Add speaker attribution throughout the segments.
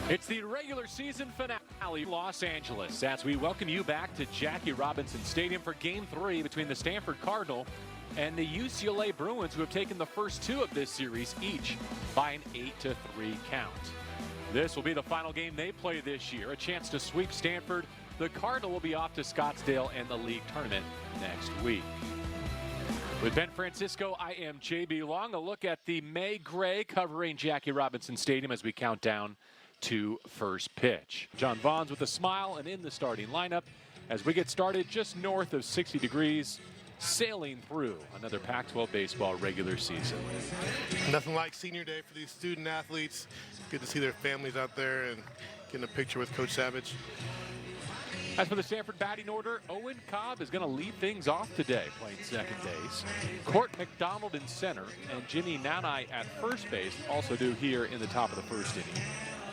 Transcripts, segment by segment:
Speaker 1: It's the regular season finale, Los Angeles, as we welcome you back to Jackie Robinson Stadium for Game 3 between the Stanford Cardinal and the UCLA Bruins, who have taken the first two of this series, each by an 8-3 count. This will be the final game they play this year, a chance to sweep Stanford. The Cardinal will be off to Scottsdale and the league tournament next week. With Ben Francisco, I am JB Long. A look at the May Gray covering Jackie Robinson Stadium as we count down to first pitch. John Vaughn's with a smile and in the starting lineup as we get started just north of 60 degrees, sailing through another Pac-12 baseball regular season.
Speaker 2: Nothing like senior day for these student athletes. Good to see their families out there and getting a picture with Coach Savage.
Speaker 1: As for the Stanford batting order, Owen Cobb is going to lead things off today, playing second base. Court McDonald in center and Jimmy Nanai at first base also do here in the top of the first inning.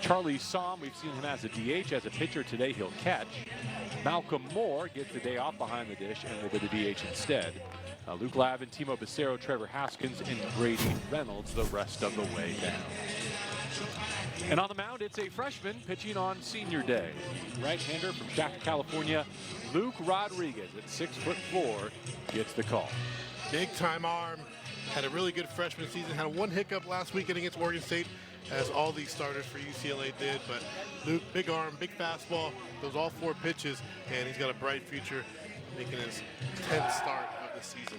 Speaker 1: Charlie Somm, we've seen him as a DH. As a pitcher today, he'll catch. Malcolm Moore gets the day off behind the dish and will be the DH instead. Luke Lavin, Timo Becerro, Trevor Haskins, and Grady Reynolds the rest of the way down. And on the mound, it's a freshman pitching on senior day. Right-hander from Shasta, California, Luke Rodriguez at 6'4", gets the call.
Speaker 2: Big-time arm. Had a really good freshman season. Had one hiccup last weekend against Oregon State, as all these starters for UCLA did. But Luke, big arm, big fastball, those all four pitches, and he's got a bright future, making his 10th start of the season.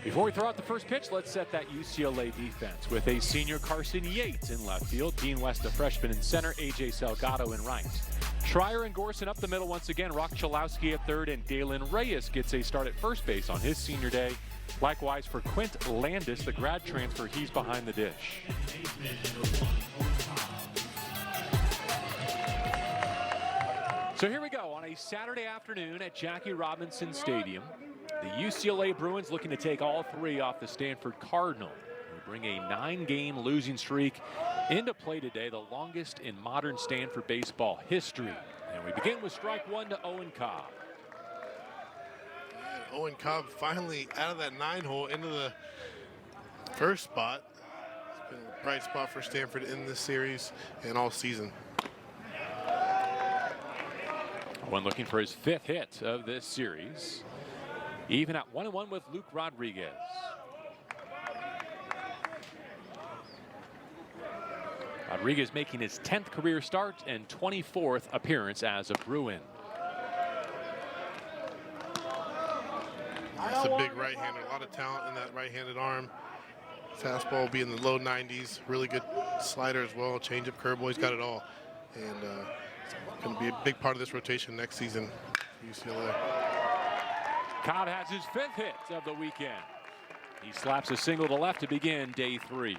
Speaker 1: Before we throw out the first pitch, let's set that UCLA defense with a senior Carson Yates in left field, Dean West, a freshman in center, AJ Salgado in right. Schreier and Gorson up the middle once again, Rock Chalowski at third, and Dalen Reyes gets a start at first base on his senior day. Likewise for Quint Landis, the grad transfer, he's behind the dish. So here we go on a Saturday afternoon at Jackie Robinson Stadium. The UCLA Bruins looking to take all three off the Stanford Cardinal, who bring a 9-game losing streak into play today, the longest in modern Stanford baseball history. And we begin with strike one to Owen Cobb.
Speaker 2: Owen Cobb finally out of that 9-hole into the first spot. It's been a bright spot for Stanford in this series and all season.
Speaker 1: Owen looking for his 5th hit of this series. Even at 1-1 with Luke Rodriguez. Rodriguez making his 10th career start and 24th appearance as a Bruin.
Speaker 2: That's a big right-hander, a lot of talent in that right-handed arm. Fastball will be in the low 90s, really good slider as well, changeup, curveball, he's got it all. And it's going to be a big part of this rotation next season for UCLA.
Speaker 1: Cobb has his 5th hit of the weekend. He slaps a single to left to begin day 3.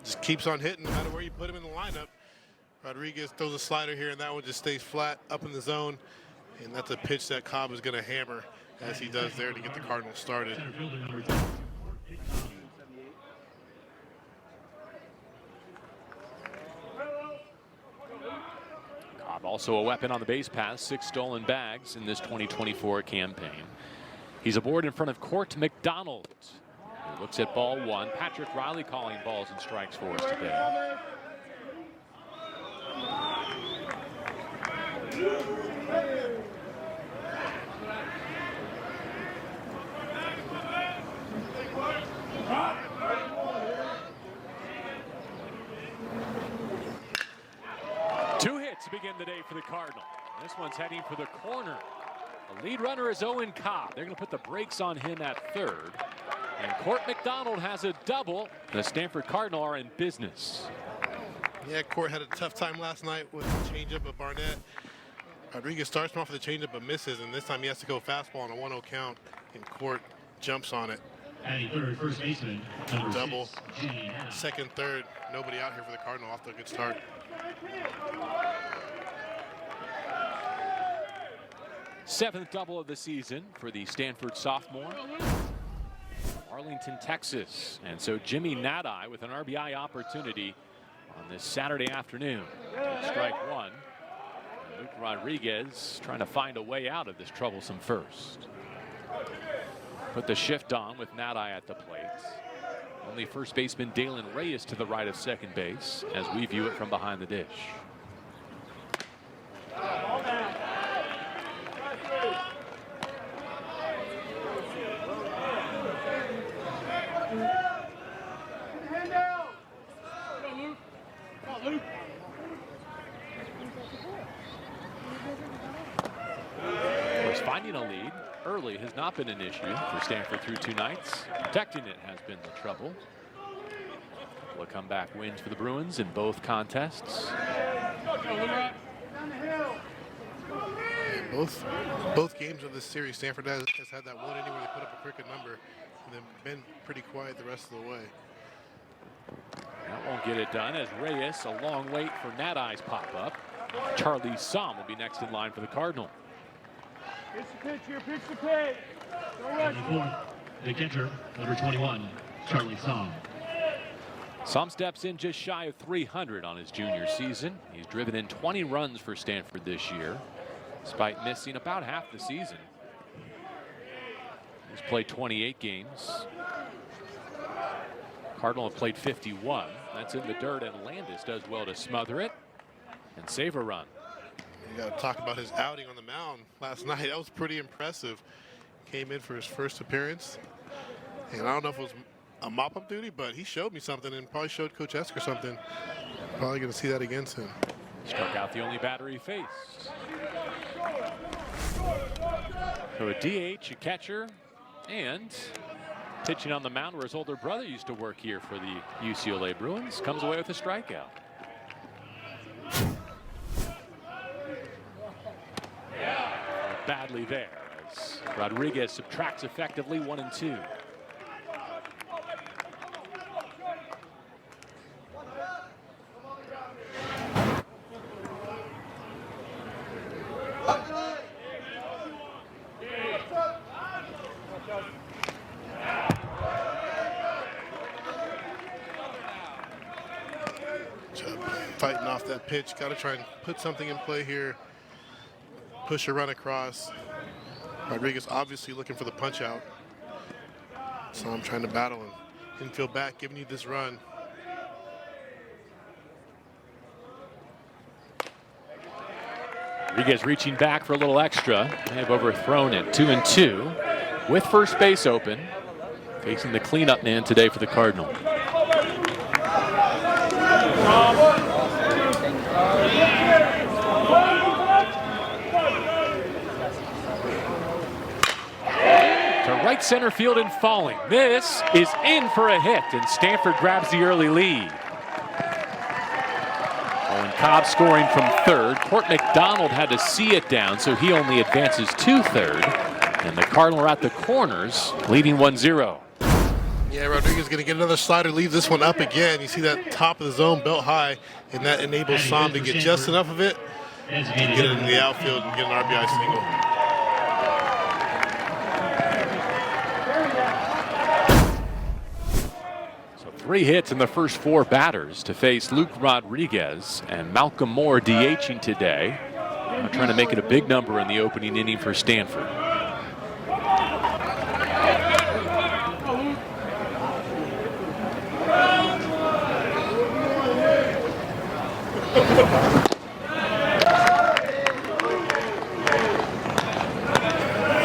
Speaker 2: Just keeps on hitting no matter where you put him in the lineup. Rodriguez throws a slider here, and that one just stays flat up in the zone. And that's a pitch that Cobb is going to hammer, as he does there to get the Cardinals started.
Speaker 1: Cobb also a weapon on the base pass, 6 stolen bags in this 2024 campaign. He's aboard in front of Court McDonald. He looks at ball 1. Patrick Riley calling balls and strikes for us today. To begin the day for the Cardinal. This one's heading for the corner. The lead runner is Owen Cobb. They're going to put the brakes on him at third. And Court McDonald has a double. The Stanford Cardinal are in business.
Speaker 2: Yeah, Court had a tough time last night with the changeup of Barnett. Rodriguez starts him off with a changeup but misses, and this time he has to go fastball on a 1-0 count, and Court jumps on it.
Speaker 3: First baseman,
Speaker 2: double, 2nd, 3rd. Nobody out here for the Cardinal off to a good start.
Speaker 1: Seventh double of the season for the Stanford sophomore. Arlington, Texas. And so Jimmy Nanai with an RBI opportunity on this Saturday afternoon. Strike 1. And Luke Rodriguez trying to find a way out of this troublesome first. Put the shift on with Nanai at the plate. Only first baseman Dalen Reyes to the right of second base as we view it from behind the dish. Of course, finding a lead early has not been an issue for Stanford through 2 nights. Protecting it has been the trouble. Will comeback wins for the Bruins in both contests.
Speaker 2: Both games of this series, Stanford has had that one inning where they put up a cricket number and then been pretty quiet the rest of the way.
Speaker 1: That won't get it done as Reyes, a long wait for Nat Eyes pop up. Charlie Som will be next in line for the Cardinal.
Speaker 4: Pitch the pitch here, pitch the pitch.
Speaker 3: On the fourth, the catcher, number 21, Charlie Som.
Speaker 1: Som steps in just shy of 300 on his junior season. He's driven in 20 runs for Stanford this year, despite missing about half the season. He's played 28 games. Cardinal have played 51. That's in the dirt, and Landis does well to smother it and save a run.
Speaker 2: You got to talk about his outing on the mound last night. That was pretty impressive. Came in for his first appearance, and I don't know if it was a mop-up duty, but he showed me something and probably showed Coach Esker something. Probably going to see that against him.
Speaker 1: Struck out the only batter he faced. So a DH, a catcher, and pitching on the mound where his older brother used to work here for the UCLA Bruins, comes away with a strikeout. Badly there as Rodriguez subtracts effectively 1 and 2.
Speaker 2: Fighting off that pitch, got to try and put something in play here. Push a run across. Rodriguez obviously looking for the punch out. So I'm trying to battle him. Infield back, giving you this run.
Speaker 1: Rodriguez reaching back for a little extra. They have overthrown it. 2 and 2 with first base open. Facing the cleanup man today for the Cardinal. To right center field and falling. This is in for a hit, and Stanford grabs the early lead. Owen Cobb scoring from third. Court McDonald had to see it down, so he only advances to third. And the Cardinal are at the corners, leading 1-0.
Speaker 2: Yeah, Rodriguez is going to get another slider, leave this one up again. You see that top of the zone, belt high, and that enables Som to get just enough of it and get it in the outfield and get an RBI single.
Speaker 1: So 3 hits in the first 4 batters to face Luke Rodriguez and Malcolm Moore DHing today. Trying to make it a big number in the opening inning for Stanford.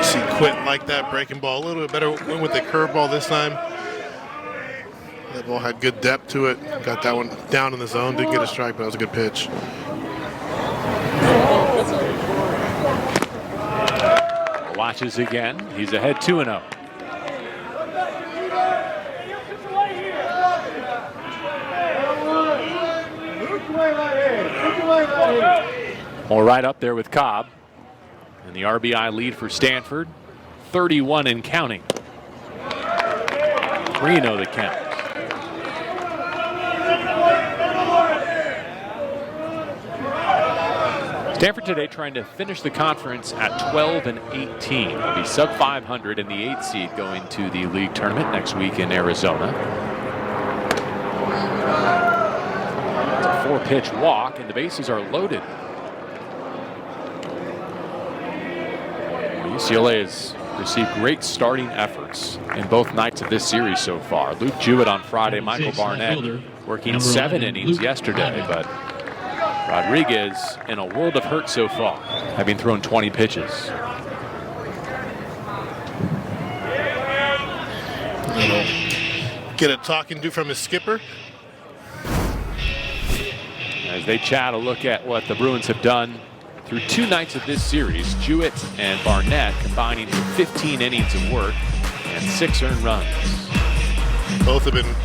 Speaker 2: See Quentin like that breaking ball. A little bit better win with the curveball this time. That ball had good depth to it. Got that one down in the zone. Didn't get a strike, but that was a good pitch.
Speaker 1: Watches again. He's ahead 2-0. More right up there with Cobb. And the RBI lead for Stanford. 31 and counting. 3-0 the count. Stanford today trying to finish the conference at 12 and 18. They'll be sub 500 in the 8th seed going to the league tournament next week in Arizona. It's a 4-pitch walk, and the bases are loaded. UCLA is received great starting efforts in both nights of this series so far. Luke Jewett on Friday, Michael Barnett working 7 innings yesterday, but Rodriguez in a world of hurt so far, having thrown 20 pitches.
Speaker 2: Get a talking to from his skipper.
Speaker 1: As they chat a look at what the Bruins have done through 2 nights of this series, Jewett and Barnett combining for 15 innings of work and 6 earned runs.
Speaker 2: Both have been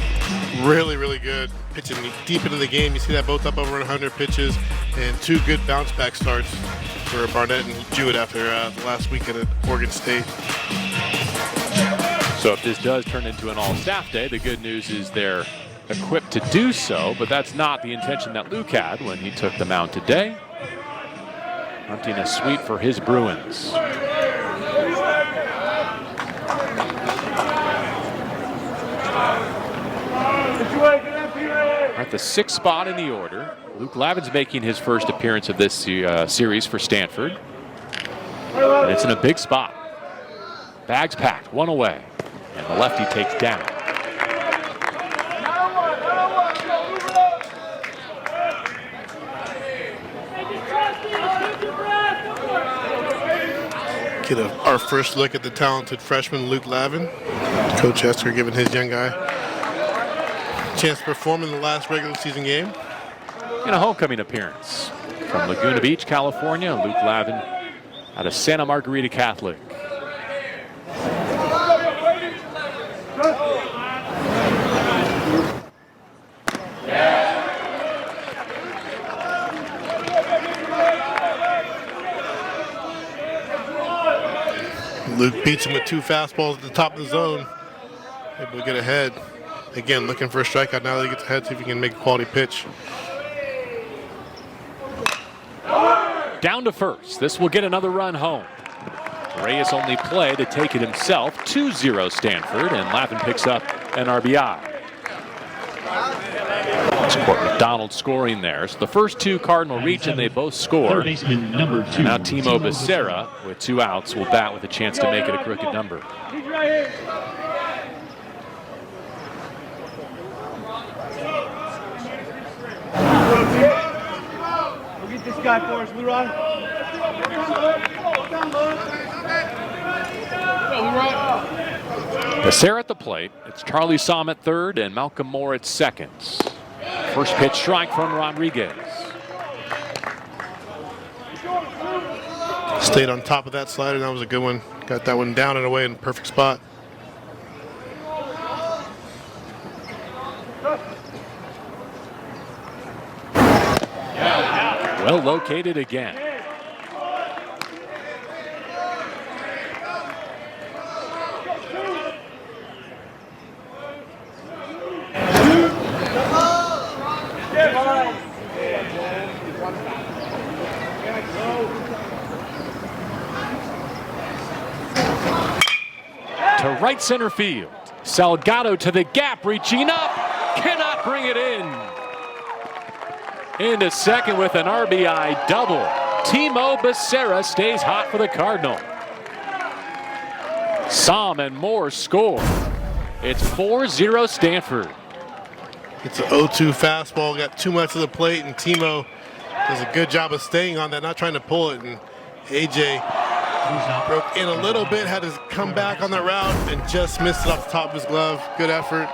Speaker 2: really, really good pitching deep into the game. You see that both up over 100 pitches and 2 good bounce back starts for Barnett and Jewett after the last weekend at Oregon State.
Speaker 1: So if this does turn into an all-staff day, the good news is they're equipped to do so, but that's not the intention that Luke had when he took the mound today. Hunting a sweep for his Bruins. At the 6th spot in the order, Luke Lavin's making his first appearance of this series for Stanford. And it's in a big spot. Bags packed, 1 away. And the lefty takes down.
Speaker 2: Get our first look at the talented freshman Luke Lavin. Coach Esther giving his young guy a chance to perform in the last regular season game.
Speaker 1: In a homecoming appearance from Laguna Beach, California, Luke Lavin out of Santa Margarita Catholic.
Speaker 2: Luke beats him with 2 fastballs at the top of the zone. Able to get ahead. Again, looking for a strikeout now that he gets ahead, see if he can make a quality pitch.
Speaker 1: Down to first. This will get another run home. Reyes only play to take it himself. 2-0 Stanford, and Lavin picks up an RBI. It's Court McDonald scoring there. So the first 2 Cardinal reach and they both score.
Speaker 3: Number 2.
Speaker 1: Now Timo Becerra with 2 outs will bat with a chance to make it a crooked number.
Speaker 4: Get this guy for us, Leroy.
Speaker 1: Becerra at the plate. It's Charlie Somm at third and Malcolm Moore at second. First pitch strike from Rodriguez.
Speaker 2: Stayed on top of that slider. That was a good one. Got that one down and away in the perfect spot.
Speaker 1: Well located again. To right center field. Salgado to the gap, reaching up. Cannot bring it in. Into second with an RBI double. Timo Becerra stays hot for the Cardinal. Somm and Moore score. It's 4-0 Stanford.
Speaker 2: It's an 0-2 fastball, got too much of the plate, and Timo does a good job of staying on that, not trying to pull it. And AJ broke in a little bit, had to come back on the route, and just missed it off the top of his glove. Good effort.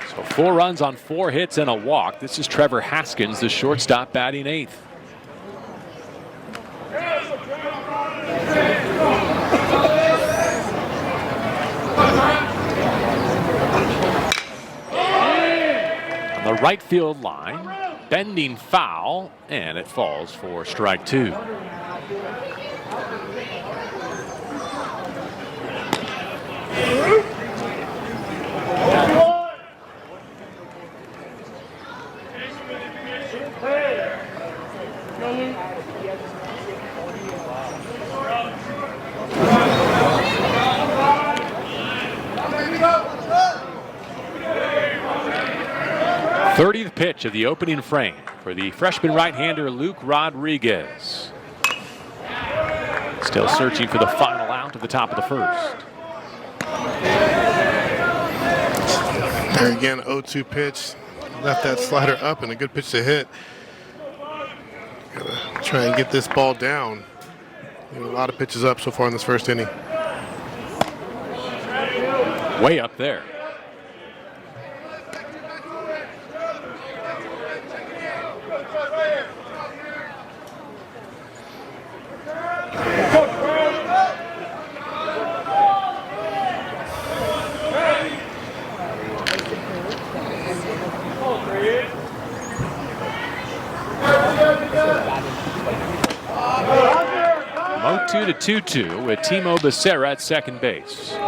Speaker 1: So 4 runs on 4 hits and a walk. This is Trevor Haskins, the shortstop, batting 8th. On the right field line, bending foul, and it falls for strike 2. pitch of the opening frame for the freshman right-hander Luke Rodriguez. Still searching for the final out at the top of the first.
Speaker 2: There again, 0-2 pitch. Left that slider up and a good pitch to hit. Gotta try and get this ball down. A lot of pitches up so far in this first inning.
Speaker 1: Way up there. Mo 2-2 with Timo Becerra at second base. And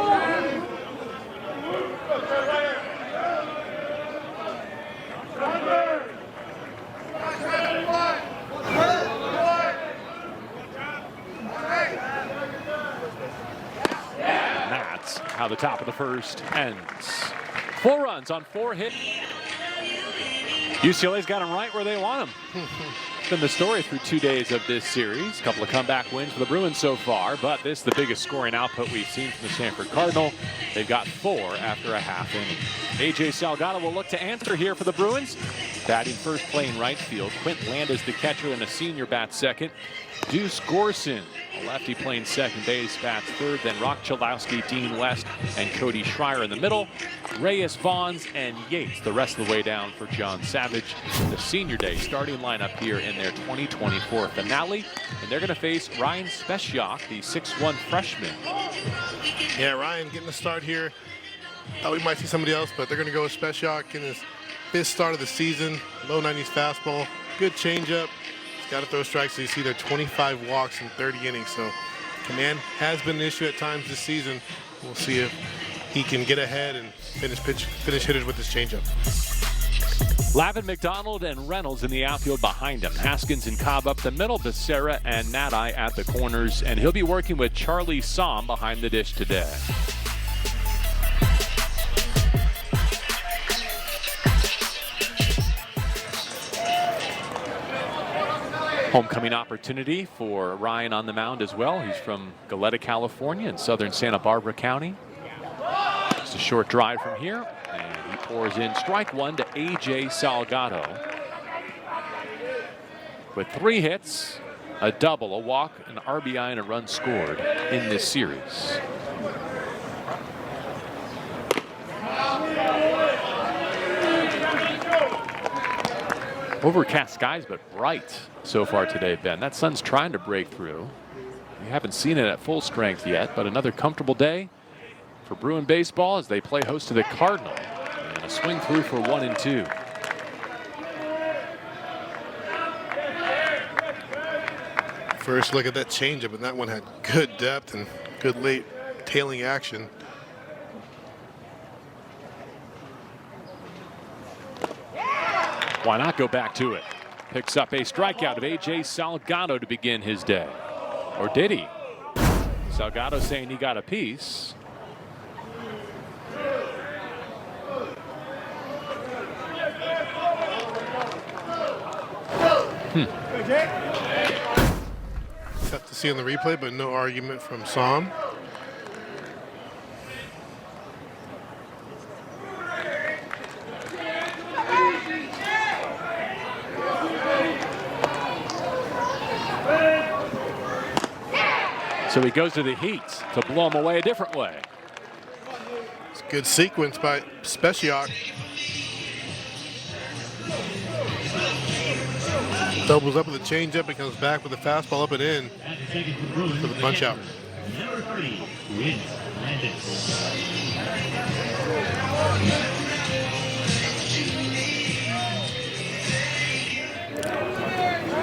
Speaker 1: that's how the top of the first ends. 4 runs on 4 hits. UCLA's got them right where they want them. It's been the story through 2 days of this series. A couple of comeback wins for the Bruins so far, but this is the biggest scoring output we've seen from the Stanford Cardinal. They've got 4 after a half inning. A.J. Salgado will look to answer here for the Bruins. Batting first, playing right field. Quint Landis, the catcher, and a senior, bats second. Deuce Gorson, a lefty, playing second base, bats third. Then Rock Chalowski, Dean West, and Cody Schreier in the middle. Reyes, Vaughns, and Yates the rest of the way down for John Savage. The senior day starting lineup here in their 2024 finale. And they're going to face Ryan Speciak, the 6'1 freshman.
Speaker 2: Yeah, Ryan getting the start here. Thought we might see somebody else, but they're going to go with Speciak in his 5th start of the season. Low 90s fastball, good changeup. He's got to throw strikes. So you see there 25 walks in 30 innings. So command has been an issue at times this season. We'll see if he can get ahead and finish hitters with his changeup.
Speaker 1: Lavin, McDonald, and Reynolds in the outfield behind him. Haskins and Cobb up the middle. Becerra and Nadai at the corners. And he'll be working with Charlie Somm behind the dish today. Homecoming opportunity for Ryan on the mound as well. He's from Goleta, California in southern Santa Barbara County. Just a short drive from here. And he pours in strike 1 to A.J. Salgado. With 3 hits, a double, a walk, an RBI, and a run scored in this series. Overcast skies, but bright so far today, Ben. That sun's trying to break through. We haven't seen it at full strength yet, but another comfortable day for Bruin baseball as they play host to the Cardinal. And a swing through for 1 and 2.
Speaker 2: First look at that changeup, and that one had good depth and good late tailing action.
Speaker 1: Why not go back to it? Picks up a strikeout of A.J. Salgado to begin his day. Or did he? Salgado saying he got a piece.
Speaker 2: Tough to see on the replay, but no argument from Somm.
Speaker 1: So he goes to the heat to blow him away a different way.
Speaker 2: It's a good sequence by Speciak. Doubles up with a changeup and comes back with a fastball up and in for the punch out.
Speaker 3: Number 3, Quint Landis.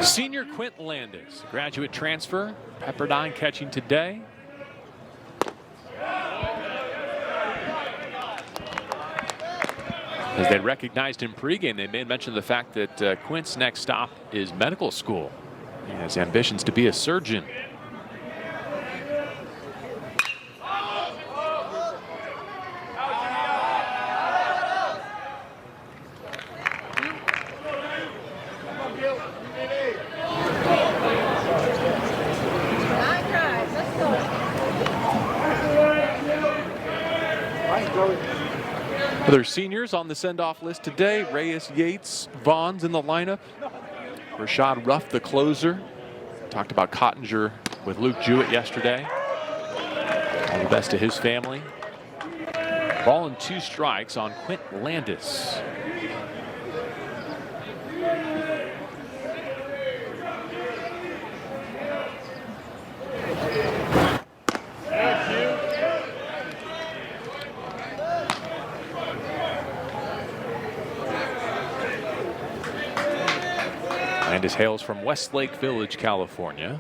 Speaker 1: Senior Quint Landis, graduate transfer, Pepperdine catching today. As they recognized him pregame, they made mention of the fact that Quint's next stop is medical school. He has ambitions to be a surgeon. Other seniors on the send-off list today: Reyes, Yates, Vaughn's in the lineup. Rashad Ruff, the closer. Talked about Cottinger with Luke Jewett yesterday. All the best to his family. Ball and 2 strikes on Quint Landis. Landis hails from Westlake Village, California.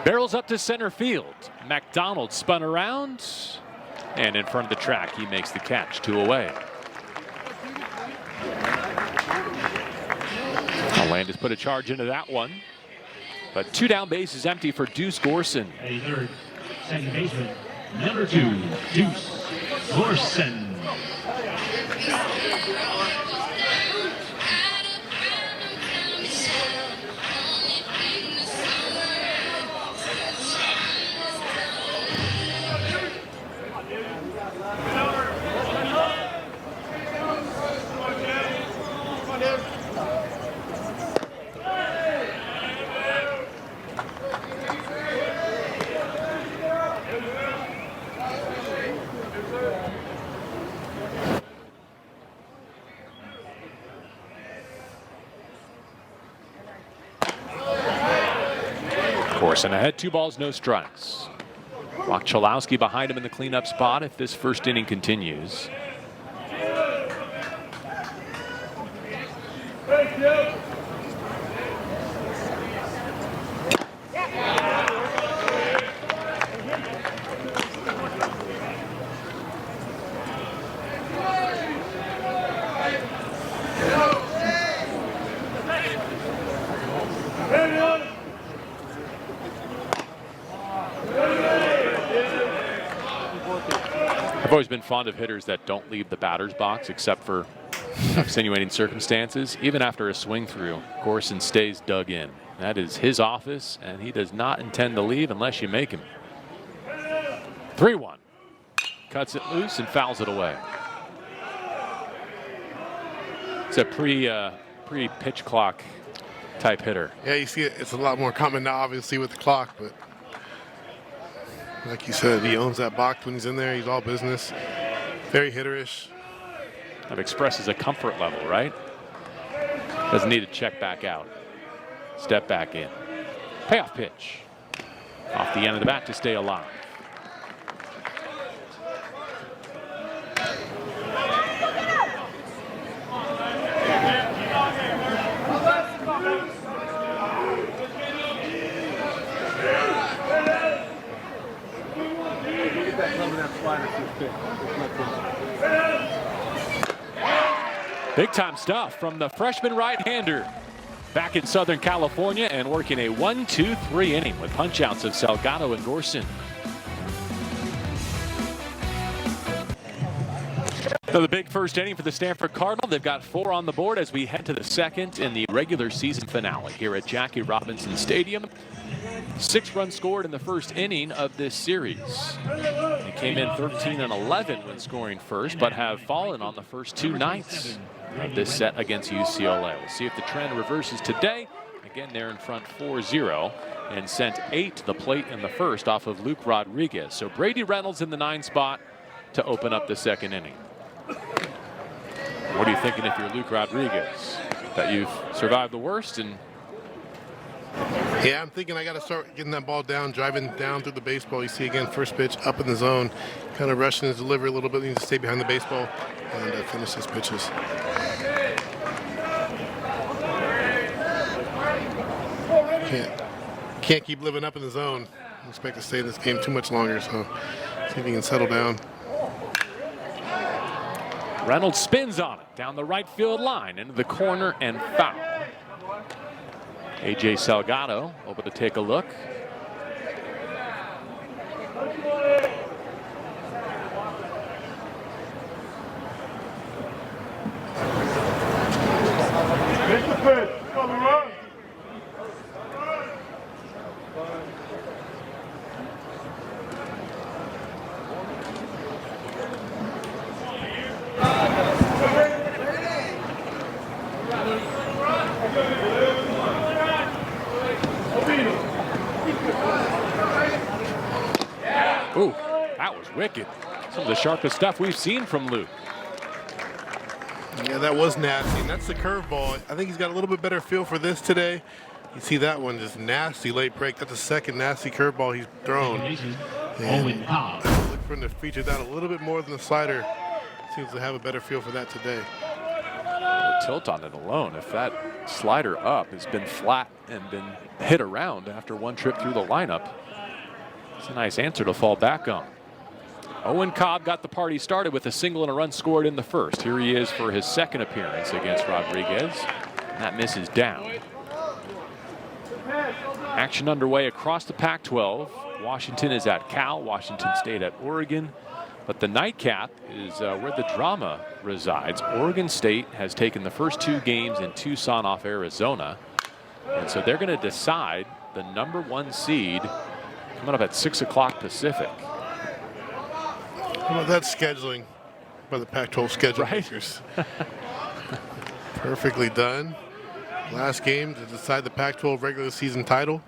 Speaker 1: Barrels up to center field. McDonald spun around, and in front of the track, he makes the catch. 2 away. Landis put a charge into that one, but 2 down bases empty for Deuce Gorson.
Speaker 3: A third, second baseman, number 2, Deuce Gorson.
Speaker 1: Gorson ahead, 2 balls, no strikes. Rock Chalowski behind him in the cleanup spot if this first inning continues. I've always been fond of hitters that don't leave the batter's box except for extenuating circumstances. Even after a swing through, Gorson stays dug in. That is his office, and he does not intend to leave unless you make him. 3-1. Cuts it loose and fouls it away. It's a pre-pitch clock type hitter.
Speaker 2: Yeah, you see it. It's a lot more common now, obviously, with the clock, but like you said, he owns that box when he's in there. He's all business. Very hitterish.
Speaker 1: That expresses a comfort level, right? Doesn't need to check back out. Step back in. Payoff pitch. Off the end of the bat to stay alive. Big time stuff from the freshman right-hander back in Southern California and working a 1-2-3 inning with punch-outs of Salgado and Gorson. So the big first inning for the Stanford Cardinal. They've got 4 on the board as we head to the second in the regular season finale here at Jackie Robinson Stadium. 6 runs scored in the first inning of this series. They came in 13-11 when scoring first, but have fallen on the first 2 nights of this set against UCLA. We'll see if the trend reverses today. Again, they're in front 4-0 and sent 8 to the plate in the first off of Luke Rodriguez. So Brady Reynolds in the 9 spot to open up the second inning. What are you thinking if you're Luke Rodriguez? That you've survived the worst? And
Speaker 2: yeah, I'm thinking I got to start getting that ball down, driving down through the baseball. You see again, first pitch up in the zone, kind of rushing his delivery a little bit. He needs to stay behind the baseball and finish his pitches. Can't keep living up in the zone. I expect to stay in this game too much longer, so see if he can settle down.
Speaker 1: Reynolds spins on it down the right field line into the corner and foul. A.J. Salgado over to take a look. wicked. Some of the sharpest stuff we've seen from Luke.
Speaker 2: Yeah, that was nasty, and that's the curveball. I think he's got a little bit better feel for this today. You see that one, just nasty late break. That's the second nasty curveball he's thrown. And look for him to feature that a little bit more than the slider. Seems to have a better feel for that today.
Speaker 1: The tilt on it alone, if that slider up has been flat and been hit around after one trip through the lineup, it's a nice answer to fall back on. Owen Cobb got the party started with a single and a run scored in the first. Here he is for his second appearance against Rodriguez. And that misses down. Action underway across the Pac-12. Washington is at Cal, Washington State at Oregon. But the nightcap is where the drama resides. Oregon State has taken the first two games in Tucson off Arizona. And so they're going to decide the #1 seed coming up at 6 o'clock Pacific.
Speaker 2: How about that scheduling by the Pac-12 schedule makers? Perfectly done. Last game to decide the Pac-12 regular season title.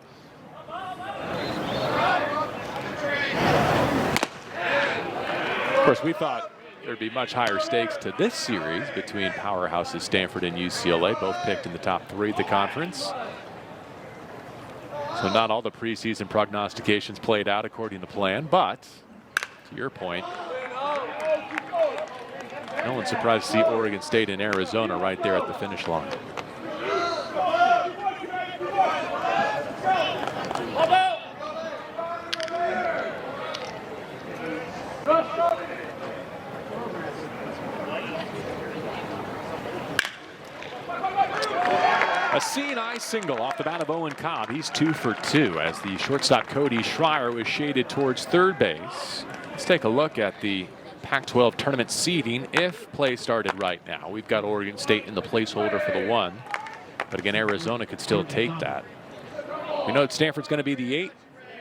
Speaker 1: Of course, we thought there'd be much higher stakes to this series between powerhouses Stanford and UCLA, both picked in the top 3 of the conference. So not all the preseason prognostications played out according to plan, but to your point, no one's surprised to see Oregon State and Arizona right there at the finish line. A C&I single off the bat of Owen Cobb. He's 2 for 2 as the shortstop Cody Schreier was shaded towards third base. Let's take a look at the Pac-12 tournament seeding if play started right now. We've got Oregon State in the placeholder for the 1, but again, Arizona could still take that. We know that Stanford's going to be the 8,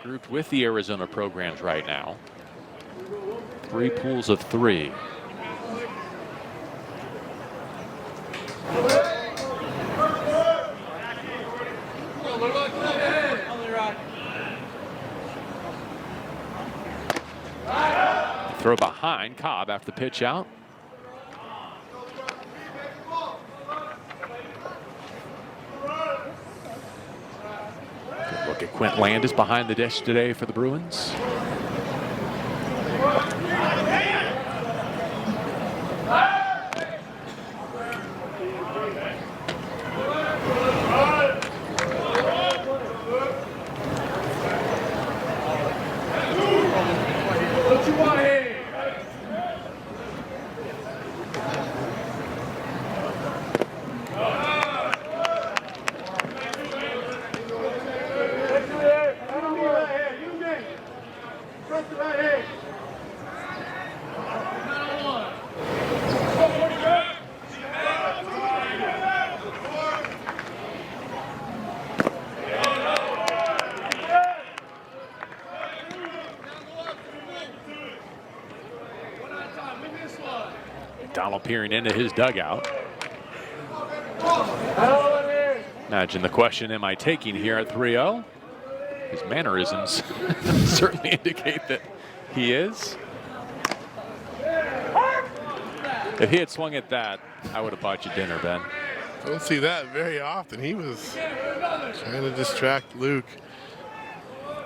Speaker 1: grouped with the Arizona programs right now. 3 pools of 3. Throw behind Cobb after the pitch out. Good look at Quint Landis behind the dish today for the Bruins. Donald peering into his dugout. Imagine the question, am I taking here at 3-0? His mannerisms certainly indicate that he is. If he had swung at that, I would have bought you dinner, Ben.
Speaker 2: Don't see that very often. He was trying to distract Luke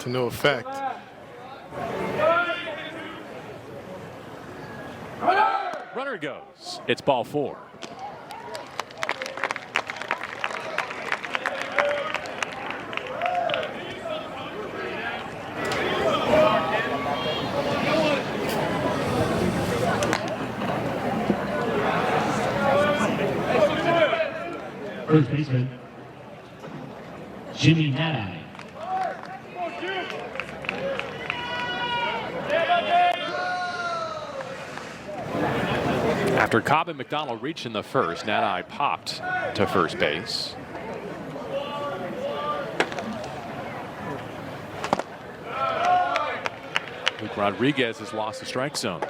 Speaker 2: to no effect.
Speaker 1: Runner goes. It's ball 4.
Speaker 3: First baseman, Jimmy Nadai.
Speaker 1: After Cobb and McDonald reached in the first, Nadai popped to first base. Luke Rodriguez has lost the strike zone.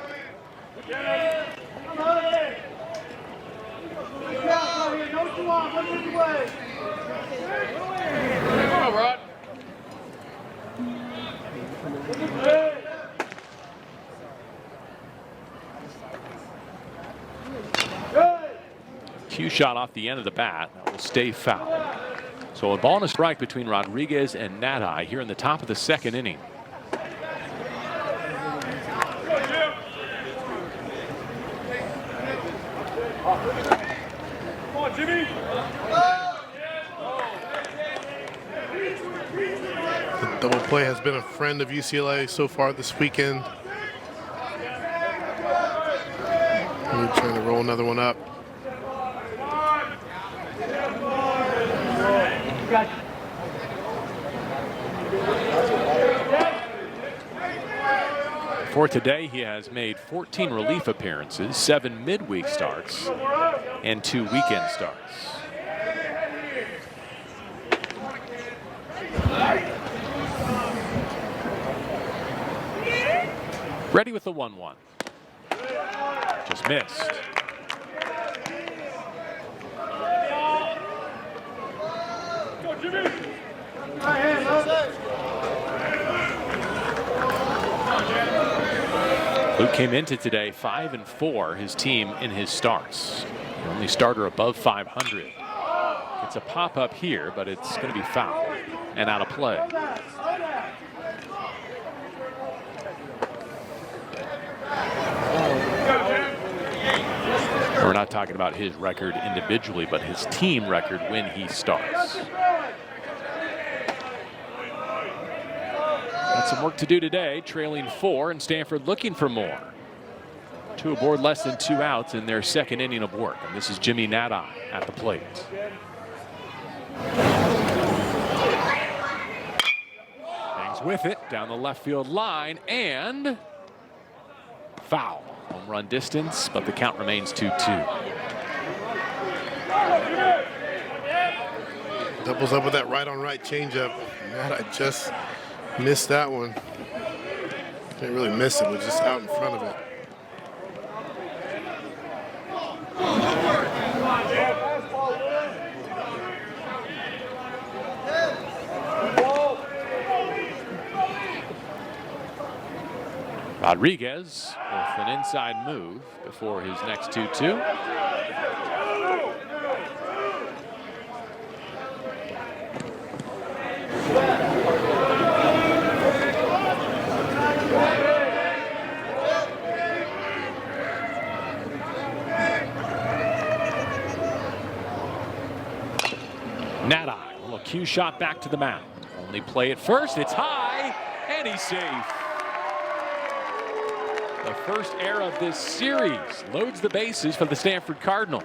Speaker 1: cue shot off the end of the bat. That will stay foul. So a ball and a strike between Rodriguez and Nadai here in the top of the second inning.
Speaker 4: Come on, Jimmy.
Speaker 2: The double play has been a friend of UCLA so far this weekend. We're trying to roll another one up.
Speaker 1: For today, he has made 14 relief appearances, 7 midweek starts, and 2 weekend starts. Ready with the 1-1. Just missed.
Speaker 4: Go, Jimmy.
Speaker 1: Luke came into today 5-4, his team in his starts. The only starter above 500. It's a pop-up here, but it's going to be foul and out of play. We're not talking about his record individually, but his team record when he starts. Got some work to do today, trailing 4, and Stanford looking for more. 2 aboard, less than 2 outs in their second inning of work. And this is Jimmy Nadai at the plate. Hangs with it down the left field line and foul. Home run distance, but the count remains 2-2.
Speaker 2: Doubles up with that right-on-right changeup. Nadai just missed that one. Didn't really miss it, it was just out in front of it.
Speaker 1: Rodriguez with an inside move before his next 2-2. Nadai, a little cue shot back to the mound. Only play at first, it's high, and he's safe. The first error of this series loads the bases for the Stanford Cardinal.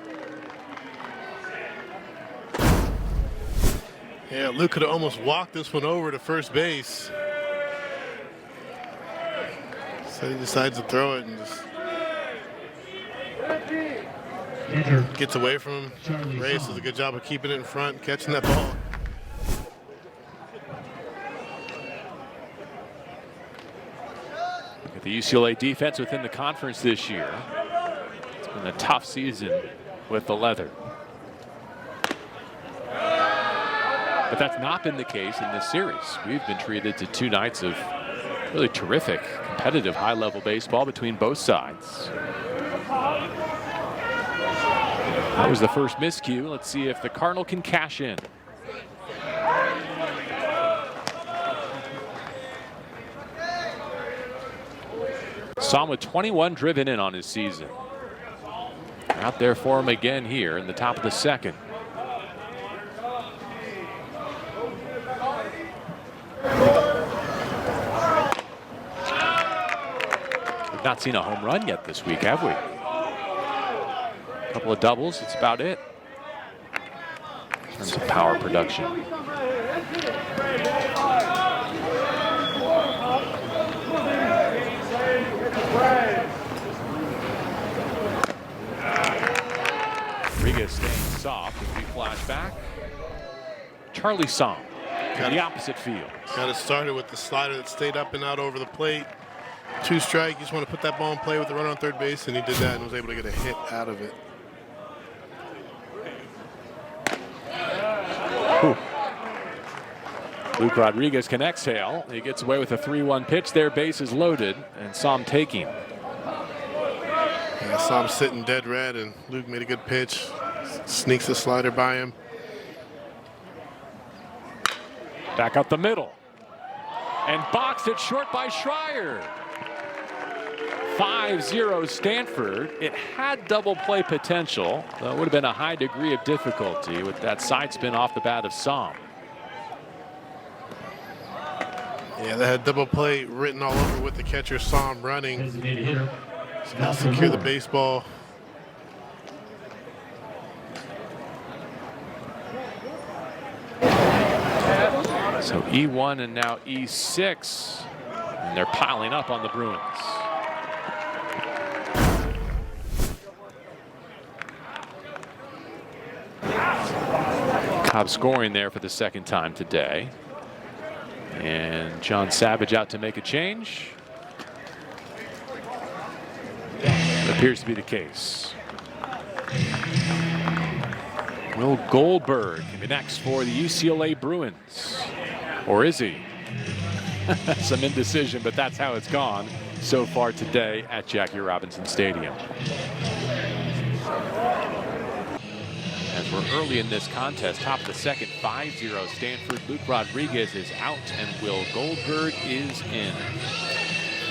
Speaker 2: Yeah, Luke could have almost walked this one over to first base. So he decides to throw it and just gets away from him. Reyes does a good job of keeping it in front, catching that ball.
Speaker 1: Look at the UCLA defense within the conference this year. It's been a tough season with the leather. But that's not been the case in this series. We've been treated to 2 nights of really terrific, competitive, high-level baseball between both sides. That was the first miscue. Let's see if the Cardinal can cash in. Saw him with 21 driven in on his season. Out there for him again here in the top of the second. We've not seen a home run yet this week, have we? A couple of doubles, that's about it. In terms of power production. Rodriguez staying soft as we flash back. Charlie Song in the opposite field.
Speaker 2: Got it started with the slider that stayed up and out over the plate. 2 strike, you just want to put that ball in play with the runner on third base, and he did that and was able to get a hit out of it.
Speaker 1: Whew. Luke Rodriguez can exhale. He gets away with a 3-1 pitch. Their base is loaded, and saw him taking.
Speaker 2: Yeah, I saw him sitting dead red, and Luke made a good pitch. Sneaks a slider by him.
Speaker 1: Back up the middle. And boxed it short by Schreier. 5-0 Stanford. It had double play potential, though it would have been a high degree of difficulty with that side spin off the bat of Som.
Speaker 2: Yeah, they had double play written all over with the catcher Som running.
Speaker 3: Designated hitter.
Speaker 2: Got to secure the baseball.
Speaker 1: So E1 and now E6, and they're piling up on the Bruins. Cobb scoring there for the second time today. And John Savage out to make a change. It appears to be the case. Will Goldberg can be next for the UCLA Bruins. Or is he? Some indecision, but that's how it's gone so far today at Jackie Robinson Stadium. As we're early in this contest, top of the second, 5-0 Stanford. Luke Rodriguez is out and Will Goldberg is in.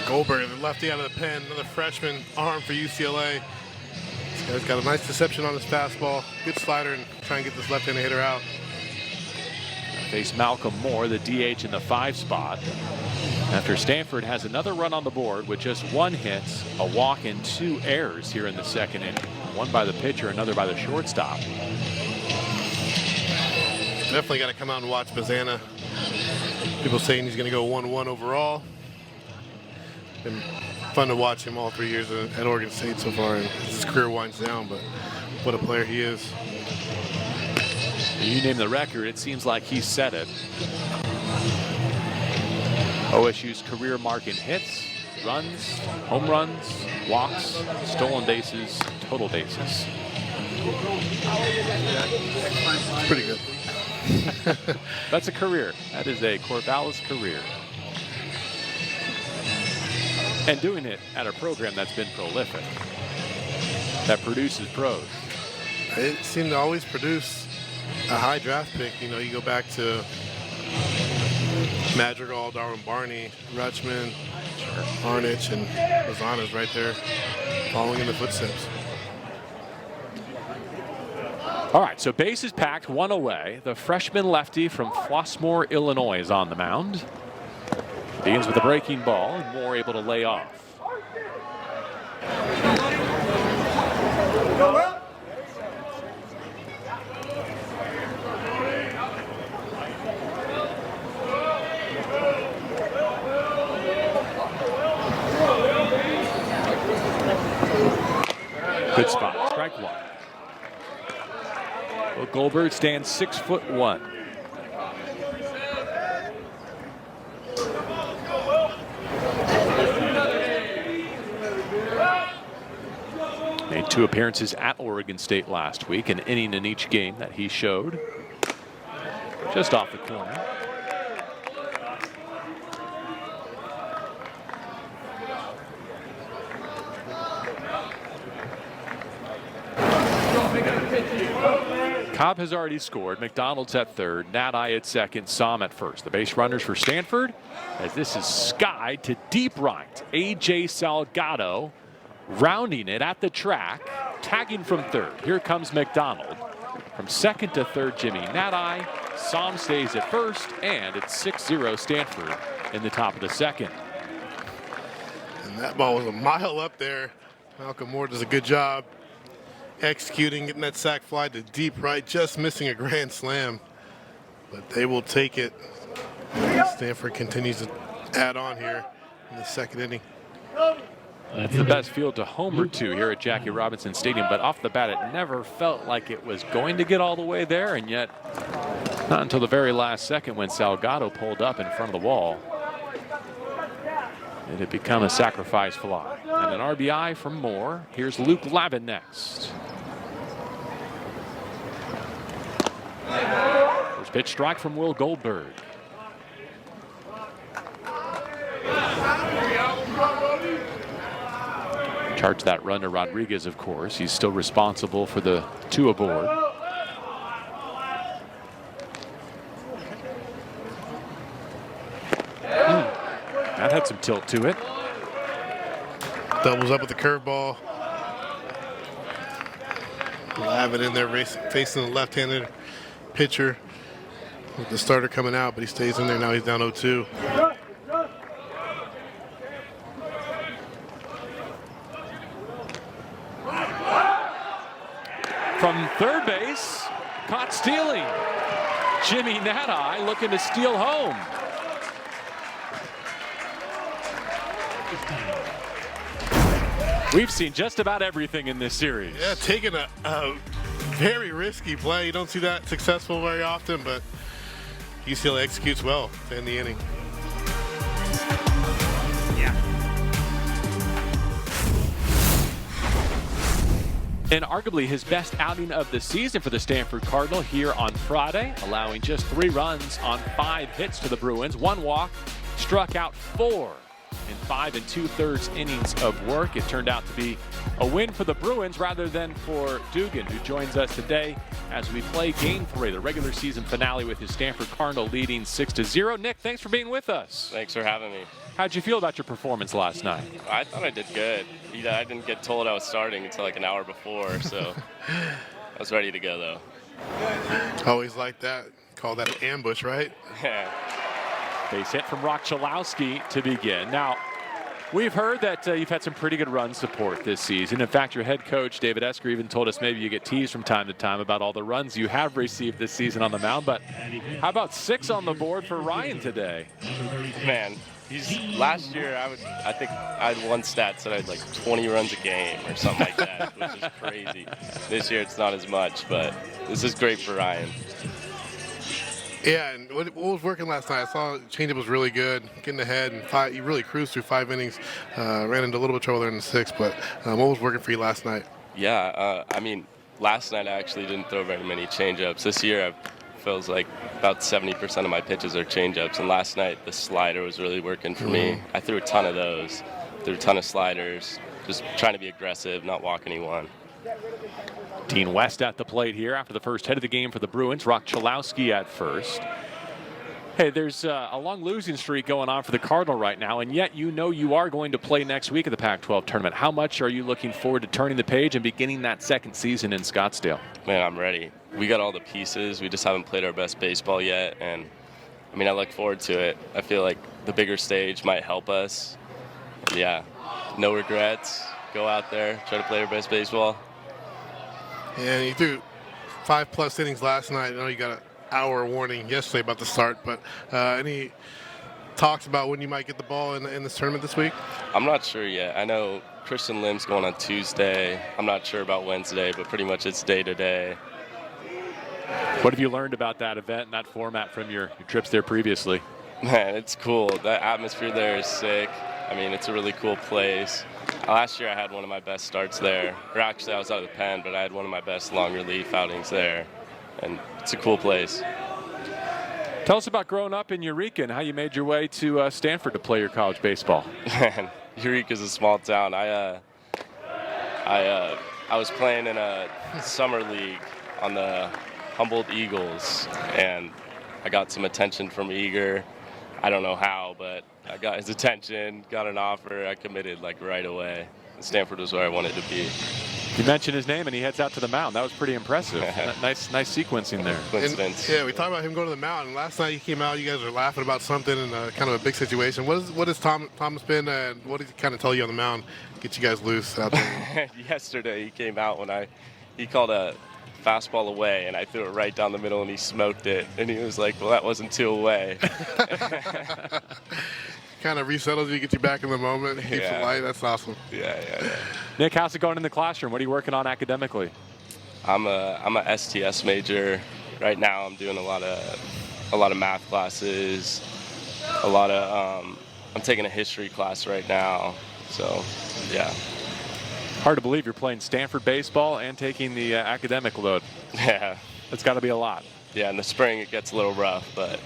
Speaker 2: Goldberg, the lefty out of the pen, another freshman arm for UCLA. This guy's got a nice deception on his fastball. Good slider and try and get this left-handed hitter out.
Speaker 1: Face Malcolm Moore, the DH in the 5 spot. After Stanford has another run on the board with just 1 hit, a walk and 2 errors here in the second inning. One by the pitcher, another by the shortstop.
Speaker 2: Definitely got to come out and watch Bazana. People saying he's going to go 1-1 overall. Been fun to watch him all 3 years at Oregon State so far, and his career winds down, but what a player he is.
Speaker 1: You name the record, it seems like he set it. OSU's career mark in hits, runs, home runs, walks, stolen bases, total bases.
Speaker 2: It's pretty good.
Speaker 1: That's a career. That is a Corvallis career. And doing it at a program that's been prolific, that produces pros.
Speaker 2: It seemed to always produce a high draft pick. You know, you go back to Madrigal, Darwin Barney, Rutschman, Arnich, and Lozano's right there following in the footsteps.
Speaker 1: All right, so bases packed, 1 away. The freshman lefty from Flossmoor, Illinois is on the mound. Begins with a breaking ball, and Moore able to lay off. Good spot, strike 1. Well, Goldberg stands 6'1". Made 2 appearances at Oregon State last week, an inning in each game that he showed. Just off the corner. Cobb has already scored. McDonald's at third, Nadi at second, Som at first. The base runners for Stanford, as this is skied to deep right. A.J. Salgado rounding it at the track, tagging from third. Here comes McDonald. From second to third, Jimmy Nadi. Som stays at first, and it's 6-0 Stanford in the top of the second.
Speaker 2: And that ball was a mile up there. Malcolm Moore does a good job executing, getting that sac fly to deep right, just missing a grand slam. But they will take it. Stanford continues to add on here in the second inning.
Speaker 1: That's the best field to homer to here at Jackie Robinson Stadium, but off the bat it never felt like it was going to get all the way there, and yet not until the very last second when Salgado pulled up in front of the wall did it become a sacrifice fly. And an RBI from Moore. Here's Luke Lavin next. First pitch strike from Will Goldberg. charge that run to Rodriguez, of course. He's still responsible for the 2 aboard. That had some tilt to it.
Speaker 2: Doubles up with the curveball. Lavin in there facing the left-handed pitcher with the starter coming out, but he stays in there. Now he's down 0-2.
Speaker 1: From third base, caught stealing. Jimmy Nadai looking to steal home. We've seen just about everything in this series.
Speaker 2: Yeah, taking a very risky play. You don't see that successful very often, but UCLA executes well to end the inning.
Speaker 1: And arguably his best outing of the season for the Stanford Cardinal here on Friday, allowing just 3 runs on 5 hits to the Bruins. 1 walk, struck out 4 in 5 2/3 innings of work. It turned out to be a win for the Bruins rather than for Dugan, who joins us today as we play Game 3, the regular season finale, with his Stanford Cardinal leading 6-0. Nick, thanks for being with us.
Speaker 5: Thanks for having me.
Speaker 1: How'd you feel about your performance last night?
Speaker 5: I thought I did good. I didn't get told I was starting until like an hour before, so I was ready to go, though.
Speaker 2: Always like that. Call that an ambush, right?
Speaker 5: Yeah.
Speaker 1: Base hit from Chalowski to begin. Now, we've heard that you've had some pretty good run support this season. In fact, your head coach, David Esker, even told us maybe you get teased from time to time about all the runs you have received this season on the mound. But how about 6 on the board for Ryan today?
Speaker 5: Man, last year I think I had one stat said I had like 20 runs a game or something like that, which is crazy. This year it's not as much, but this is great for Ryan.
Speaker 2: Yeah, and what was working last night, I saw changeup was really good, getting ahead, and you really cruised through 5 innings. Ran into a little bit of trouble there in the 6th, but what was working for you last night?
Speaker 5: Yeah, I mean, last night I actually didn't throw very many changeups. This year it feels like about 70% of my pitches are changeups, and last night the slider was really working for me. I threw a ton of those, threw a ton of sliders, just trying to be aggressive, not walk anyone.
Speaker 1: Dean West at the plate here after the first hit of the game for the Bruins. Chalowski at first. Hey, there's a long losing streak going on for the Cardinal right now, and yet you know you are going to play next week at the Pac-12 tournament. How much are you looking forward to turning the page and beginning that 2nd season in Scottsdale?
Speaker 5: Man, I'm ready. We got all the pieces. We just haven't played our best baseball yet, and I mean, I look forward to it. I feel like the bigger stage might help us. And yeah, no regrets. Go out there, try to play our best baseball.
Speaker 2: And you threw 5+ innings last night. I know you got an hour warning yesterday about the start, but any talks about when you might get the ball in this tournament this week?
Speaker 5: I'm not sure yet. I know Christian Lim's going on Tuesday. I'm not sure about Wednesday, but pretty much it's day to day.
Speaker 1: What have you learned about that event and that format from your trips there previously?
Speaker 5: Man, it's cool. The atmosphere there is sick. I mean, it's a really cool place. Last year I had one of my best starts there. Or actually I was out of the pen, but I had one of my best long relief outings there. And it's a cool place.
Speaker 1: Tell us about growing up in Eureka and how you made your way to Stanford to play your college baseball.
Speaker 5: Man, Eureka's a small town. I was playing in a summer league on the Humboldt Eagles, and I got some attention from Eager. I don't know how, but I got his attention, got an offer, I committed like right away. Stanford was where I wanted to be.
Speaker 1: You mentioned his name and he heads out to the mound. That was pretty impressive. nice sequencing there.
Speaker 5: Coincidence.
Speaker 2: Yeah, we talked about him going to the mound. And last night he came out, you guys were laughing about something in kind of a big situation. What has Thomas been, and what did he kind of tell you on the mound, get you guys loose out there?
Speaker 5: Yesterday he came out when he called a fastball away, and I threw it right down the middle, and he smoked it. And he was like, well, that wasn't 2 away.
Speaker 2: Kind of resettles you, get you back in the moment, keeps it light. That's awesome.
Speaker 5: Yeah.
Speaker 1: Nick, how's it going in the classroom? What are you working on academically?
Speaker 5: I'm a STS major. Right now I'm doing a lot of math classes, I'm taking a history class right now. So, yeah.
Speaker 1: Hard to believe you're playing Stanford baseball and taking the academic load.
Speaker 5: Yeah.
Speaker 1: It's got to be a lot.
Speaker 5: Yeah, in the spring it gets a little rough, but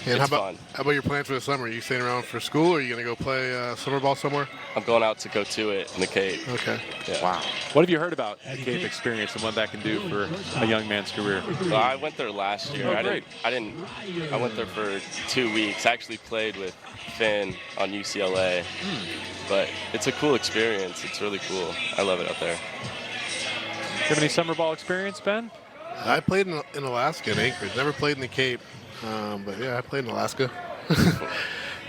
Speaker 2: And
Speaker 5: it's
Speaker 2: how about your plans for the summer? Are you staying around for school, or are you going to go play summer ball somewhere?
Speaker 5: I'm going out to go to it in the Cape.
Speaker 2: Okay.
Speaker 5: Yeah.
Speaker 1: Wow. What have you heard about the Cape experience and what that can do for a young man's career?
Speaker 5: Well, I went there last year.
Speaker 1: Oh, great.
Speaker 5: I went there for 2 weeks. I actually played with Finn on UCLA. But it's a cool experience. It's really cool. I love it out there.
Speaker 1: Do you have any summer ball experience, Ben?
Speaker 2: I played in Alaska in Anchorage. Never played in the Cape. But yeah, I played in Alaska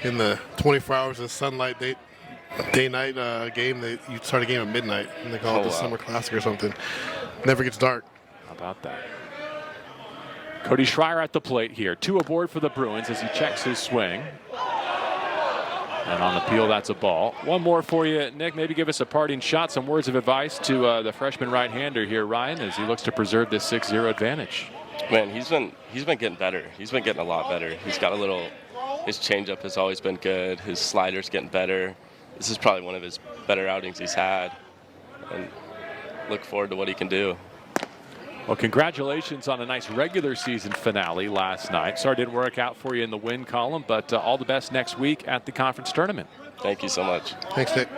Speaker 2: in the 24 hours of sunlight day-night game. You start a game at midnight, and they call it the Summer Classic or something. Never gets dark.
Speaker 1: How about that? Cody Schreier at the plate here. 2 aboard for the Bruins as he checks his swing. And on the peel, that's a ball. One more for you, Nick. Maybe give us a parting shot, some words of advice to the freshman right-hander here, Ryan, as he looks to preserve this 6-0 advantage.
Speaker 5: Man, he's been getting better. He's been getting a lot better. He's got his changeup has always been good. His slider's getting better. This is probably one of his better outings he's had. And look forward to what he can do.
Speaker 1: Well, congratulations on a nice regular season finale last night. Sorry it didn't work out for you in the win column, but all the best next week at the conference tournament.
Speaker 5: Thank you so much.
Speaker 2: Thanks, Nick.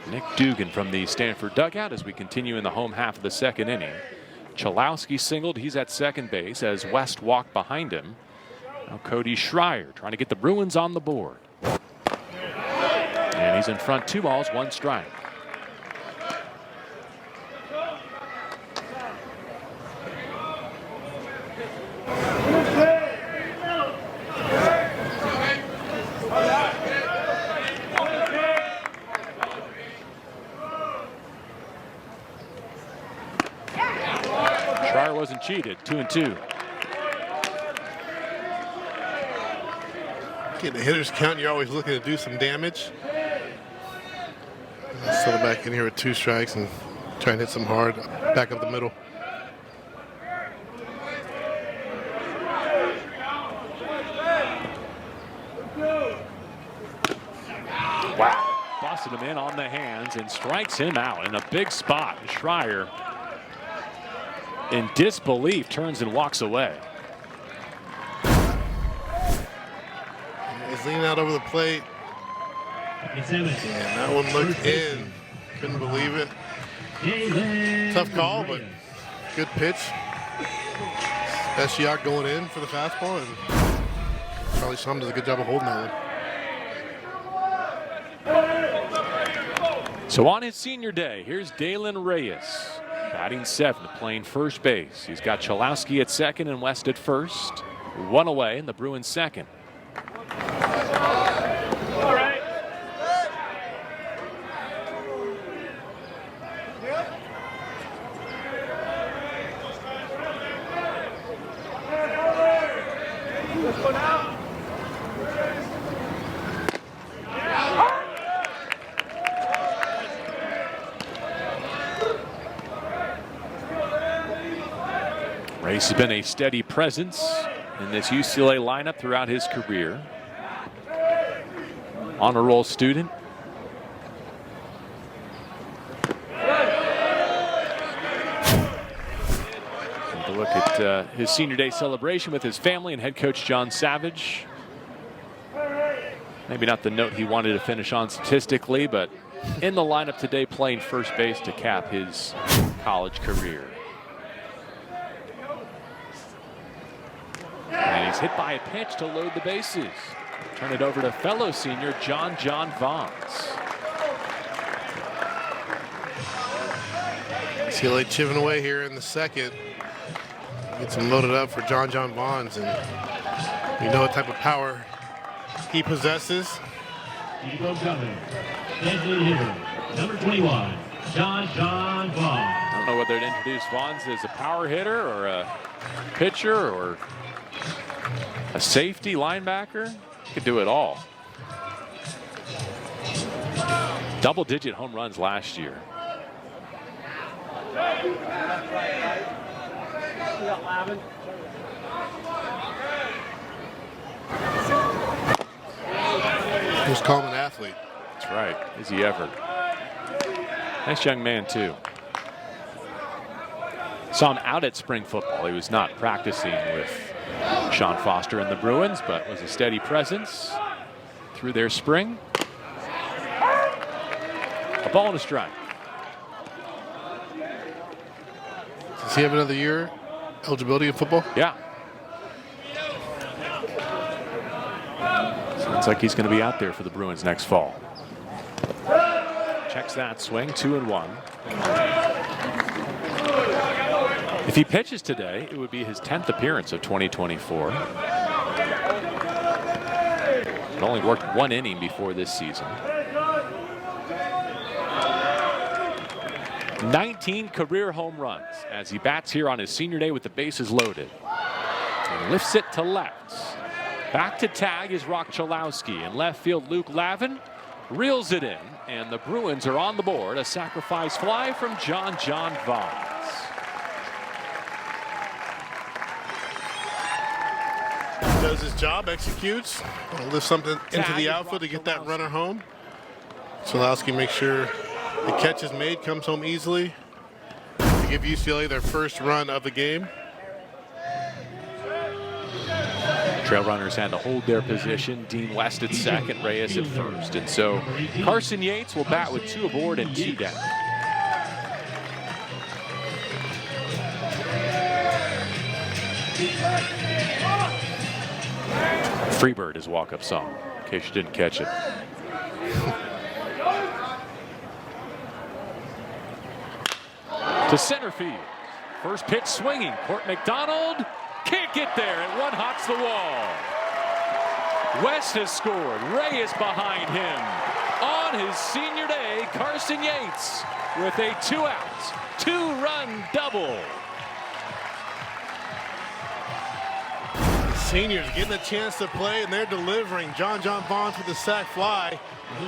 Speaker 1: Nick Dugan from the Stanford dugout as we continue in the home half of the second inning. Chalowski singled. He's at second base as West walked behind him. Now Cody Schreier trying to get the Bruins on the board. And he's in front, 2 balls, 1 strike. Schreier wasn't cheated, 2-2.
Speaker 2: Getting the hitters count, you're always looking to do some damage. Settle back in here with 2 strikes and try and hit some hard back up the middle.
Speaker 1: Wow. Busted him in on the hands and strikes him out in a big spot. Schreier, in disbelief, turns and walks away.
Speaker 2: He's leaning out over the plate. And that one looked in. Couldn't believe it. Tough call, but good pitch. Speciak going in for the fastball, and Charlie Shum does a good job of holding that one.
Speaker 1: So on his senior day, here's Dalen Reyes, batting 7th, playing first base. He's got Chalowski at second and West at first. 1 away, and the Bruins second. Reyes has been a steady presence in this UCLA lineup throughout his career. Honor roll student. Take a look at his senior day celebration with his family and head coach John Savage. Maybe not the note he wanted to finish on statistically, but in the lineup today playing first base to cap his college career. And he's hit by a pitch to load the bases. Turn it over to fellow senior John Vaughns.
Speaker 2: UCLA chipping away here in the second. Gets him loaded up for John Vaughns, and you know what type of power he possesses.
Speaker 3: Number 21, John Vaughn.
Speaker 1: I don't know whether to introduce Vaughns as a power hitter or a pitcher or a safety linebacker. He could do it all. Double-digit home runs last year.
Speaker 2: He's called an athlete.
Speaker 1: That's right. Is he ever? Nice young man, too. Saw him out at spring football. He was not practicing with Sean Foster and the Bruins, but was a steady presence through their spring. A ball and a strike.
Speaker 2: Does he have another year eligibility in football?
Speaker 1: Yeah. Sounds like he's going to be out there for the Bruins next fall. Checks that swing, 2-1. If he pitches today, it would be his 10th appearance of 2024. It only worked 1 inning before this season. 19 career home runs as he bats here on his senior day with the bases loaded. And lifts it to left. Back to tag is Rock Chalowski. In left field, Luke Lavin reels it in. And the Bruins are on the board. A sacrifice fly from John Vaughn.
Speaker 2: Does his job, executes, lifts something into the outfield to get that runner home. Chalowski makes sure the catch is made, comes home easily to give UCLA their first run of the game.
Speaker 1: Trail runners had to hold their position. Dean West at second, Reyes at first. And so Carson Yates will bat with 2 aboard and 2 down. Freebird, his walk-up song, in case you didn't catch it. To center field. First pitch swinging. Court McDonald can't get there, and one hops the wall. West has scored. Reyes behind him. On his senior day, Carson Yates with a 2-out, 2-run double.
Speaker 2: Seniors getting a chance to play, and they're delivering. John Vaughn with the sac fly,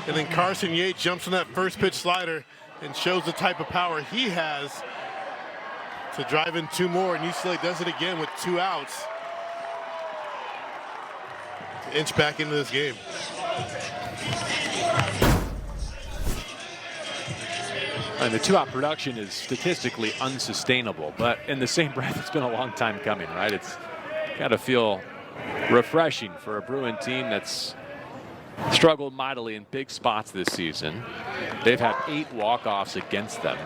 Speaker 2: and then Carson Yates jumps on that first pitch slider and shows the type of power he has to drive in 2 more, and UCLA does it again with 2 outs to inch back into this game.
Speaker 1: And the 2-out production is statistically unsustainable, but in the same breath, it's been a long time coming, right? It's got to feel refreshing for a Bruin team that's struggled mightily in big spots this season. They've had 8 walk-offs against them.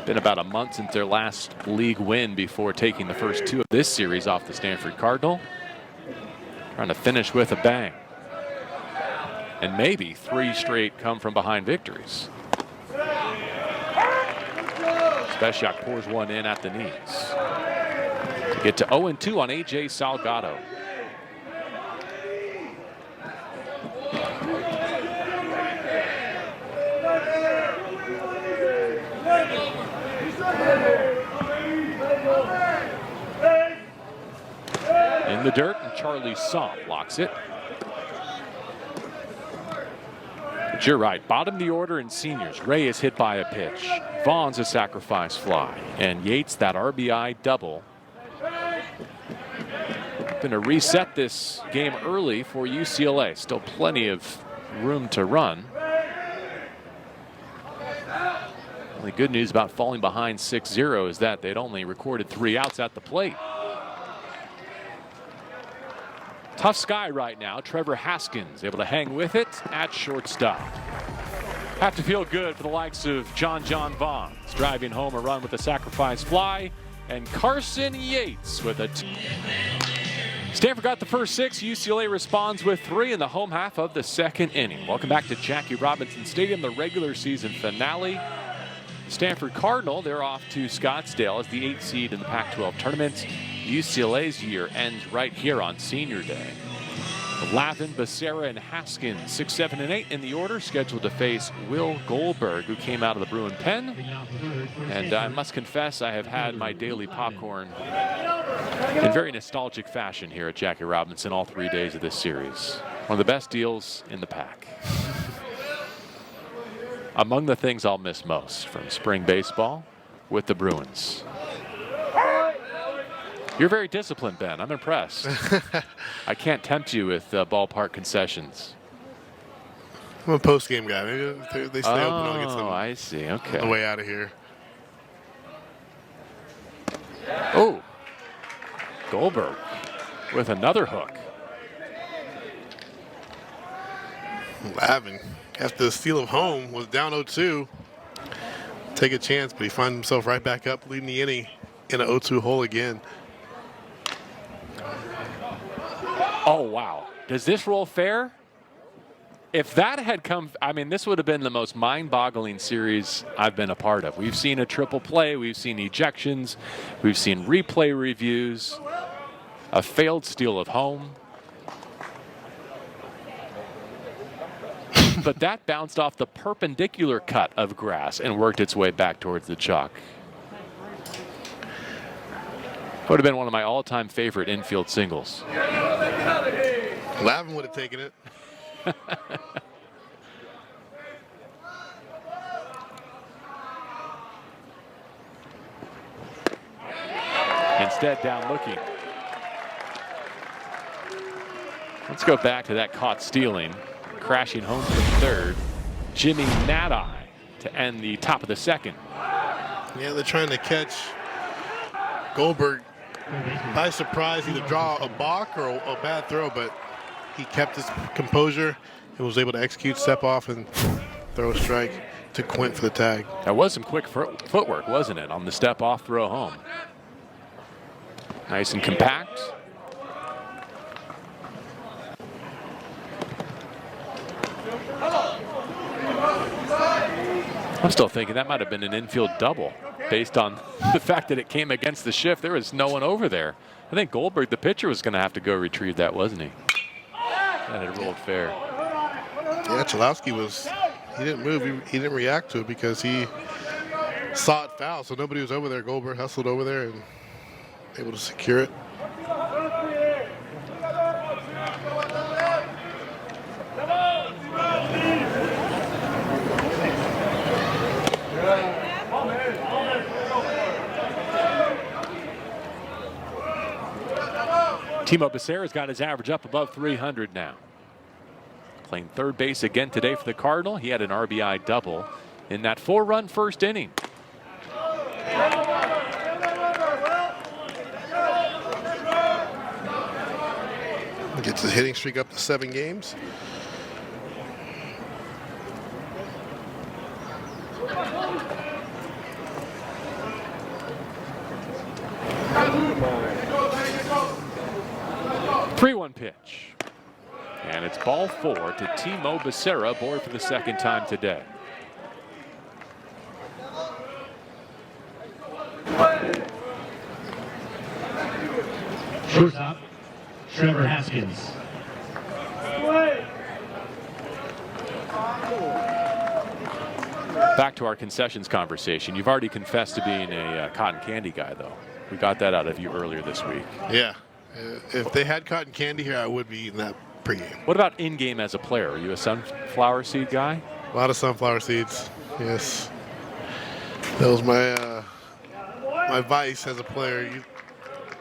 Speaker 1: Been about a month since their last league win before taking the first 2 of this series off the Stanford Cardinal. Trying to finish with a bang. And maybe 3 straight come from behind victories. Speciak pours one in at the knees. To get to 0-2 on A.J. Salgado. In the dirt, and Charlie Somp blocks it. But you're right, bottom of the order in seniors. Reyes hit by a pitch. Vaughn's a sacrifice fly. And Yates, that RBI double. Going to reset this game early for UCLA. Still plenty of room to run. The good news about falling behind 6-0 is that they'd only recorded 3 outs at the plate. Tough sky right now. Trevor Haskins able to hang with it at shortstop. Have to feel good for the likes of John Vaughn. He's driving home a run with a sacrifice fly. And Carson Yates with a Stanford got the first 6. UCLA responds with 3 in the home half of the 2nd inning. Welcome back to Jackie Robinson Stadium, the regular season finale. Stanford Cardinal, they're off to Scottsdale as the 8th seed in the Pac-12 tournament. UCLA's year ends right here on Senior Day. Lavin, Becerra, and Haskins, 6, 7, and 8 in the order, scheduled to face Will Goldberg, who came out of the Bruin pen. And I must confess, I have had my daily popcorn in very nostalgic fashion here at Jackie Robinson all 3 days of this series. One of the best deals in the pack. Among the things I'll miss most from spring baseball with the Bruins. You're very disciplined, Ben. I'm impressed. I can't tempt you with ballpark concessions.
Speaker 2: I'm a post-game guy. Maybe they stay open. I'll get some
Speaker 1: I see. Okay.
Speaker 2: on the way out of here.
Speaker 1: Oh, Goldberg with another hook.
Speaker 2: Lavin, after the steal of home, was down 0-2. Take a chance, but he finds himself right back up, leading the inning in an 0-2 hole again.
Speaker 1: Oh, wow. Does this roll fair? If that had come, I mean, this would have been the most mind-boggling series I've been a part of. We've seen a triple play, we've seen ejections, we've seen replay reviews, a failed steal of home. But that bounced off the perpendicular cut of grass and worked its way back towards the chalk. Would have been one of my all-time favorite infield singles.
Speaker 2: Lavin would have taken it.
Speaker 1: Instead, down looking. Let's go back to that caught stealing. Crashing home from third. Jimmy Mad-Eye to end the top of the second.
Speaker 2: Yeah, they're trying to catch Goldberg by surprise, either draw a balk or a bad throw, but he kept his composure and was able to execute, step off, and throw a strike to Quint for the tag.
Speaker 1: That was some quick footwork, wasn't it, on the step off throw home? Nice and compact. I'm still thinking that might have been an infield double based on the fact that it came against the shift. There was no one over there. I think Goldberg, the pitcher, was going to have to go retrieve that, wasn't he? That had rolled fair.
Speaker 2: Yeah, Chalowski he didn't move. He didn't react to it because he saw it foul, so nobody was over there. Goldberg hustled over there and able to secure it.
Speaker 1: Timo Becerra's got his average up above 300 now. Playing third base again today for the Cardinal. He had an RBI double in that 4-run first inning.
Speaker 2: Gets his hitting streak up to 7 games.
Speaker 1: Three-one pitch. And it's ball 4 to Timo Becerra, aboard for the second time today.
Speaker 3: Shortstop, Trevor Haskins.
Speaker 1: Back to our concessions conversation. You've already confessed to being a cotton candy guy, though. We got that out of you earlier this week.
Speaker 2: Yeah. If they had cotton candy here, I would be eating that pregame.
Speaker 1: What about in-game as a player? Are you a sunflower seed guy?
Speaker 2: A lot of sunflower seeds, yes. That was my my vice as a player. You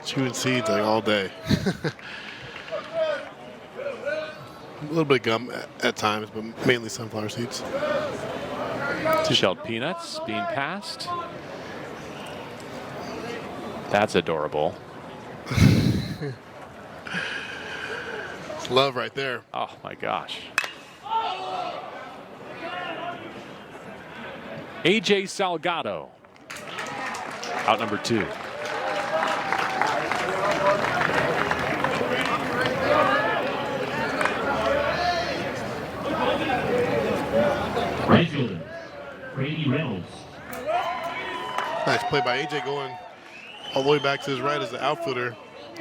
Speaker 2: chewing seeds like all day. A little bit of gum at times, but mainly sunflower seeds.
Speaker 1: Shelled peanuts being passed. That's adorable.
Speaker 2: It's love right there.
Speaker 1: Oh my gosh. AJ Salgado. Out number 2.
Speaker 3: Right fielder, Brady Reynolds.
Speaker 2: Nice play by AJ going all the way back to his right as the outfielder.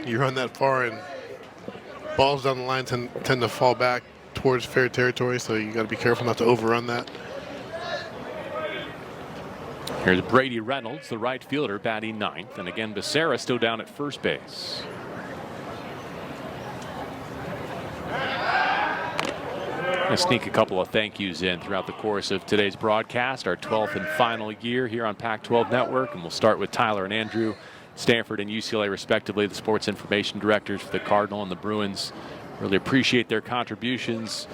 Speaker 2: You run that far and balls down the line tend to fall back towards fair territory, so you got to be careful not to overrun that.
Speaker 1: Here's Brady Reynolds, the right fielder, batting 9th. And again, Becerra still down at first base. Going to sneak a couple of thank yous in throughout the course of today's broadcast, our 12th and final year here on Pac-12 Network. And we'll start with Tyler and Andrew, Stanford and UCLA respectively, the sports information directors for the Cardinal and the Bruins. Really appreciate their contributions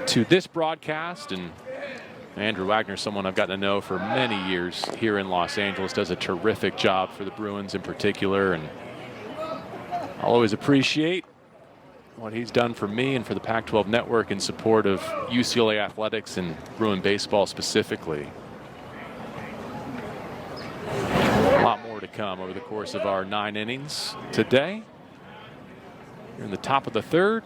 Speaker 1: to this broadcast and Andrew Wagner, someone I've gotten to know for many years here in Los Angeles, does a terrific job for the Bruins in particular, and I'll always appreciate what he's done for me and for the Pac-12 network in support of UCLA athletics and Bruin baseball specifically. A lot more to come over the course of our 9 innings today. Here in the top of the 3rd.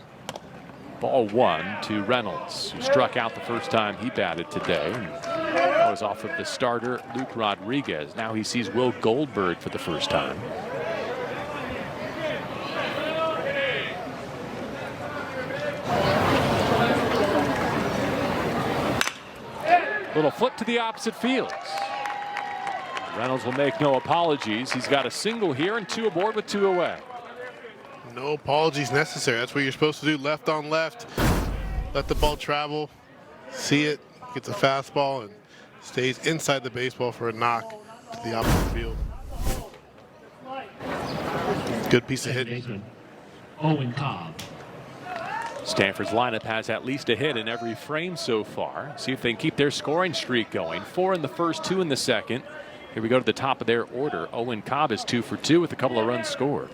Speaker 1: Ball 1 to Reynolds, who struck out the first time he batted today. That was off of the starter, Luke Rodriguez. Now he sees Will Goldberg for the first time. Little flip to the opposite field. Reynolds will make no apologies. He's got a single here and 2 aboard with 2 away.
Speaker 2: No apologies necessary. That's what you're supposed to do. Left on left. Let the ball travel. See it. Gets a fastball and stays inside the baseball for a knock to the opposite field. Good piece of hitting.
Speaker 3: Owen Cobb.
Speaker 1: Stanford's lineup has at least a hit in every frame so far. See if they can keep their scoring streak going. 4 in the first, 2 in the second. Here we go to the top of their order. Owen Cobb is 2 for 2 with a couple of runs scored.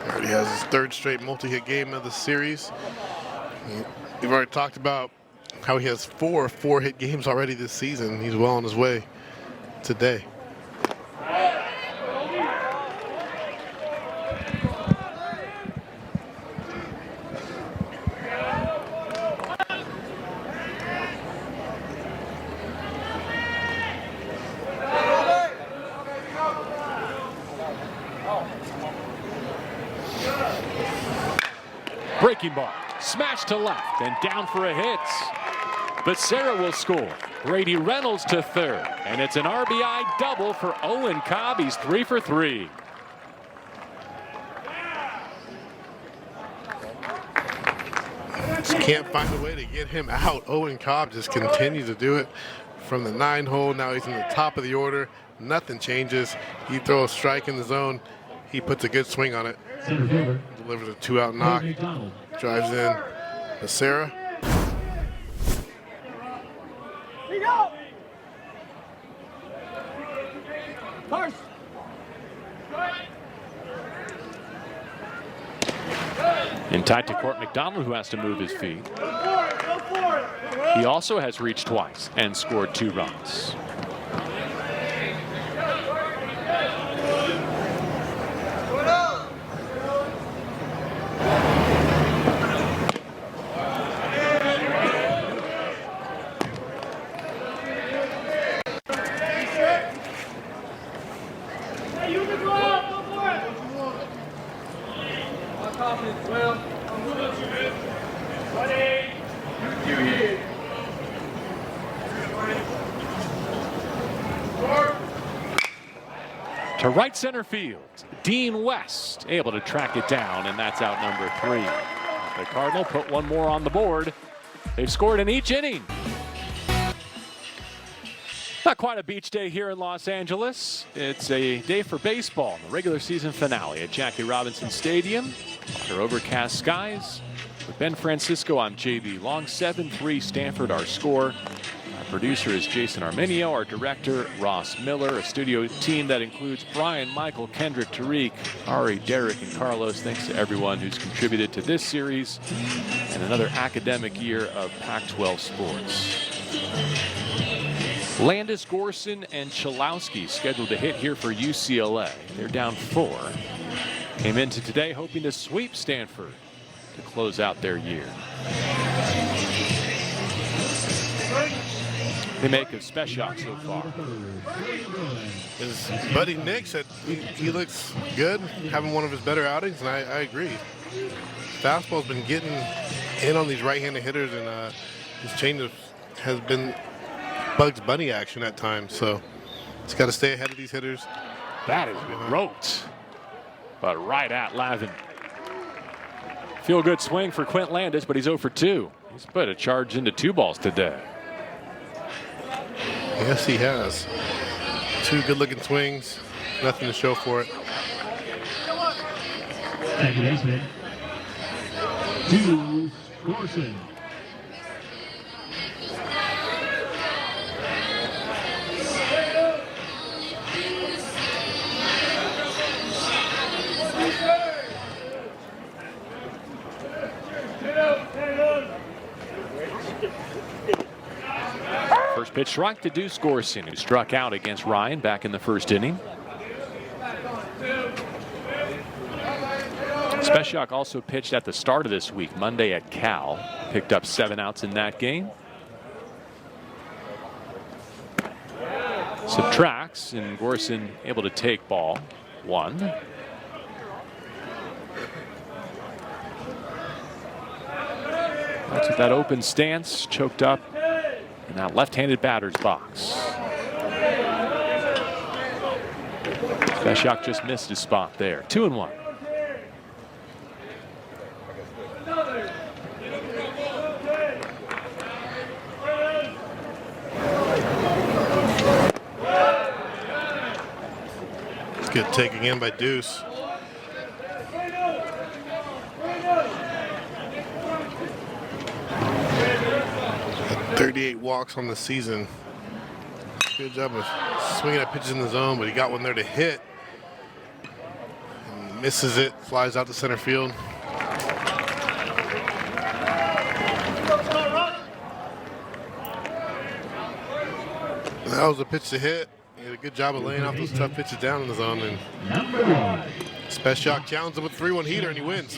Speaker 2: Already has his 3rd straight multi-hit game of the series. We've already talked about how he has 4 4-hit games already this season. He's well on his way today.
Speaker 1: Breaking ball, smash to left and down for a hit. But Sarah will score. Brady Reynolds to 3rd, and it's an RBI double for Owen Cobb. He's 3 for 3.
Speaker 2: Just can't find a way to get him out. Owen Cobb just continues to do it from the 9 hole. Now he's in the top of the order. Nothing changes. You throw a strike in the zone, he puts a good swing on it. Delivers a 2-out knock. Drives in Becerra.
Speaker 1: In tight to Court McDonald, who has to move his feet. He also has reached twice and scored 2 runs. To right center field, Dean West able to track it down, and that's out number 3. The Cardinal put 1 more on the board. They've scored in each inning. Not quite a beach day here in Los Angeles. It's a day for baseball in the regular season finale at Jackie Robinson Stadium. Under overcast skies. With Ben Francisco, I'm JB Long. 7-3 Stanford, our score. Our producer is Jason Arminio. Our director, Ross Miller. A studio team that includes Brian, Michael, Kendrick, Tariq, Ari, Derek, and Carlos. Thanks to everyone who's contributed to this series and another academic year of Pac-12 sports. Landis, Gorson, and Chalowski scheduled to hit here for UCLA. They're down 4. Came into today hoping to sweep Stanford to close out their year. They make of Special so far.
Speaker 2: His buddy Nick said he looks good, having one of his better outings, and I agree. Fastball's been getting in on these right-handed hitters, and his changeup has been Bugs Bunny action at times, so he's got to stay ahead of these hitters.
Speaker 1: That has been roped, but right at Lavin. Feel good swing for Quint Landis, but he's 0 for 2. He's put a charge into 2 balls today.
Speaker 2: Yes, he has. 2 good-looking swings, nothing to show for it.
Speaker 3: Second baseman, 2, Gorson.
Speaker 1: First pitch struck to Deuce Gorson, who struck out against Ryan back in the first inning. Speciak also pitched at the start of this week, Monday at Cal. Picked up 7 outs in that game. Subtracts, and Gorson able to take ball 1. That's with that open stance, choked up in that left-handed batter's box. Speciak just missed his spot there. 2-1.
Speaker 2: Good taking in by Deuce. Had 38 walks on the season. Good job of swinging at pitches in the zone, but he got one there to hit. And misses it, flies out to center field. That was a pitch to hit. He did a good job of laying off those tough pitches down in the zone, and Speciak challenges him with a 3-1 heater, and he wins.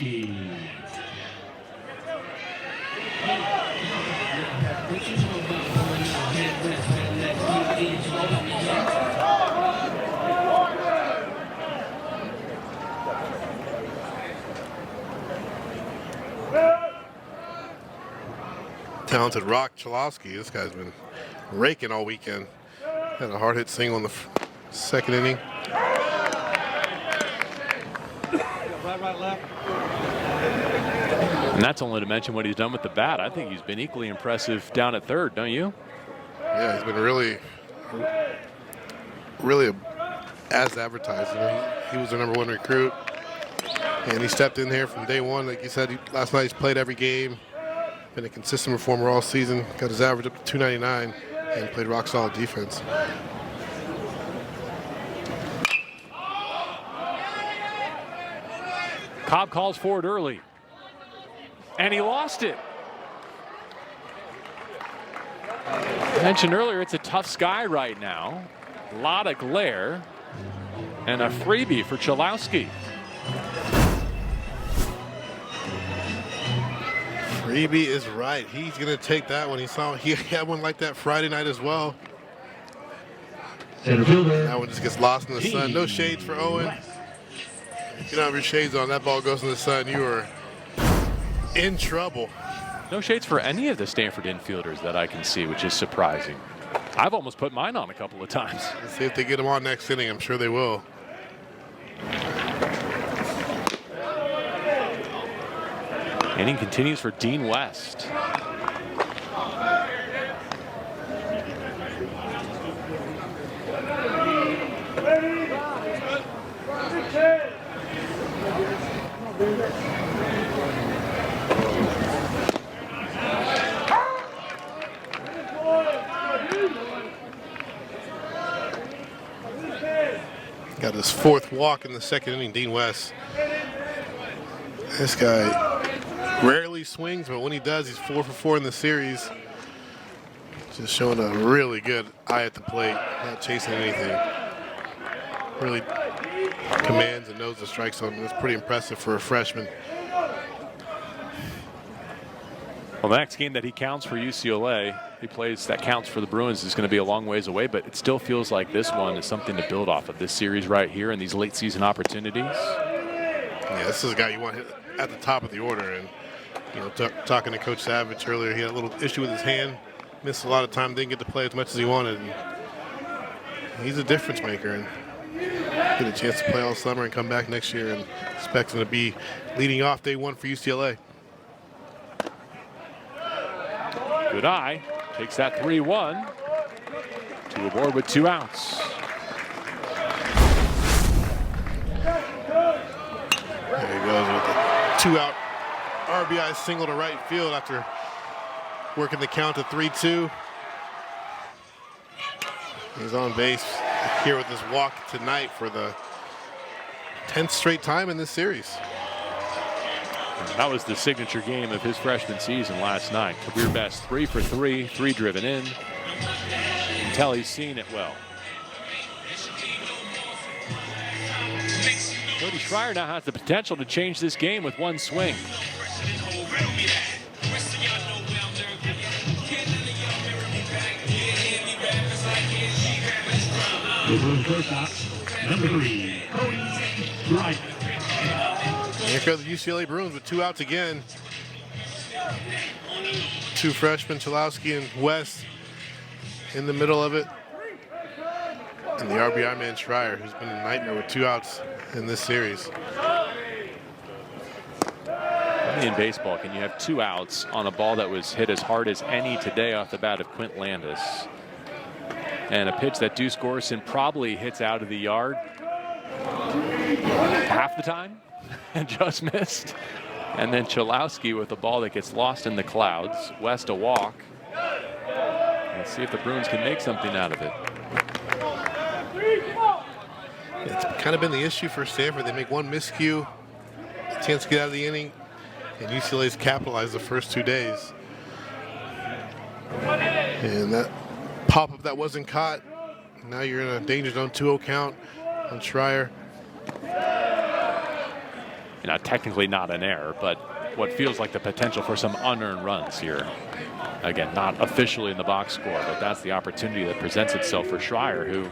Speaker 2: Talented Rock Chalosky. This guy's been raking all weekend. Had a hard hit single in the second inning.
Speaker 1: And that's only to mention what he's done with the bat. I think he's been equally impressive down at third, don't you?
Speaker 2: Yeah, he's been really as advertised. You know, he was the #1 recruit, and he stepped in here from day one. Like you said, last night he's played every game. Been a consistent performer all season. Got his average up to 299 and played rock solid defense.
Speaker 1: Cobb calls for it early, and he lost it. I mentioned earlier, it's a tough sky right now. A lot of glare, and a freebie for Chalosky.
Speaker 2: Freebie is right. He's going to take that one. He had one like that Friday night as well.
Speaker 3: Center fielder.
Speaker 2: That one just gets lost in the sun. No shades for Owen. If you don't have your shades on, that ball goes in the sun, you are in trouble.
Speaker 1: No shades for any of the Stanford infielders that I can see, which is surprising. I've almost put mine on a couple of times.
Speaker 2: Let's see if they get him on next inning. I'm sure they will.
Speaker 1: Inning continues for Dean West.
Speaker 2: Got his 4th walk in the second inning, Dean West. This guy rarely swings, but when he does, he's 4 for 4 in the series. Just showing a really good eye at the plate, not chasing anything. Really commands and knows the strike zone. That's pretty impressive for a freshman.
Speaker 1: Well, the next game that he counts for UCLA, he plays that counts for the Bruins, is going to be a long ways away, but it still feels like this one is something to build off of, this series right here and these late season opportunities.
Speaker 2: Yeah, this is a guy you want at the top of the order. And you know, talking to Coach Savage earlier, he had a little issue with his hand, missed a lot of time, didn't get to play as much as he wanted. And he's a difference maker, and get a chance to play all summer and come back next year, and expecting to be leading off day 1 for UCLA.
Speaker 1: Good eye, takes that 3-1 to aboard with 2 outs.
Speaker 2: There he goes 2-out RBI single to right field after working the count to 3-2. He's on base here with this walk tonight for the 10th straight time in this series.
Speaker 1: That was the signature game of his freshman season last night. Career best 3 for 3, 3 driven in. You can tell he's seen it well. Cody Schreier now has the potential to change this game with one swing.
Speaker 3: Number 3, Cody Schreier.
Speaker 2: Here go the UCLA Bruins with 2 outs again. 2 freshmen, Chalowski and West, in the middle of it. And the RBI man Schreier, who's been a nightmare with 2 outs in this series.
Speaker 1: Only in baseball can you have 2 outs on a ball that was hit as hard as any today off the bat of Quint Landis. And a pitch that Deuce Gorson probably hits out of the yard half the time and just missed. And then Chalowski with a ball that gets lost in the clouds. West a walk. Let's see if the Bruins can make something out of it.
Speaker 2: It's kind of been the issue for Stanford. They make one miscue, a chance to get out of the inning, and UCLA's capitalized the first 2 days. And that pop-up that wasn't caught, now you're in a danger zone 2-0 count on Schreier.
Speaker 1: You know, technically not an error, but what feels like the potential for some unearned runs here. Again, not officially in the box score, but that's the opportunity that presents itself for Schreier, who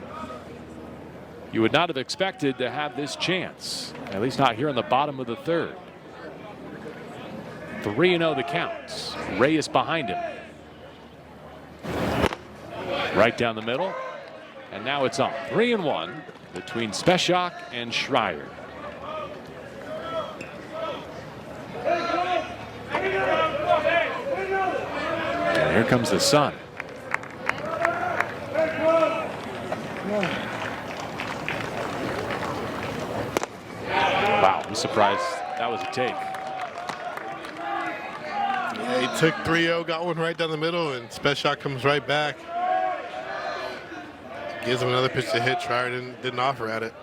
Speaker 1: you would not have expected to have this chance, at least not here in the bottom of the third. 3-0 the count. Reyes behind him. Right down the middle. And now it's on 3-1 between Speshak and Schreier. And here comes the sun. Wow, I'm surprised that was a take.
Speaker 2: Yeah, he took 3-0, got one right down the middle, and Speshak comes right back. Gives him another pitch to hit. Schreier didn't offer at it.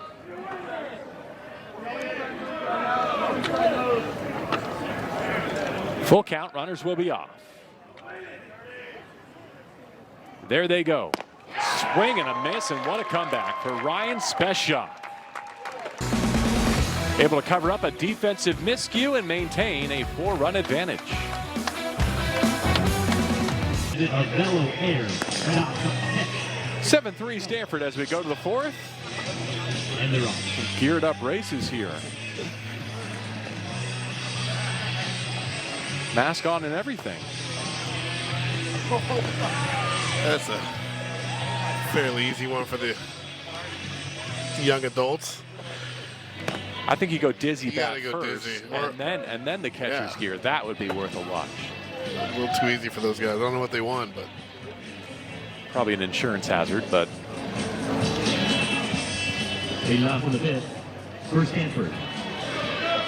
Speaker 1: Full count, runners will be off. There they go. Swing and a miss, and what a comeback for Ryan Speshak. Able to cover up a defensive miscue and maintain a 4-run advantage. 7-3 Stanford as we go to the 4th.
Speaker 3: And they're on.
Speaker 1: Geared up races here. Mask on and everything.
Speaker 2: That's a fairly easy one for the young adults.
Speaker 1: I think you go dizzy
Speaker 2: You
Speaker 1: back
Speaker 2: gotta go
Speaker 1: first,
Speaker 2: dizzy.
Speaker 1: and then the catcher's
Speaker 2: Yeah.
Speaker 1: gear. That would be worth a watch.
Speaker 2: A little too easy for those guys. I don't know what they want, but
Speaker 1: Probably an insurance hazard, but
Speaker 3: Leading off in the 5th for Stanford.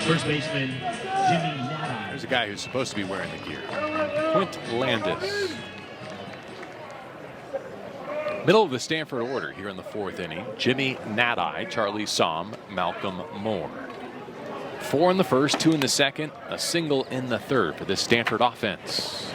Speaker 3: First baseman, Jimmy Nada.
Speaker 1: there's a guy who's supposed to be wearing the gear. Quint Landis. Middle of the Stanford order here in the 4th inning. Jimmy Nadai, Charlie Somm, Malcolm Moore. 4 in the first, 2 in the second, a single in the third for this Stanford offense.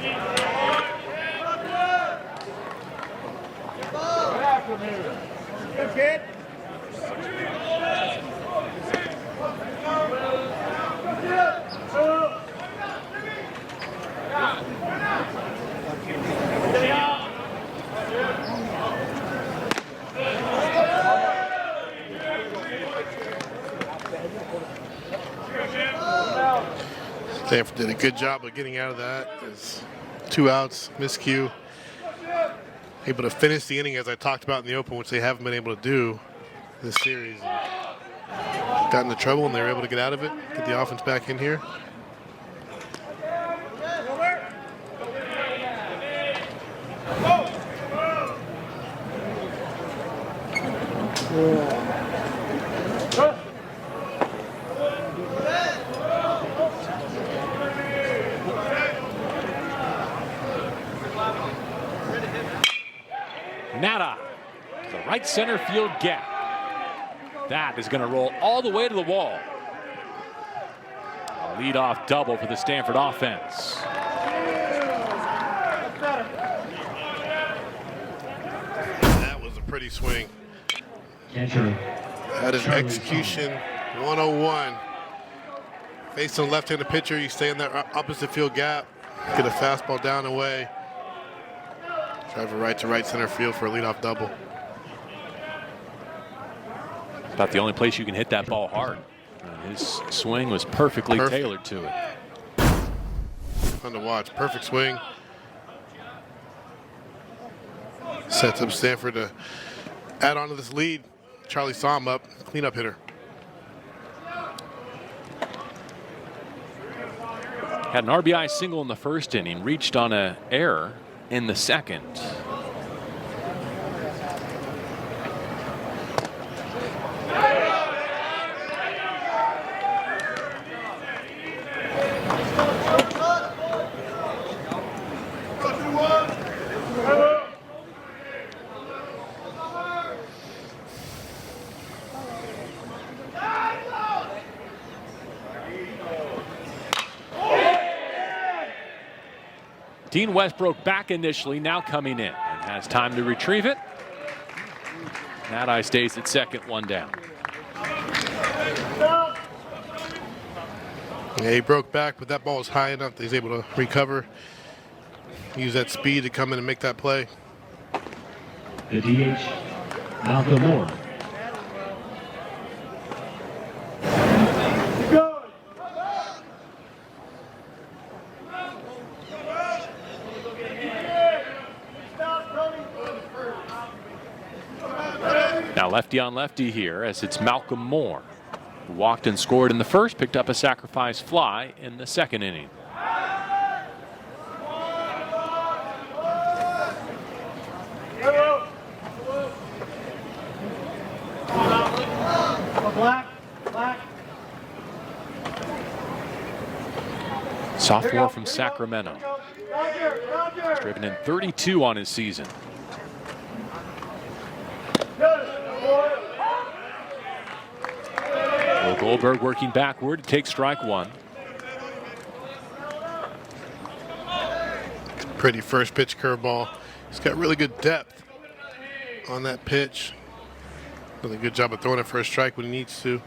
Speaker 2: Stanford did a good job of getting out of that. There's 2 outs, miscue. Able to finish the inning as I talked about in the open, which they haven't been able to do this series. Got into trouble and they were able to get out of it, get the offense back in here.
Speaker 1: Nada to the right center field gap. That is going to roll all the way to the wall. A leadoff double for the Stanford offense.
Speaker 2: That was a pretty swing. That is execution 101. Facing a left-handed pitcher, you stay in that opposite field gap, get a fastball down and away. Drive it right to right center field for a leadoff double.
Speaker 1: About the only place you can hit that ball hard. And his swing was perfectly tailored to it.
Speaker 2: Fun to watch. Perfect swing. Sets up Stanford to add on to this lead. Charlie saw him up, cleanup hitter.
Speaker 1: Had an RBI single in the first inning, reached on an error in the second. Dean Westbrook back initially, now coming in and has time to retrieve it. Nadi stays at second, one down.
Speaker 2: Yeah, he broke back, but that ball was high enough that he's able to recover. Use that speed to come in and make that play.
Speaker 3: The DH, Malcolm Moore.
Speaker 1: Now lefty on lefty here as it's Malcolm Moore, who walked and scored in the first, picked up a sacrifice fly in the second inning. Sophomore from Sacramento. He's driven in 32 on his season. Will Goldberg working backward to take strike one.
Speaker 2: Pretty first pitch curveball. He's got really good depth on that pitch. Does a good job of throwing it for a strike when he needs to.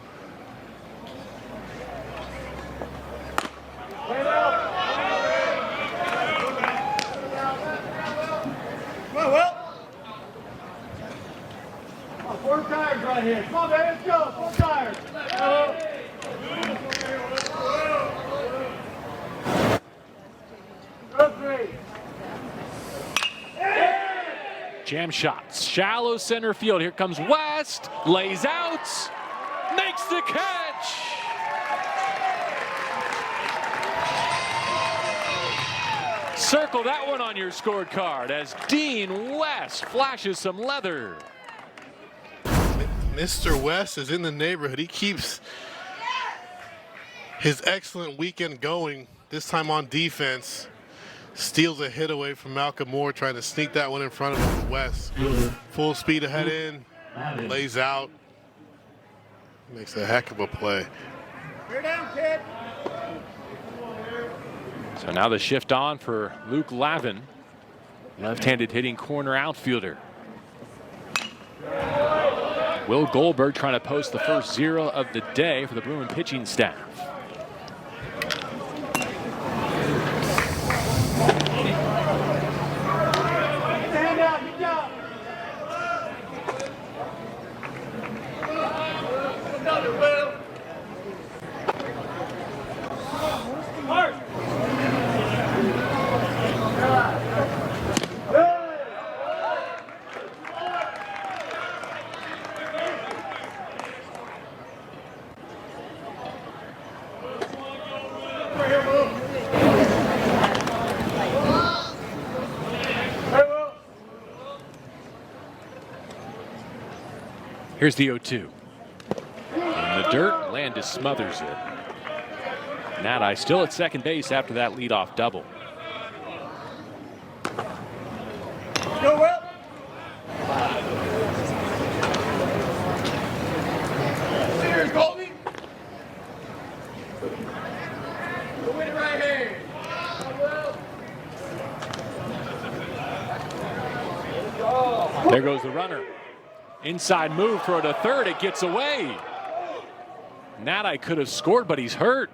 Speaker 4: Four tires right here. Come on, man, let's go. Four tires.
Speaker 1: Jam shots, shallow center field. Here comes West, lays out, makes the catch. Circle that one on your scorecard as Dean West flashes some leather.
Speaker 2: Mr. West is in the neighborhood. He keeps his excellent weekend going, this time on defense. Steals a hit away from Malcolm Moore, trying to sneak that one in front of him. West, full speed ahead in, lays out, makes a heck of a play.
Speaker 4: You're down, kid.
Speaker 1: So now the shift on for Luke Lavin, left-handed hitting corner outfielder. Will Goldberg trying to post the first zero of the day for the Bruin pitching staff.
Speaker 4: Stand out, good job. Mark.
Speaker 1: Here's the 0-2. In the dirt, Landis smothers it. Nadi still at second base after that leadoff double.
Speaker 4: Go, Will.
Speaker 1: There goes the runner. Inside move for the third. It gets away. Nadi could have scored, but he's hurt.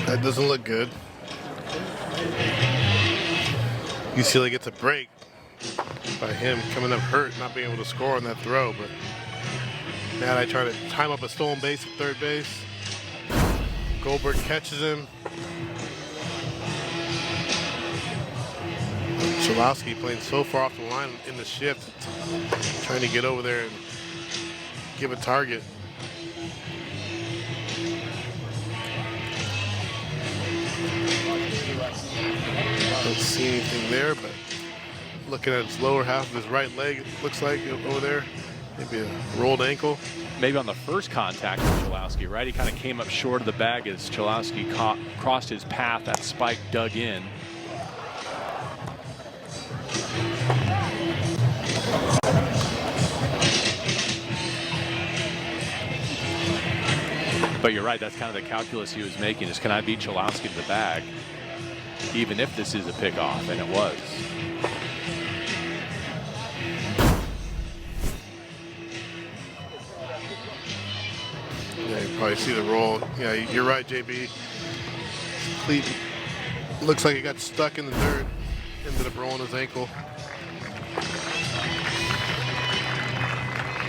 Speaker 2: That doesn't look good. UCLA gets a break by him coming up hurt, not being able to score on that throw, but now I try to time up a stolen base at third base. Goldberg catches him. Chalowski playing so far off the line in the shift, trying to get over there and give a target. Don't see anything there, but looking at his lower half of his right leg, it looks like over there, maybe a rolled ankle.
Speaker 1: Maybe on the first contact with Chalowski, right? He kind of came up short of the bag as Chalowski crossed his path. That spike dug in. But you're right, that's kind of the calculus he was making, is can I beat Chalowski to the bag, even if this is a pickoff, and it was.
Speaker 2: Yeah, you probably see the roll. Yeah, you're right, JB. Cleat looks like he got stuck in the dirt, ended up rolling his ankle.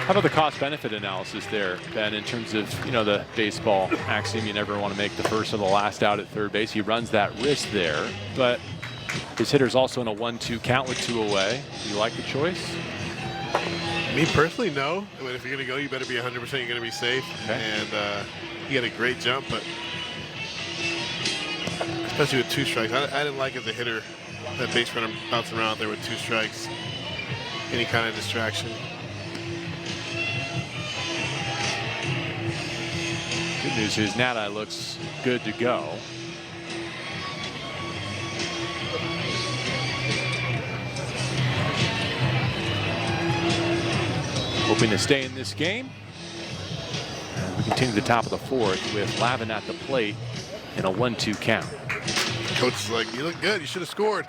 Speaker 1: How about the cost-benefit analysis there, Ben, in terms of, you know, the baseball axiom, you never want to make the first or the last out at third base. He runs that risk there, but his hitter's also in a 1-2 count with 2 away. Do you like the choice?
Speaker 2: Me personally, no. I mean, if you're going to go, you better be 100%. You're going to be safe.
Speaker 1: Okay.
Speaker 2: And he had a great jump, but especially with 2 strikes. I didn't like as a hitter that base runner bouncing around there with 2 strikes. Any kind of distraction.
Speaker 1: Good news is Nadi looks good to go. Hoping to stay in this game. And we continue the top of the 4th with Lavin at the plate in a 1-2 count.
Speaker 2: Coach is like, you look good. You should have scored.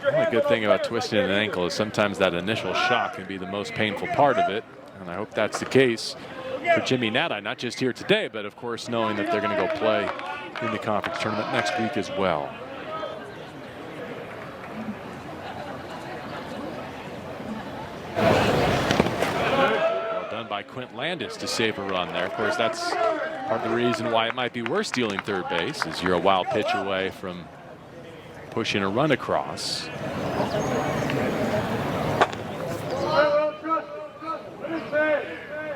Speaker 1: The only good thing about twisting an ankle is sometimes that initial shock can be the most painful part of it. And I hope that's the case for Jimmy Nadi, not just here today, but of course knowing that they're going to go play in the conference tournament next week as well. Well done by Quint Landis to save a run there. Of course, that's part of the reason why it might be worth stealing third base, is you're a wild pitch away from pushing a run across.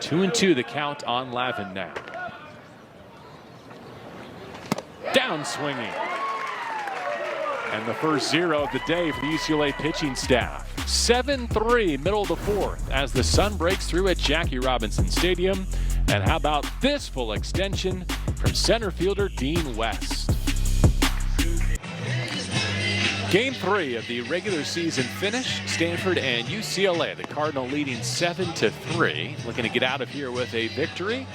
Speaker 1: 2-2 the count on Lavin now. Down swinging. And the first 0 of the day for the UCLA pitching staff. 7-3 middle of the 4th as the sun breaks through at Jackie Robinson Stadium. And how about this full extension from center fielder Dean West? Game 3 of the regular season finish, Stanford and UCLA. The Cardinal leading 7-3, looking to get out of here with a victory,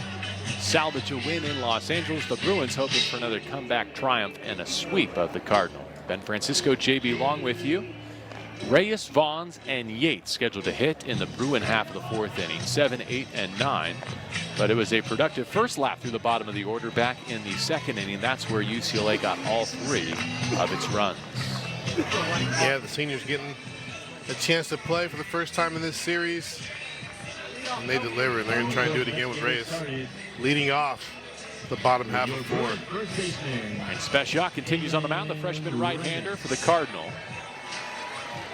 Speaker 1: salvage a win in Los Angeles. The Bruins hoping for another comeback triumph and a sweep of the Cardinal. Ben Francisco, JB Long with you. Reyes, Vaughns, and Yates scheduled to hit in the Bruin half of the 4th inning, 7, 8, and 9. But it was a productive first lap through the bottom of the order. Back in the 2nd inning, that's where UCLA got all 3 of its runs.
Speaker 2: Yeah, the seniors getting a chance to play for the first time in this series. And they deliver, and they're going to try and do it again with Reyes leading off the bottom half of 4.
Speaker 1: And Special continues on the mound, the freshman right-hander for the Cardinal,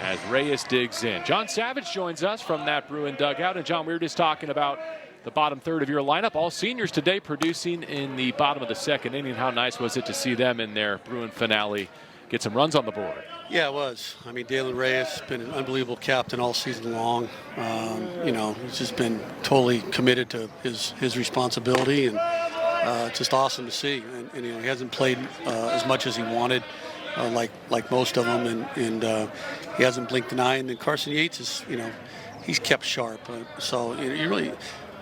Speaker 1: as Reyes digs in. John Savage joins us from that Bruin dugout. And John, we were just talking about the bottom third of your lineup. All seniors today producing in the bottom of the 2nd inning. How nice was it to see them in their Bruin finale get some runs on the board.
Speaker 6: Yeah, it was. I mean, Dalen Reyes has been an unbelievable captain all season long. You know, he's just been totally committed to his responsibility, and it's just awesome to see. And you know, he hasn't played as much as he wanted, like most of them, and he hasn't blinked an eye. And then Carson Yates is, you know, he's kept sharp. So you really.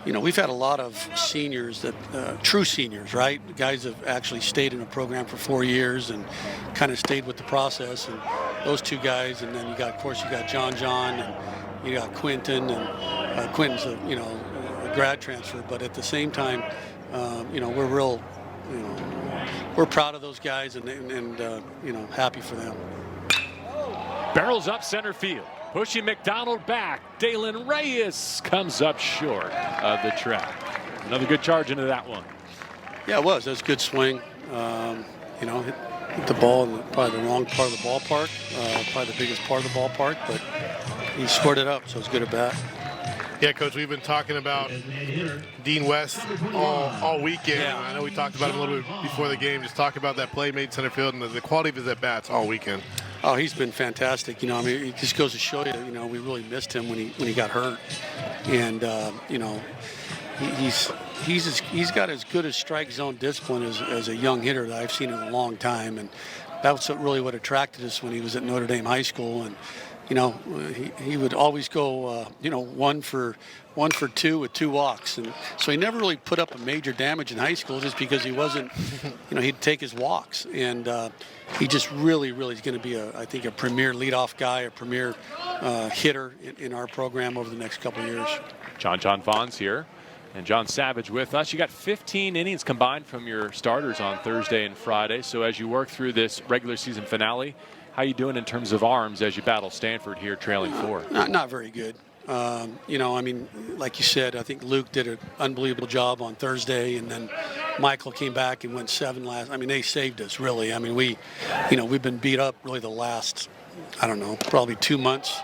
Speaker 6: You know, we've had a lot of seniors that, true seniors, right? Guys have actually stayed in a program for 4 years and kind of stayed with the process. And those two guys, and then you got, of course, you got John, and you got Quentin, and Quentin's a, you know, a grad transfer. But at the same time, you know, we're real, you know, we're proud of those guys and you know, happy for them.
Speaker 1: Barrels up center field. Pushing McDonald back. Dalen Reyes comes up short of the track. Another good charge into that one.
Speaker 6: Yeah, it was. That was a good swing. You know, hit the ball in probably the wrong part of the ballpark, probably the biggest part of the ballpark, but he scored it up, so it's good at bat.
Speaker 2: Yeah, Coach, we've been talking about Dean West all weekend.
Speaker 6: Yeah.
Speaker 2: I know we talked about him a little bit before the game, just talking about that play made center field and the quality of his at-bats all weekend.
Speaker 6: Oh, he's been fantastic. You know, I mean, it just goes to show you, you know, we really missed him when he got hurt. And, you know, he's got as good a strike zone discipline as a young hitter that I've seen in a long time. And that's really what attracted us when he was at Notre Dame High School. And, you know, he would always go, you know, one for two with 2 walks. And so he never really put up a major damage in high school just because he wasn't, you know, he'd take his walks. And he just really is going to be, I think, a premier leadoff guy, a premier hitter in our program over the next couple of years.
Speaker 1: John Vaughn's here. And John Savage with us. You got 15 innings combined from your starters on Thursday and Friday. So as you work through this regular season finale, how you doing in terms of arms as you battle Stanford here trailing 4?
Speaker 6: Not very good. You know, I mean, like you said, I think Luke did an unbelievable job on Thursday, and then Michael came back and went 7 last. I mean, they saved us, really. I mean, we've been beat up really the last, I don't know, probably 2 months,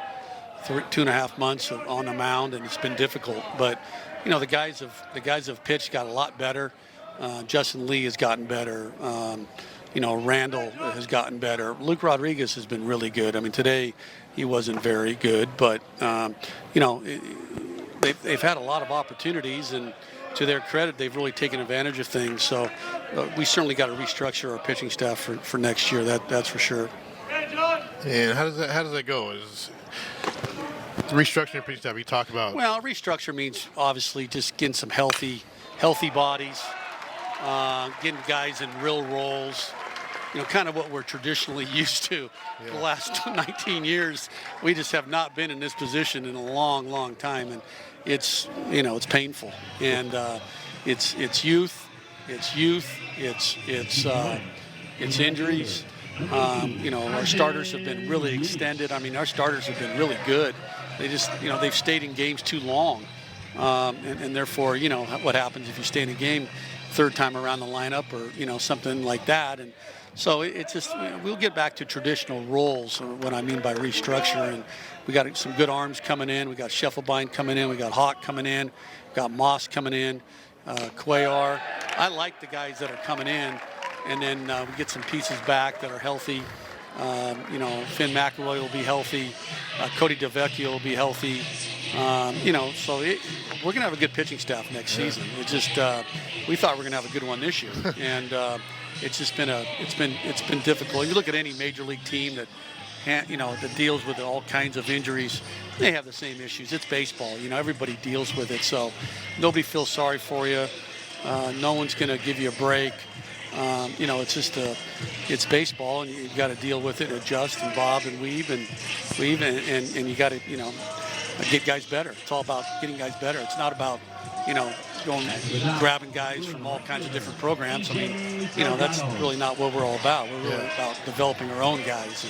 Speaker 6: 2.5 months on the mound, and it's been difficult. But, you know, the guys have pitched, got a lot better. Justin Lee has gotten better. You know, Randall has gotten better. Luke Rodriguez has been really good. I mean, today he wasn't very good, but, you know, they've had a lot of opportunities, and to their credit, they've really taken advantage of things. So we certainly got to restructure our pitching staff for next year. That's for sure.
Speaker 2: And how does that go? Is restructuring your pitching staff you talk about?
Speaker 6: Well, restructure means obviously just getting some healthy bodies, getting guys in real roles. You know, kind of what we're traditionally used to. Yeah. The last 19 years, we just have not been in this position in a long time, and it's, you know, it's painful. And it's youth, it's injuries. You know, our starters have been really extended. I mean, our starters have been really good. They just, you know, they've stayed in games too long, and therefore, you know, what happens if you stay in a game third time around the lineup, or, you know, something like that. And so it's just, we'll get back to traditional roles, what I mean by restructure. And we got some good arms coming in. We got Scheffelbein coming in. We got Hawk coming in. We got Moss coming in. Cuellar. I like the guys that are coming in. And then we get some pieces back that are healthy. You know, Finn McElroy will be healthy. Cody DeVecchio will be healthy. You know, so we're going to have a good pitching staff next season. It's just we thought we were going to have a good one this year, and it's just been it's been difficult. You look at any major league team that deals with all kinds of injuries. They have the same issues. It's baseball. You know, everybody deals with it. So nobody feels sorry for you. No one's going to give you a break. You know, it's just it's baseball, and you've got to deal with it, adjust and bob and weave, and you got to, you know, get guys better. It's all about getting guys better. It's not about, you know, going grabbing guys from all kinds of different programs. I mean, you know, that's really not what we're all about. We're really about developing our own guys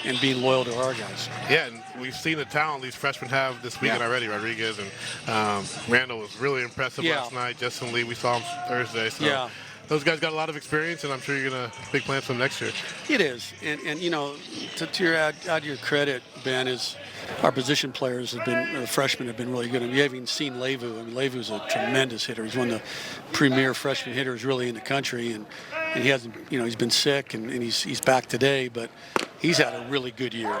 Speaker 6: and being loyal to our guys.
Speaker 2: Yeah, and we've seen the talent these freshmen have this weekend already. Rodriguez and Randall was really impressive last night. Justin Lee, we saw him Thursday. So those guys got a lot of experience, and I'm sure you're going to big plans for them next year. It is,
Speaker 6: and you know, to add your credit, Ben, is our position players have been, the freshmen have been really good. And we haven't even seen Levu. I mean, Levu's a tremendous hitter. He's one of the premier freshman hitters really in the country, and and he hasn't, he's been sick, and he's back today, but he's had a really good year.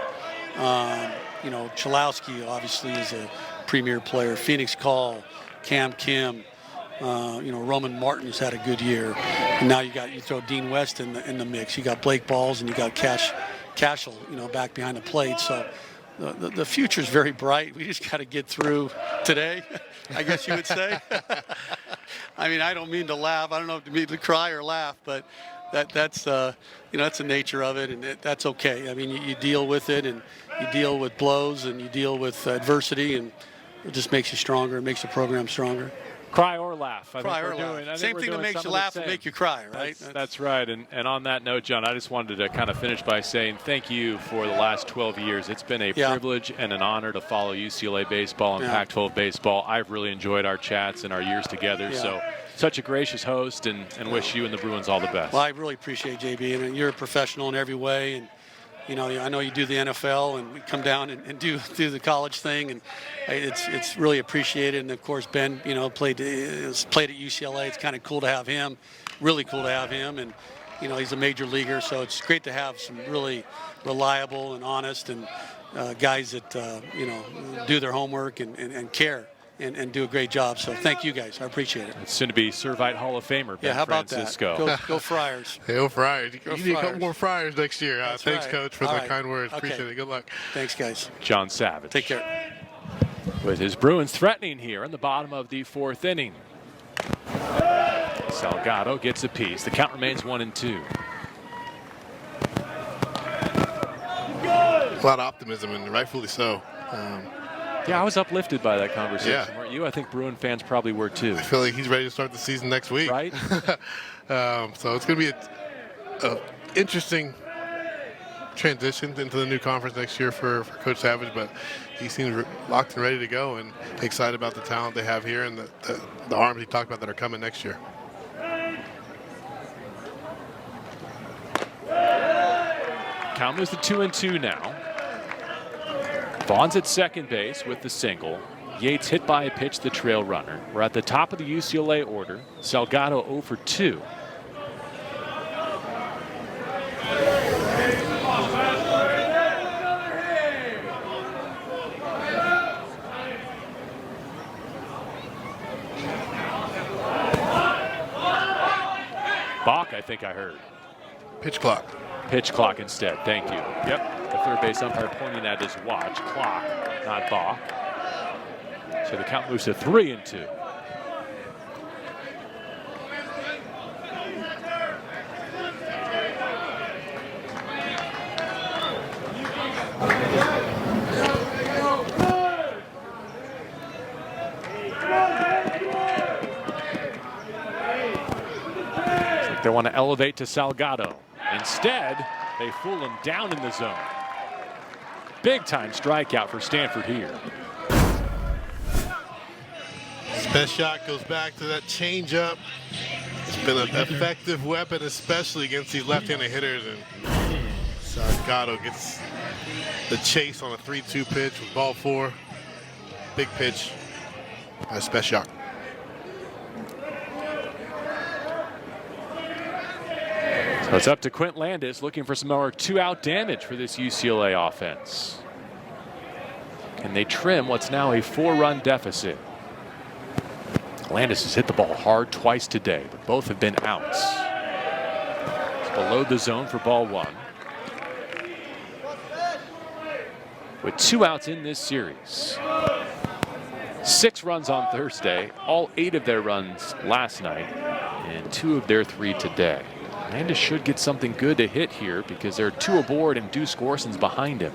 Speaker 6: Chalowski obviously is a premier player. Phoenix Call, Cam Kim, Roman Martin's had a good year, and now you throw Dean West in the mix. You got Blake Balls, and you got Cashel, back behind the plate. So the future's very bright. We just got to get through today, I guess you would say. I mean, I don't mean to laugh. I don't know if to mean to cry or laugh, but that's the nature of it, and that's okay. I mean, you deal with it, and you deal with blows, and you deal with adversity, and it just makes you stronger. It makes the program stronger.
Speaker 1: Cry or laugh.
Speaker 6: Cry or laugh. Same thing that makes you laugh and make you cry, right?
Speaker 1: That's right. And on that note, John, I just wanted to kind of finish by saying thank you for the last 12 years. It's been a privilege and an honor to follow UCLA baseball and Pac-12 baseball. I've really enjoyed our chats and our years together. Yeah. So such a gracious host, and wish you and the Bruins all the best.
Speaker 6: Well, I really appreciate JB, and you're a professional in every way. And I know you do the NFL, and we come down and do the college thing, and it's really appreciated. And of course, Ben, played at UCLA. It's kind of cool to have him, really cool to have him, and he's a major leaguer. So it's great to have some really reliable and honest and guys that do their homework and care. And do a great job. So thank you guys. I appreciate it.
Speaker 1: It's soon to be Servite Hall of Famer, Ben
Speaker 6: how about
Speaker 1: Francisco.
Speaker 6: That? Go Friars.
Speaker 2: Hey, go Friars. You need a couple more Friars next year. Thanks,
Speaker 6: right.
Speaker 2: Coach, for
Speaker 6: All
Speaker 2: the
Speaker 6: right.
Speaker 2: kind words.
Speaker 6: Okay.
Speaker 2: Appreciate it. Good luck.
Speaker 6: Thanks, guys.
Speaker 1: John Savage.
Speaker 6: Take care.
Speaker 1: With his Bruins threatening here in the bottom of the fourth inning. Salgado gets a piece. The count remains 1-2.
Speaker 2: A lot of optimism, and rightfully so.
Speaker 1: Yeah, I was uplifted by that conversation,
Speaker 2: Yeah.
Speaker 1: weren't you? I think Bruin fans probably were too.
Speaker 2: I feel like he's ready to start the season next week.
Speaker 1: Right?
Speaker 2: So it's going to be a interesting transition into the new conference next year for Coach Savage, but he seems locked and ready to go, and excited about the talent they have here and the arms he talked about that are coming next year.
Speaker 1: Count moves to 2-2 now. Vaughn's at second base with the single. Yates hit by a pitch, the trail runner. We're at the top of the UCLA order. Salgado 0 for 2. Bach, I think I heard.
Speaker 2: Pitch clock.
Speaker 1: Pitch clock instead. Thank you. Yep. The third base umpire pointing at his watch. Clock, not Bach. So the count moves to 3-2. They want to elevate to Salgado. Instead, they fool him down in the zone. Big time strikeout for Stanford here.
Speaker 2: His best shot goes back to that changeup. It's been an effective weapon, especially against these left-handed hitters. And Salgado gets the chase on a 3-2 pitch with ball 4. Big pitch. That's best shot.
Speaker 1: So it's up to Quint Landis looking for some more 2-out damage for this UCLA offense. Can they trim what's now a 4-run deficit? Landis has hit the ball hard twice today, but both have been outs. It's below the zone for ball 1. With 2 outs in this series. 6 runs on Thursday, all 8 of their runs last night, and 2 of their 3 today. Landis should get something good to hit here because there are 2 aboard and Deuce Gorson's behind him.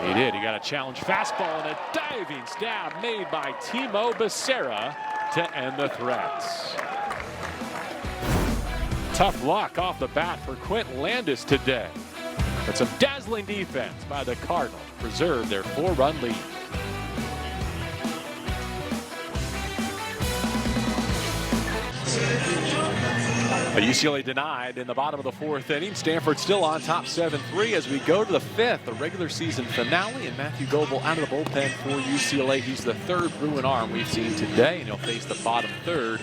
Speaker 1: He did. He got a challenge fastball and a diving stab made by Timo Becerra to end the threats. Tough luck off the bat for Quint Landis today. But some dazzling defense by the Cardinals preserve their 4-run lead. UCLA denied in the bottom of the 4th inning. Stanford still on top 7-3 as we go to the 5th, the regular season finale, and Matthew Goebel out of the bullpen for UCLA. He's the 3rd Bruin arm we've seen today, and he'll face the bottom 3rd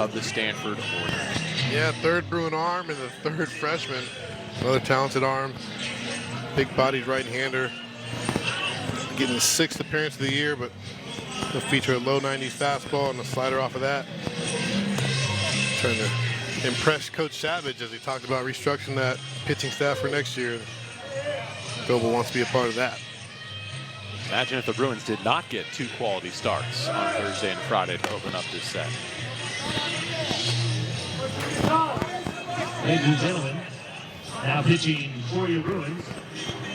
Speaker 1: of the Stanford Oilers.
Speaker 2: Yeah, third Bruin arm and the third freshman. Another talented arm. Big-bodied right-hander. Getting his 6th appearance of the year, but he'll feature a low 90s fastball and a slider off of that. Trying to impress Coach Savage as he talked about restructuring that pitching staff for next year. Goebel wants to be a part of that.
Speaker 1: Imagine if the Bruins did not get 2 quality starts on Thursday and Friday to open up this set.
Speaker 3: Ladies and gentlemen, now pitching for your Bruins,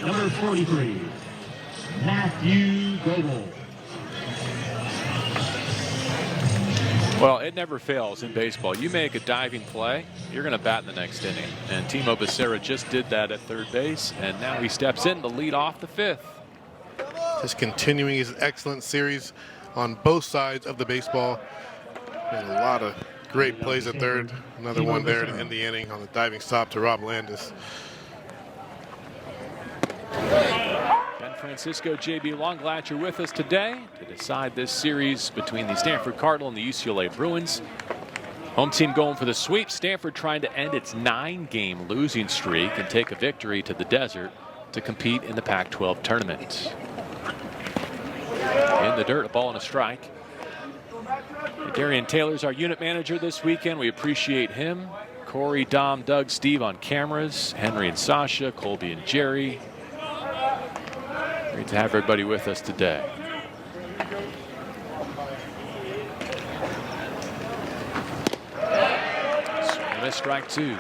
Speaker 3: number 43, Matthew Goebel.
Speaker 1: Well, it never fails in baseball. You make a diving play, you're going to bat in the next inning. And Timo Becerra just did that at third base, and now he steps in to lead off the 5th.
Speaker 2: Just continuing his excellent series on both sides of the baseball. And a lot of great plays at third. Another one there to end the inning on the diving stop to Rob Landis.
Speaker 1: Ben Francisco, JB Long, glad you're with us today to decide this series between the Stanford Cardinal and the UCLA Bruins. Home team going for the sweep. Stanford trying to end its 9-game losing streak and take a victory to the desert to compete in the Pac-12 tournament. In the dirt, a ball and a strike. Darian Taylor's our unit manager this weekend. We appreciate him. Corey, Dom, Doug, Steve on cameras. Henry and Sasha, Colby and Jerry. Great to have everybody with us today. Swing and a miss, strike 2.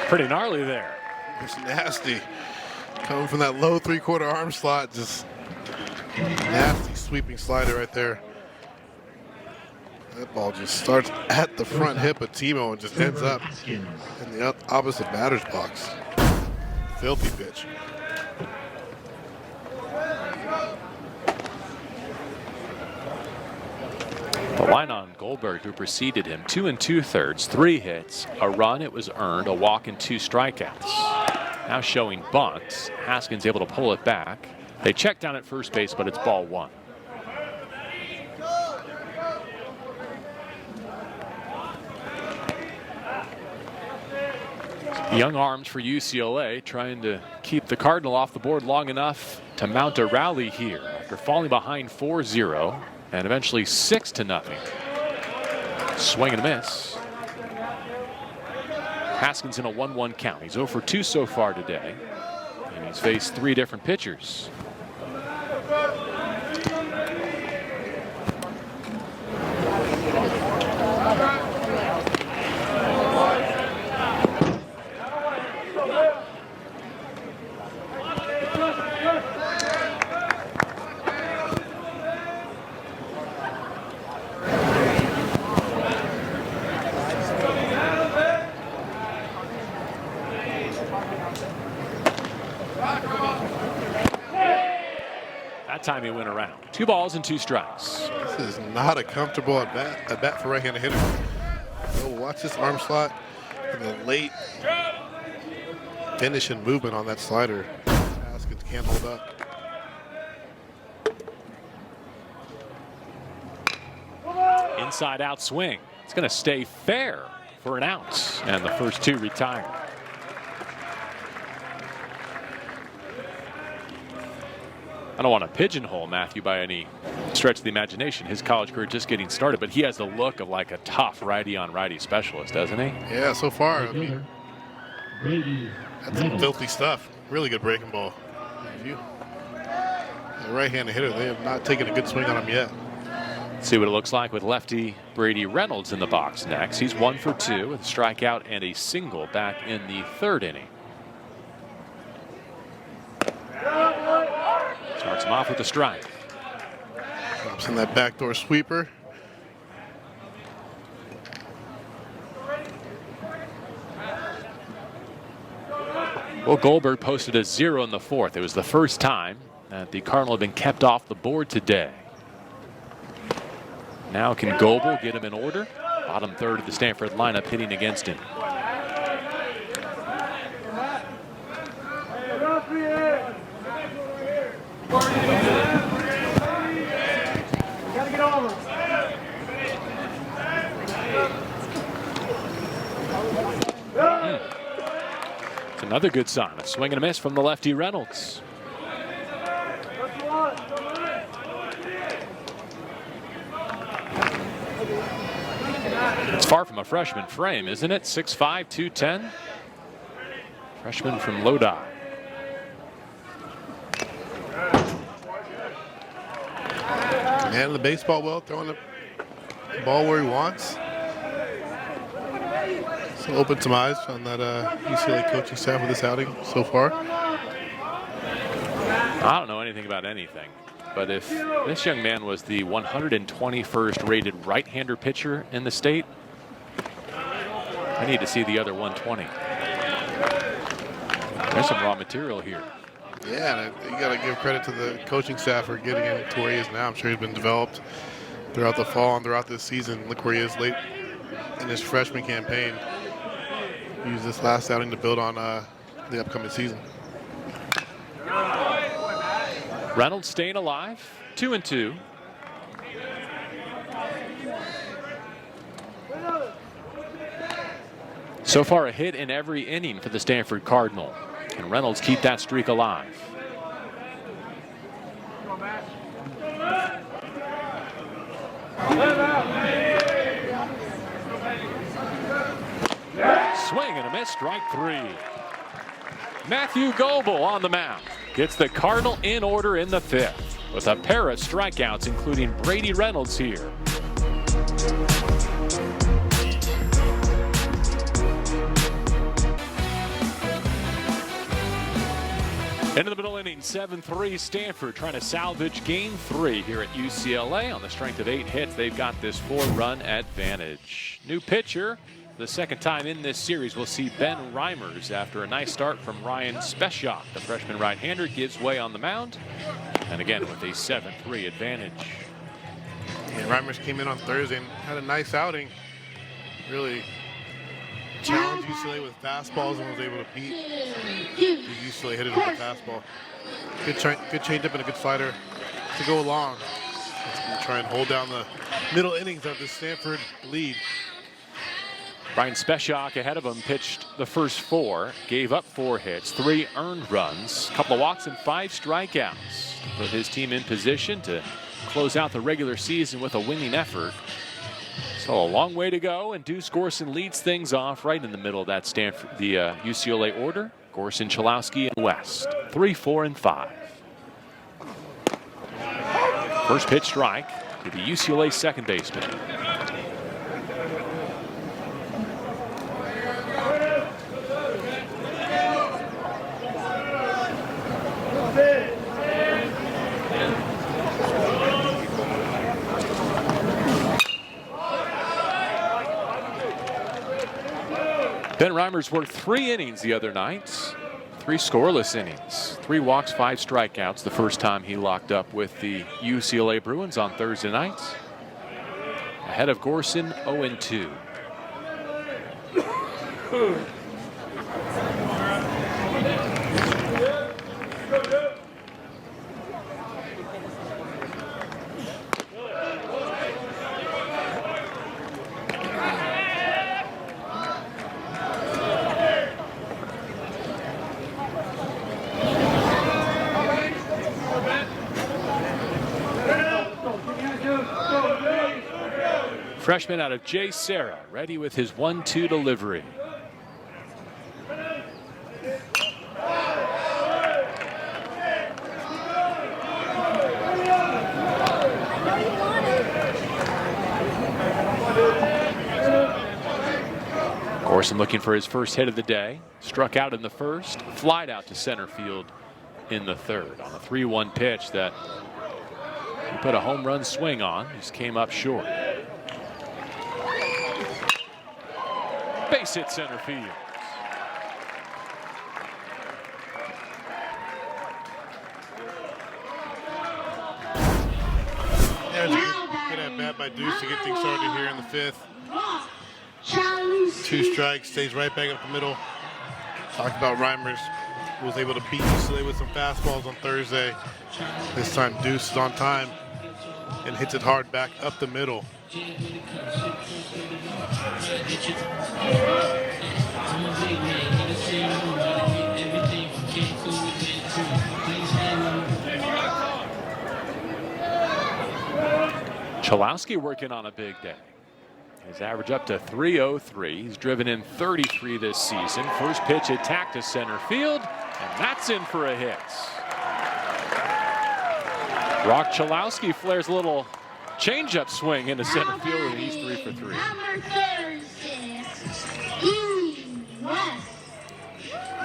Speaker 1: Pretty gnarly there.
Speaker 2: It's nasty. Coming from that low 3/4 arm slot, just nasty sweeping slider right there. That ball just starts at the front hip of Timo and just ends up in the opposite batter's box. Filthy pitch.
Speaker 1: The line on Goldberg, who preceded him, 2 2/3, 3 hits, a run, it was earned, a walk and 2 strikeouts. Now showing bunt. Haskins able to pull it back. They check down at first base, but it's ball 1. Young arms for UCLA trying to keep the Cardinal off the board long enough to mount a rally here after falling behind 4-0. And eventually 6-0. Swing and a miss. Haskins in a 1-1 count. He's 0 for 2 so far today. And he's faced 3 different pitchers. Time he went around. 2 balls and 2 strikes.
Speaker 2: This is not a comfortable at bat for right-handed hitter. Oh, watch this arm slot and the late finish and movement on that slider. Haskins can't hold up.
Speaker 1: Inside out swing. It's going to stay fair for an out. And the first 2 retire. I don't want to pigeonhole Matthew by any stretch of the imagination. His college career just getting started, but he has the look of like a tough righty-on-righty specialist, doesn't he?
Speaker 2: Yeah, so far. I mean, that's some filthy stuff. Really good breaking ball. The right-handed hitter, they have not taken a good swing on him yet.
Speaker 1: See what it looks like with lefty Brady Reynolds in the box next. He's 1 for 2 with a strikeout and a single back in the 3rd inning. Starts him off with a strike.
Speaker 2: Drops in that backdoor sweeper.
Speaker 1: Well, Goldberg posted a 0 in the fourth. It was the first time that the Cardinal had been kept off the board today. Now can Goebel get him in order? Bottom third of the Stanford lineup hitting against him.
Speaker 4: Gotta get over.
Speaker 1: It's another good sign. A swing and a miss from the lefty Reynolds. It's far from a freshman frame, isn't it? 6'5", 210. Freshman from Lodi.
Speaker 2: And the baseball well, throwing the ball where he wants. So open some eyes on that UCLA coaching staff with this outing so far.
Speaker 1: I don't know anything about anything, but if this young man was the 121st rated right-hander pitcher in the state, I need to see the other 120. There's some raw material here.
Speaker 2: Yeah, and you got to give credit to the coaching staff for getting him to where he is now. I'm sure he's been developed throughout the fall and throughout this season. Look where he is late in his freshman campaign. Use this last outing to build on the upcoming season.
Speaker 1: Reynolds staying alive, 2-2. So far, a hit in every inning for the Stanford Cardinal. Can Reynolds keep that streak alive? Swing and a miss, strike three. Matthew Goebel on the mound gets the Cardinal in order in the fifth with a pair of strikeouts, including Brady Reynolds here. Into the middle inning, 7-3 Stanford trying to salvage game 3 here at UCLA. On the strength of 8 hits, they've got this 4-run advantage. New pitcher, the second time in this series, we'll see Ben Reimers after a nice start from Ryan Speshak. The freshman right-hander gives way on the mound, and again with a 7-3 advantage.
Speaker 2: Yeah, Reimers came in on Thursday and had a nice outing. Really challenged UCLA with fastballs and was able to beat the UCLA hitters with a fastball. Good changeup and a good slider to go along. It's going to try and hold down the middle innings of the Stanford lead.
Speaker 1: Ryan Speshak ahead of him pitched the first 4, gave up 4 hits, 3 earned runs, a couple of walks and 5 strikeouts to put his team in position to close out the regular season with a winning effort. So a long way to go, and Deuce Gorson leads things off right in the middle of that the UCLA order. Gorson, Chalowski, and West. 3, 4, and 5. First pitch strike to the UCLA second baseman. Ben Reimers worked 3 innings the other night, 3 scoreless innings, 3 walks, 5 strikeouts. The first time he locked up with the UCLA Bruins on Thursday night. Ahead of Gorson, 0-2. Freshman out of Jay Serra, ready with his 1-2 delivery. Gorson looking for his first hit of the day. Struck out in the first, flied out to center field in the third on a 3-1 pitch that he put a home run swing on. Just came up short. Base hit center field.
Speaker 2: at by Deuce to get things started here in the 5th. 2 strikes, stays right back up the middle. Talked about Reimers, who was able to beat UCLA with some fastballs on Thursday. This time Deuce is on time and hits it hard back up the middle.
Speaker 1: Chalowski working on a big day. His average up to 303. He's driven in 33 this season. First pitch attack to center field, and that's in for a hit. Brock Chalowski flares a little changeup swing into center field, and he's 3 for 3.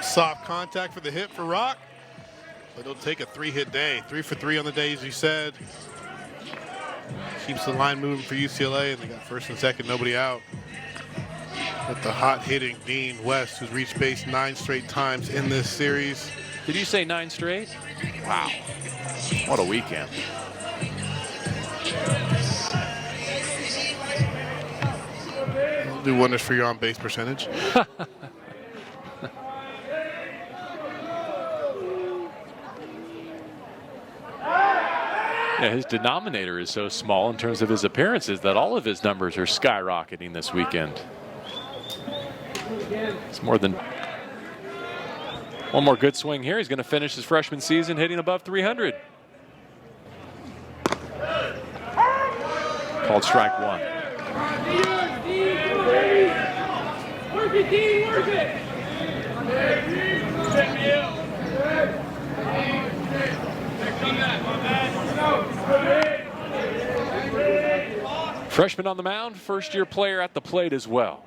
Speaker 2: Soft contact for the hit for Rock, but it'll take a 3-hit day. 3 for 3 on the day, as you said. Keeps the line moving for UCLA, and they got first and second, nobody out. With the hot-hitting Dean West, who's reached base 9 straight times in this series.
Speaker 1: Did you say 9 straight? Wow. What a weekend.
Speaker 2: It'll do wonders for your on-base percentage.
Speaker 1: Yeah, his denominator is so small in terms of his appearances that all of his numbers are skyrocketing this weekend. It's more than one more good swing here. He's going to finish his freshman season hitting above 300. Called strike 1.
Speaker 4: Work it, Dean, work it.
Speaker 1: Freshman on the mound, first-year player at the plate as well.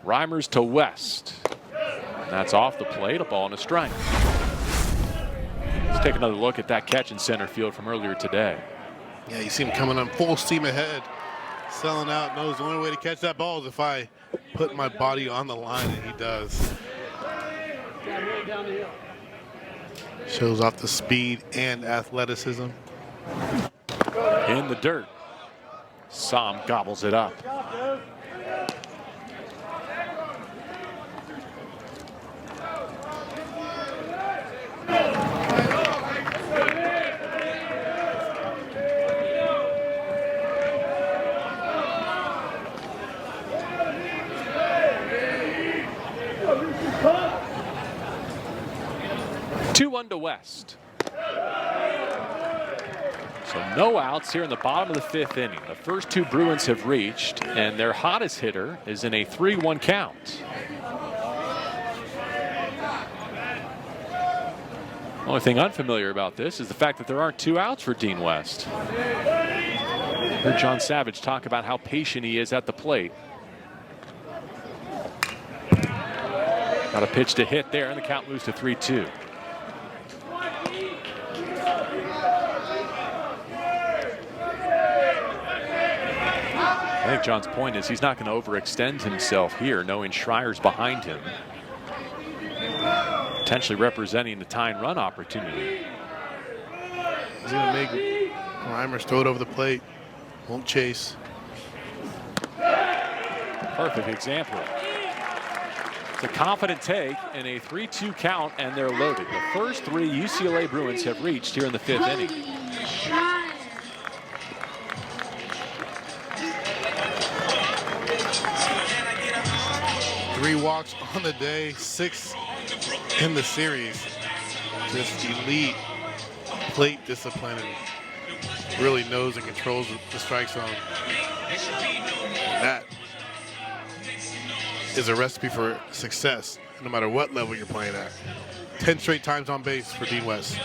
Speaker 1: Reimers to West. And that's off the plate, a ball and a strike. Let's take another look at that catch in center field from earlier today.
Speaker 2: Yeah, you see him coming on full steam ahead, selling out, knows the only way to catch that ball is if I put my body on the line, and he does. Shows off the speed and athleticism.
Speaker 1: In the dirt. Som gobbles it up. Two-1 to West. So no outs here in the bottom of the 5th inning. The first 2 Bruins have reached, and their hottest hitter is in a 3-1 count. Only thing unfamiliar about this is the fact that there aren't 2 outs for Dean West. Heard John Savage talk about how patient he is at the plate. Got a pitch to hit there, and the count moves to 3-2. I think John's point is he's not going to overextend himself here, knowing Schreier's behind him, potentially representing the tying run opportunity.
Speaker 2: He's going to make Reimers throw it over the plate. Won't chase.
Speaker 1: Perfect example. It's a confident take in a 3-2 count, and they're loaded. The first 3 UCLA Bruins have reached here in the 5th inning.
Speaker 2: 3 walks on the day, 6 in the series. Just elite plate discipline and really knows and controls the strike zone. That is a recipe for success no matter what level you're playing at. 10 straight times on base for Dean West.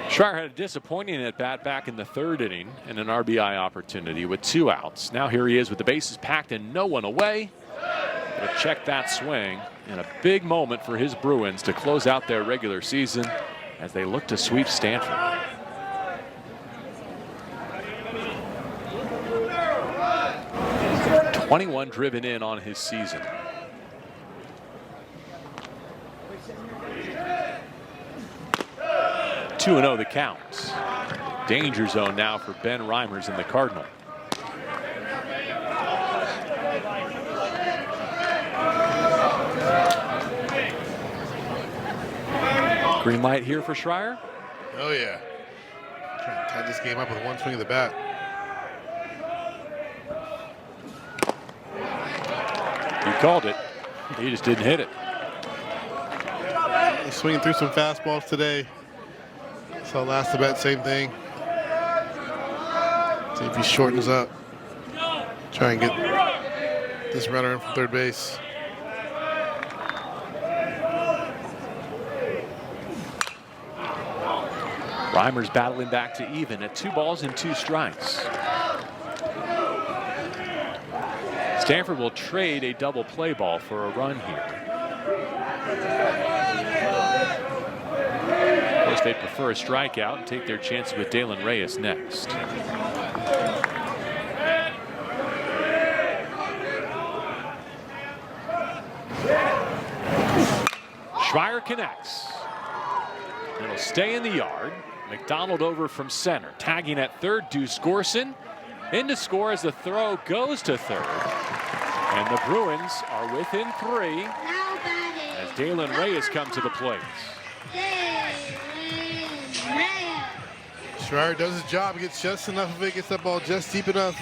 Speaker 1: Schreier had a disappointing at-bat back in the 3rd inning and an RBI opportunity with 2 outs. Now here he is with the bases packed and no one away. But check that swing, and a big moment for his Bruins to close out their regular season as they look to sweep Stanford. .21 driven in on his season. 2-0 the count. Danger zone now for Ben Reimers and the Cardinal. Green light here for Schreier.
Speaker 2: Oh, yeah. Trying to tie this game up with one swing of the bat.
Speaker 1: He called it. He just didn't hit it.
Speaker 2: He's swinging through some fastballs today. Saw last at bat, same thing. See if he shortens up. Try and get this runner in from third base.
Speaker 1: Reimers battling back to even at 2 balls and 2 strikes. Stanford will trade a double play ball for a run here. Of course, they prefer a strikeout and take their chances with Dalen Reyes next. Schreier connects. It'll stay in the yard. McDonald over from center. Tagging at third, Deuce Gorson. In to score as the throw goes to third. And the Bruins are within 3 as Dalen Reyes comes to the plate.
Speaker 2: Schreier does his job. He gets just enough of it. Gets that ball just deep enough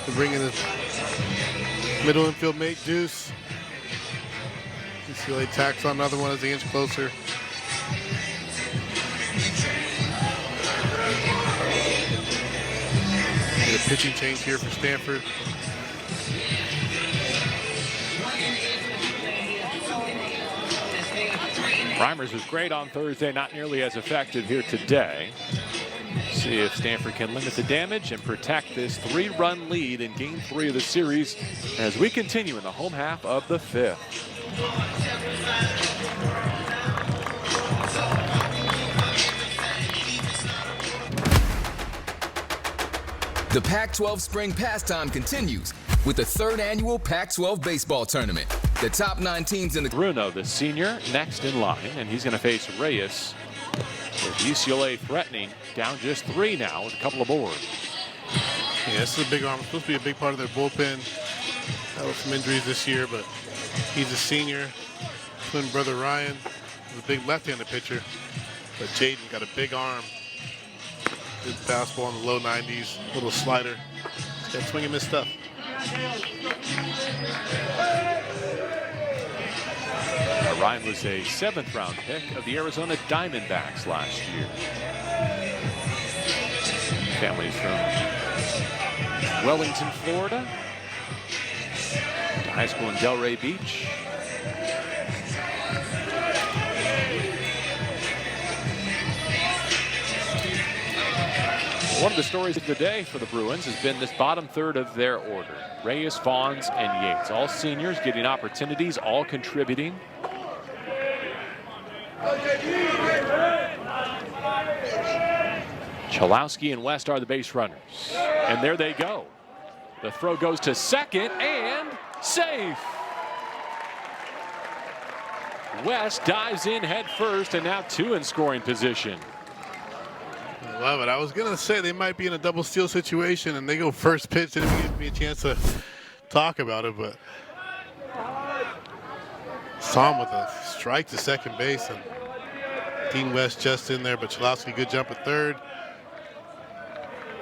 Speaker 2: to bring in his middle infield mate, Deuce. UCLA tacks on another one as they inch closer. Get a pitching change here for Stanford.
Speaker 1: Reimers was great on Thursday, not nearly as effective here today. See if Stanford can limit the damage and protect this 3-run lead in Game 3 of the series as we continue in the home half of the 5th.
Speaker 7: The Pac-12 spring pastime continues with the 3rd annual Pac-12 baseball tournament. The top 9 teams in the
Speaker 1: Bruno, the senior, next in line, and he's going to face Reyes with UCLA threatening, down just 3 now with a couple aboard.
Speaker 2: Yeah, this is a big arm. It's supposed to be a big part of their bullpen. Had some injuries this year, but he's a senior. Twin brother Ryan is a big left-handed pitcher, but Jaden got a big arm. Good fastball in the low 90s, little slider. Got swing and miss stuff.
Speaker 1: Ryan was a 7th-round pick of the Arizona Diamondbacks last year. Family's from Wellington, Florida. High school in Delray Beach. One of the stories of the day for the Bruins has been this bottom third of their order. Reyes, Fawns, and Yates. All seniors getting opportunities, all contributing. Chalowski and West are the base runners. And there they go. The throw goes to second and safe. West dives in head first and now 2 in scoring position.
Speaker 2: I love it. I was going to say they might be in a double steal situation and they go first pitch. Didn't even give me a chance to talk about it, but saw him with a strike to second base and Dean West just in there, but Chalowski good jump at third.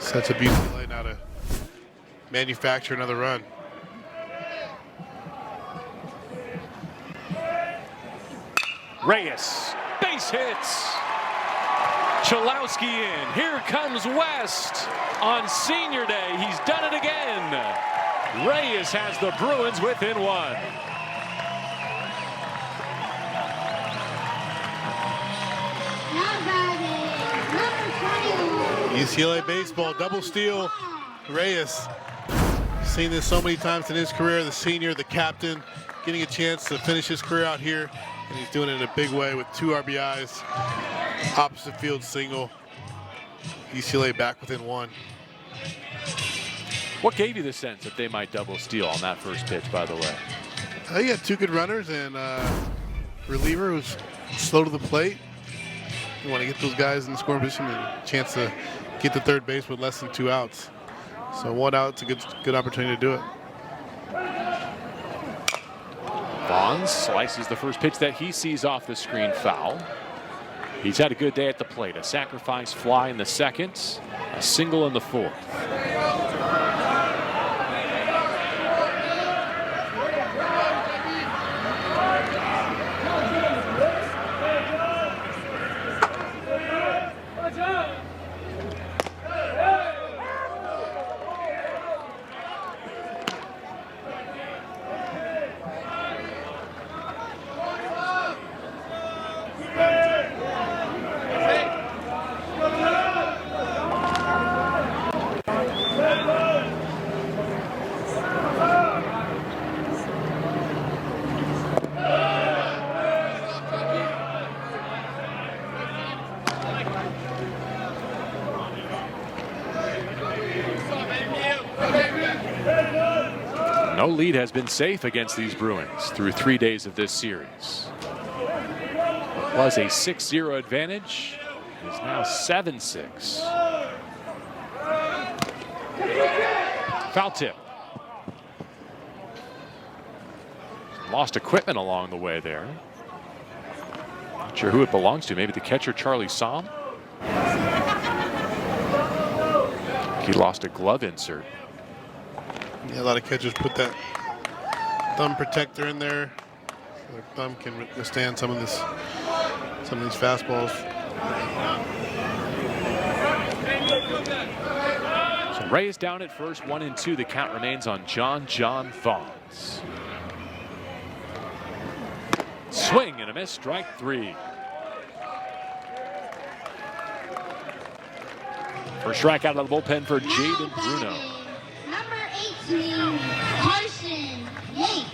Speaker 2: Such a beautiful play now to manufacture another run.
Speaker 1: Reyes, base hits. Chalowski in. Here comes West on senior day. He's done it again. Reyes has the Bruins within 1.
Speaker 2: UCLA baseball, double steal. Reyes, seen this so many times in his career. The senior, the captain, getting a chance to finish his career out here, and he's doing it in a big way with 2 RBIs. Opposite field single. UCLA back within 1.
Speaker 1: What gave you the sense that they might double steal on that first pitch, by the way?
Speaker 2: You had 2 good runners and reliever who's slow to the plate. You want to get those guys in the scoring position and a chance to get to third base with less than 2 outs. So 1 out, it's a good opportunity to do it.
Speaker 1: Vaughn slices the first pitch that he sees off the screen, foul. He's had a good day at the plate. A sacrifice fly in the second, a single in the fourth. No lead has been safe against these Bruins through 3 days of this series. It was a 6-0 advantage. It is now 7-6. Foul tip. Lost equipment along the way there. Not sure who it belongs to. Maybe the catcher, Charlie Somm. He lost a glove insert.
Speaker 2: Yeah, a lot of catchers put that thumb protector in there so their thumb can withstand some of these fastballs.
Speaker 1: So Ray is down at first, 1-2. The count remains on John Vaughns. Swing and a miss, strike 3. First strike out of the bullpen for Jaden Bruno.
Speaker 8: Carson Yates.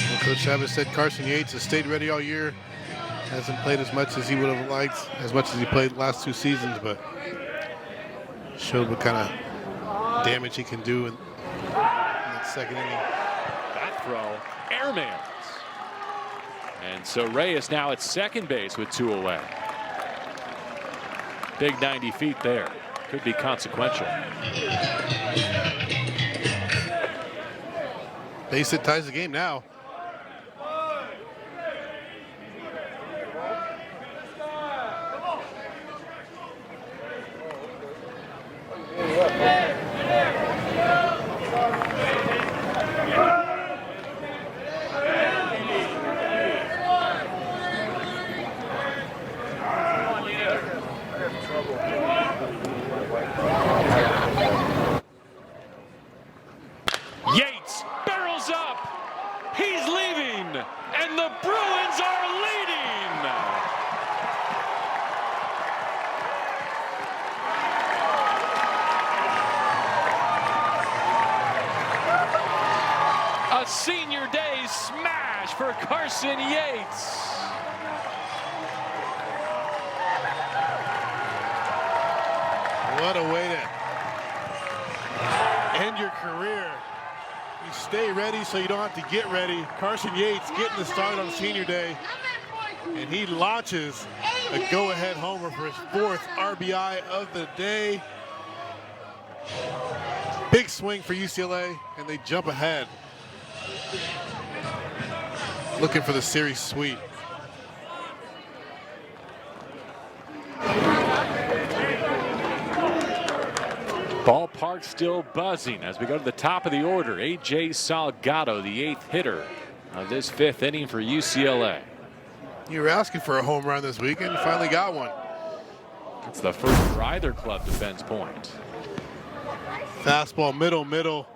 Speaker 2: Well, Coach Chavez said Carson Yates has stayed ready all year. Hasn't played as much as he would have liked, as much as he played the last 2 seasons, but showed what kind of damage he can do in that second inning.
Speaker 1: That throw, airman. And so Ray is now at second base with 2 away. Big 90 feet there. Could be consequential.
Speaker 2: Base hit ties the game now.
Speaker 1: Yates barrels up. He's leaving, and the Bruins are leading. A senior day smash for Carson Yates.
Speaker 2: What a way to end your career. You stay ready so you don't have to get ready. Carson Yates getting the start on senior day, and he launches a go-ahead homer for his 4th RBI of the day. Big swing for UCLA, and they jump ahead. Looking for the series sweep.
Speaker 1: Ballpark still buzzing as we go to the top of the order. A.J. Salgado, the 8th hitter of this 5th inning for UCLA.
Speaker 2: You were asking for a home run this weekend. You finally got one.
Speaker 1: It's the first for either club to Ben's Point.
Speaker 2: Fastball, middle.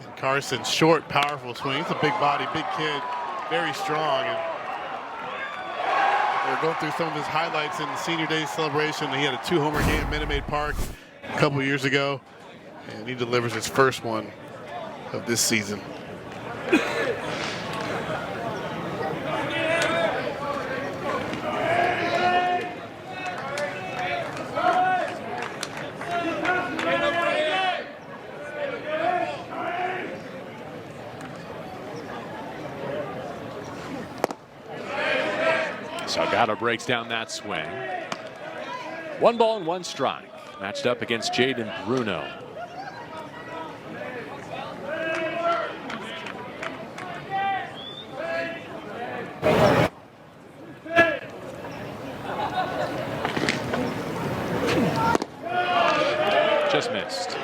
Speaker 2: And Carson, short, powerful swing. He's a big body, big kid, very strong. And we're going through some of his highlights in the senior day celebration. He had a 2-homer game at Minute Maid Park a couple years ago, and he delivers his first one of this season.
Speaker 1: Salgado breaks down that swing. 1 ball and 1 strike. Matched up against Jaden Bruno. Just missed.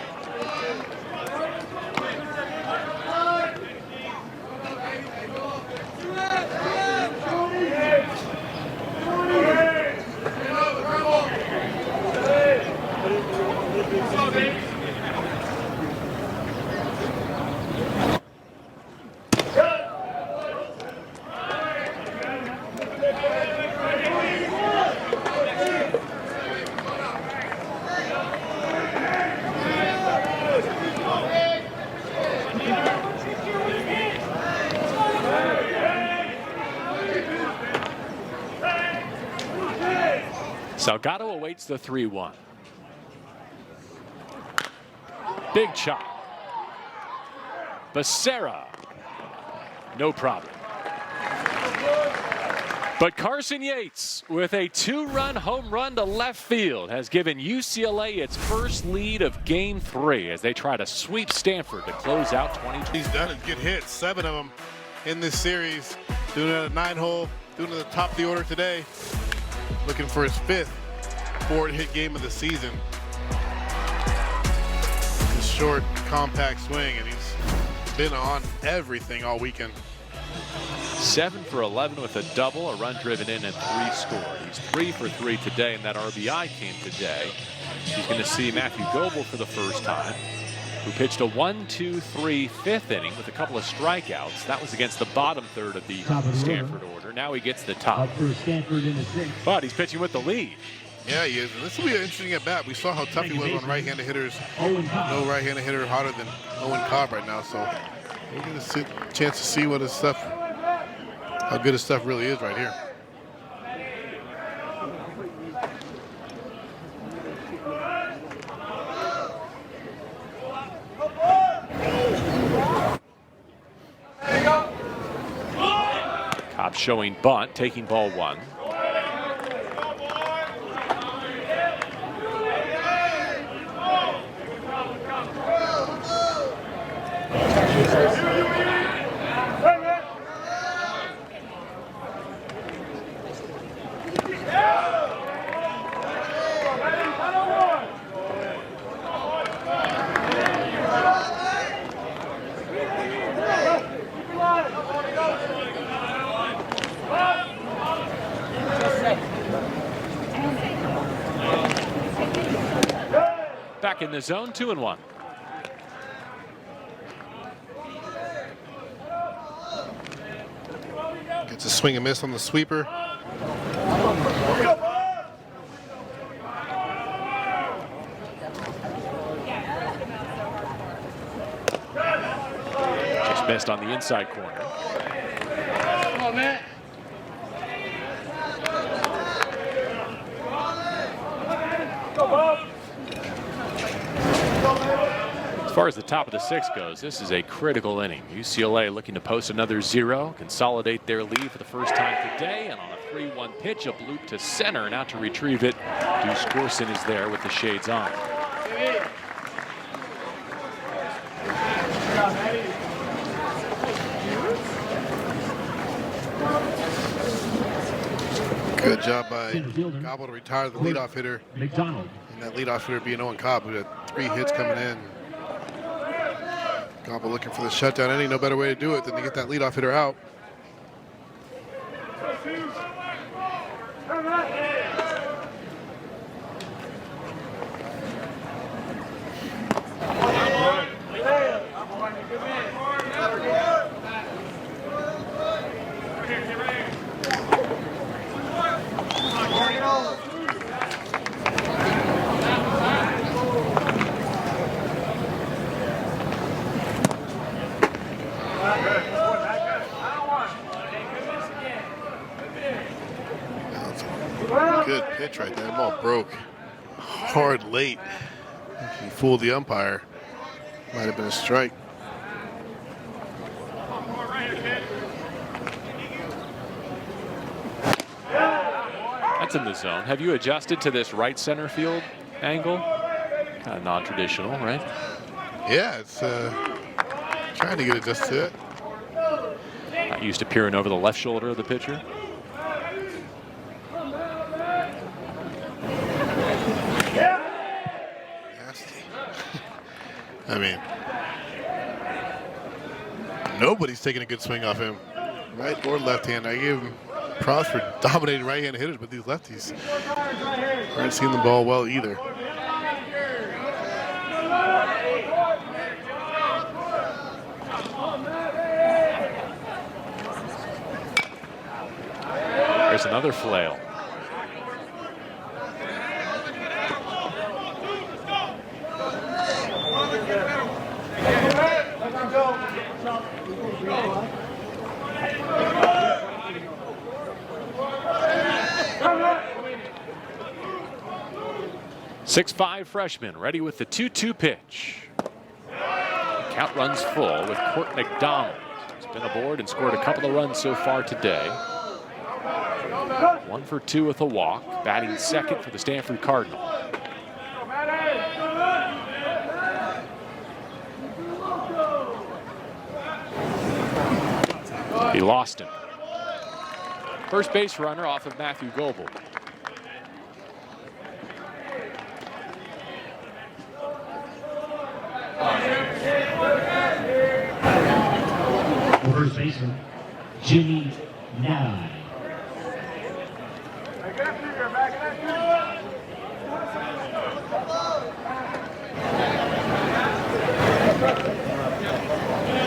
Speaker 1: Salgado awaits the 3-1. Big chop. Becerra. No problem. But Carson Yates, with a 2-run home run to left field, has given UCLA its first lead of Game 3 as they try to sweep Stanford to close out 2020.
Speaker 2: He's done it. Good hits, 7 of them in this series. Doing it at a 9-hole, doing it at the top of the order today. Looking for his 5th forward-hit game of the season. His short, compact swing, and he's been on everything all weekend.
Speaker 1: 7 for 11 with a double, a run driven in, and 3 scored. He's 3 for 3 today, and that RBI came today. He's going to see Matthew Goebel for the first time, who pitched a 1-2-3 5th inning with a couple of strikeouts. That was against the bottom third of the Stanford order. Now he gets the top. But he's pitching with the lead.
Speaker 2: Yeah, he is. And this will be an interesting at bat. We saw how tough he was on right-handed hitters. No right-handed hitter hotter than Owen Cobb right now. So we're going to get a chance to see what his stuff, how good his stuff really is right here.
Speaker 1: Cobb showing bunt, taking ball 1. Back in the zone, 2-1.
Speaker 2: Gets a swing and miss on the sweeper.
Speaker 1: Just missed on the inside corner.
Speaker 4: Come on, man.
Speaker 1: As far as the top of the 6th goes, this is a critical inning. UCLA looking to post another 0, consolidate their lead for the first time today, and on a 3-1 pitch, a bloop to center. Now to retrieve it, Deuce Gorson is there with the shades on.
Speaker 2: Good job by Gobble to retire the leadoff hitter.
Speaker 3: McDonald.
Speaker 2: And that leadoff hitter being Owen Cobb, who had 3 hits coming in. Gobble looking for the shutdown inning. No better way to do it than to get that leadoff hitter out. Good pitch right there. Ball broke hard late. He fooled the umpire. Might have been a strike.
Speaker 1: in the zone. Have you adjusted to this right center field angle? Kind of non-traditional, right?
Speaker 2: Yeah, it's trying to get adjusted to it.
Speaker 1: Not used to peering over the left shoulder of the pitcher.
Speaker 2: Nasty. I mean, nobody's taking a good swing off him, right or left hand. I gave him props for dominating right-handed hitters, but these lefties aren't seeing the ball well either.
Speaker 1: There's another flail. .65 freshman ready with the 2-2 pitch. Count runs full with Court McDonald. He's been aboard and scored a couple of runs so far today. 1 for 2 with a walk, batting second for the Stanford Cardinal. He lost him. First base runner off of Matthew Goebel.
Speaker 3: First baseman, Jimmy Nye.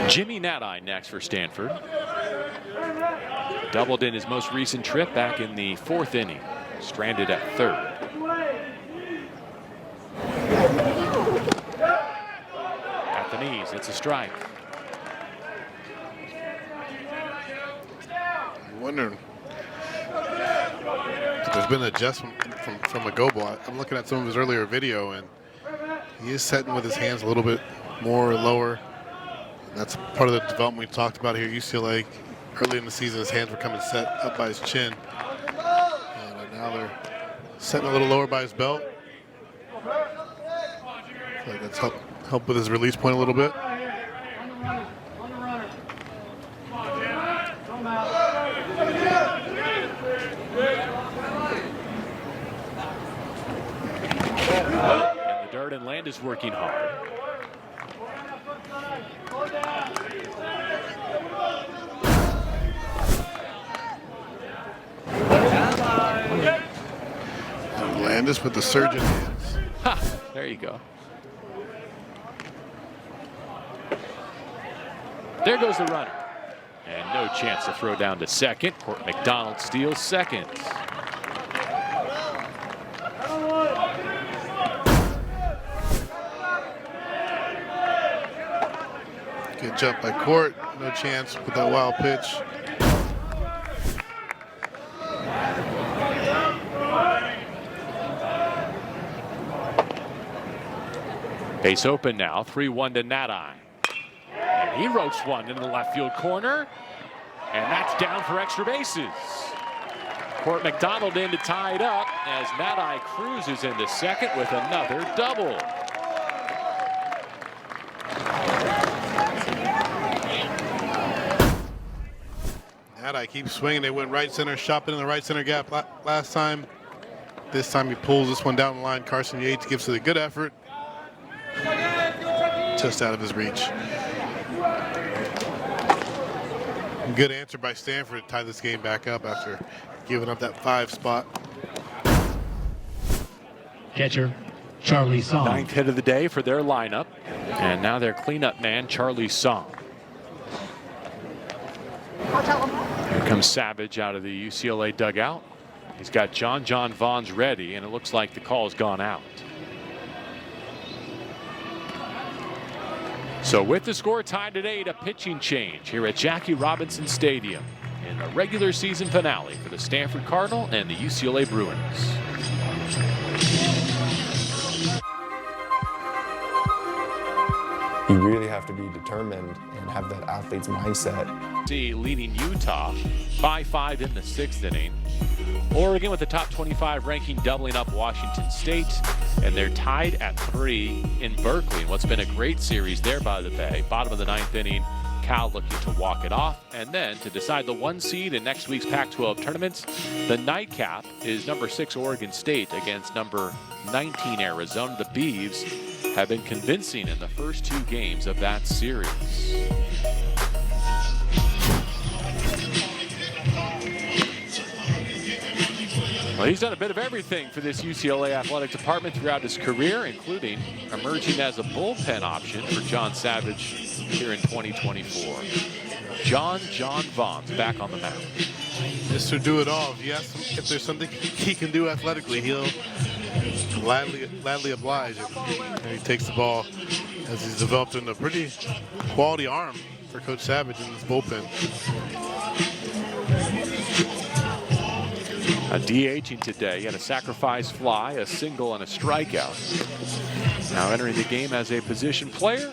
Speaker 1: Jimmy Nadine next for Stanford. Doubled in his most recent trip back in the 4th inning. Stranded at 3rd. At the knees, it's a strike.
Speaker 2: I'm wondering if there's been an adjustment from a Goebel. I'm looking at some of his earlier video, and he is setting with his hands a little bit more lower. And that's part of the development we talked about here at UCLA. Early in the season, his hands were coming set up by his chin. And now they're setting a little lower by his belt. I feel like that's helped with his release point a little bit.
Speaker 1: And the dirt and Landis working hard.
Speaker 2: Landis with the surgeon hands.
Speaker 1: Ha! There you go. There goes the runner. And no chance to throw down to second. Court McDonald steals second.
Speaker 2: Good jump by Court. No chance with that wild pitch.
Speaker 1: Base open now, 3-1 to Nadine. And he ropes one in the left field corner. And that's down for extra bases. Court McDonald in to tie it up as Nadine cruises into second with another double.
Speaker 2: Nadine keeps swinging. They went right center, shopping in the right center gap last time. This time he pulls this one down the line. Carson Yates gives it a good effort. Just out of his reach. Good answer by Stanford to tie this game back up after giving up that 5 spot.
Speaker 3: Catcher, Charlie Song.
Speaker 1: 9th hit of the day for their lineup. And now their cleanup man, Charlie Song. Here comes Savage out of the UCLA dugout. He's got John Vaughns ready, and it looks like the call's gone out. So with the score tied at 8, a pitching change here at Jackie Robinson Stadium in the regular season finale for the Stanford Cardinal and the UCLA Bruins.
Speaker 9: you really have to be determined and have that athlete's mindset.
Speaker 1: Leading Utah by 5 in the 6th inning. Oregon with the top 25 ranking doubling up Washington State, and they're tied at 3 in Berkeley. What's been a great series there by the Bay. Bottom of the 9th inning, Cal looking to walk it off, and then to decide the 1 seed in next week's Pac-12 tournaments, the nightcap is number 6 Oregon State against number 19 Arizona. The Beavs have been convincing in the first 2 games of that series. Well, he's done a bit of everything for this UCLA athletic department throughout his career, including emerging as a bullpen option for John Savage here in 2024. John Vaughn's back on the mound.
Speaker 2: Mr. Do-It-All. If there's something he can do athletically, he'll gladly oblige. And he takes the ball as he's developed in a pretty quality arm for Coach Savage in this bullpen.
Speaker 1: DHing today, he had a sacrifice fly, a single, and a strikeout. Now entering the game as a position player,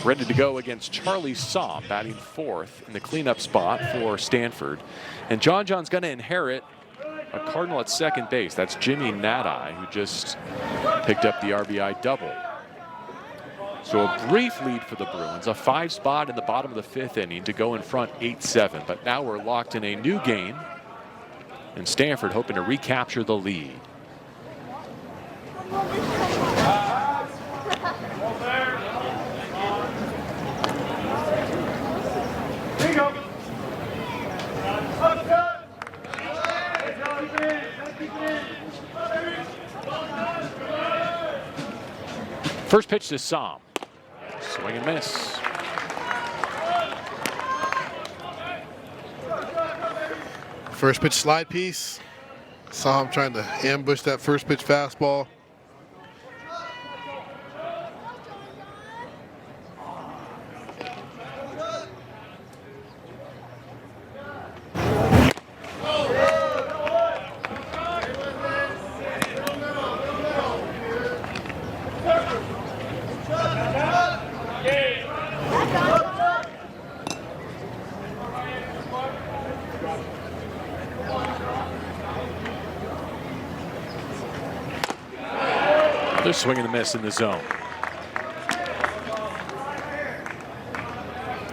Speaker 1: ready to go against Charlie Somm, batting 4th in the cleanup spot for Stanford. And John's going to inherit a Cardinal at second base. That's Jimmy Nadai, who just picked up the RBI double. So a brief lead for the Bruins, a 5 spot in the bottom of the 5th inning to go in front 8-7. But now we're locked in a new game, and Stanford hoping to recapture the lead. First pitch to Somm. Swing and miss.
Speaker 2: First pitch slide piece. Somm trying to ambush that first pitch fastball.
Speaker 1: Another swing and a miss in the zone.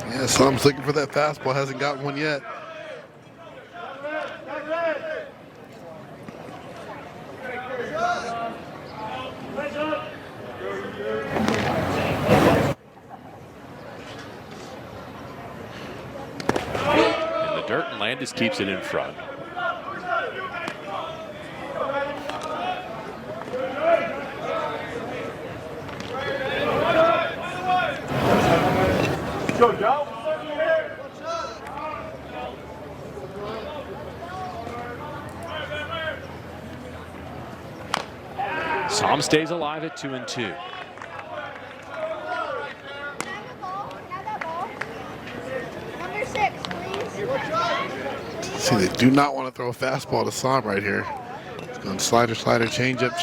Speaker 2: Yeah, Somm's looking for that fastball, hasn't got one yet.
Speaker 1: In the dirt, and Landis keeps it in front.
Speaker 4: Go, Joe.
Speaker 1: Somm stays alive at 2-2.
Speaker 8: Number 6, please.
Speaker 2: See, they do not want to throw a fastball to Somm right here. He's going slider, change up.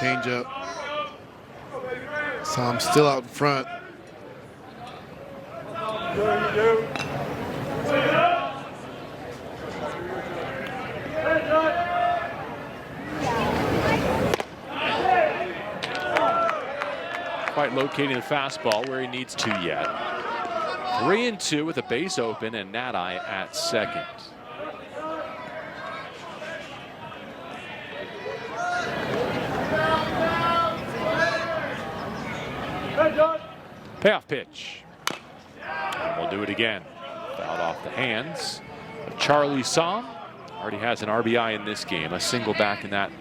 Speaker 2: Somm still out in front.
Speaker 1: Quite locating the fastball where he needs to yet. 3-2 with a base open and Nadai at second. Payoff pitch. And we'll do it again. Fouled off the hands of Charlie Somm. Already has an RBI in this game. A single back in that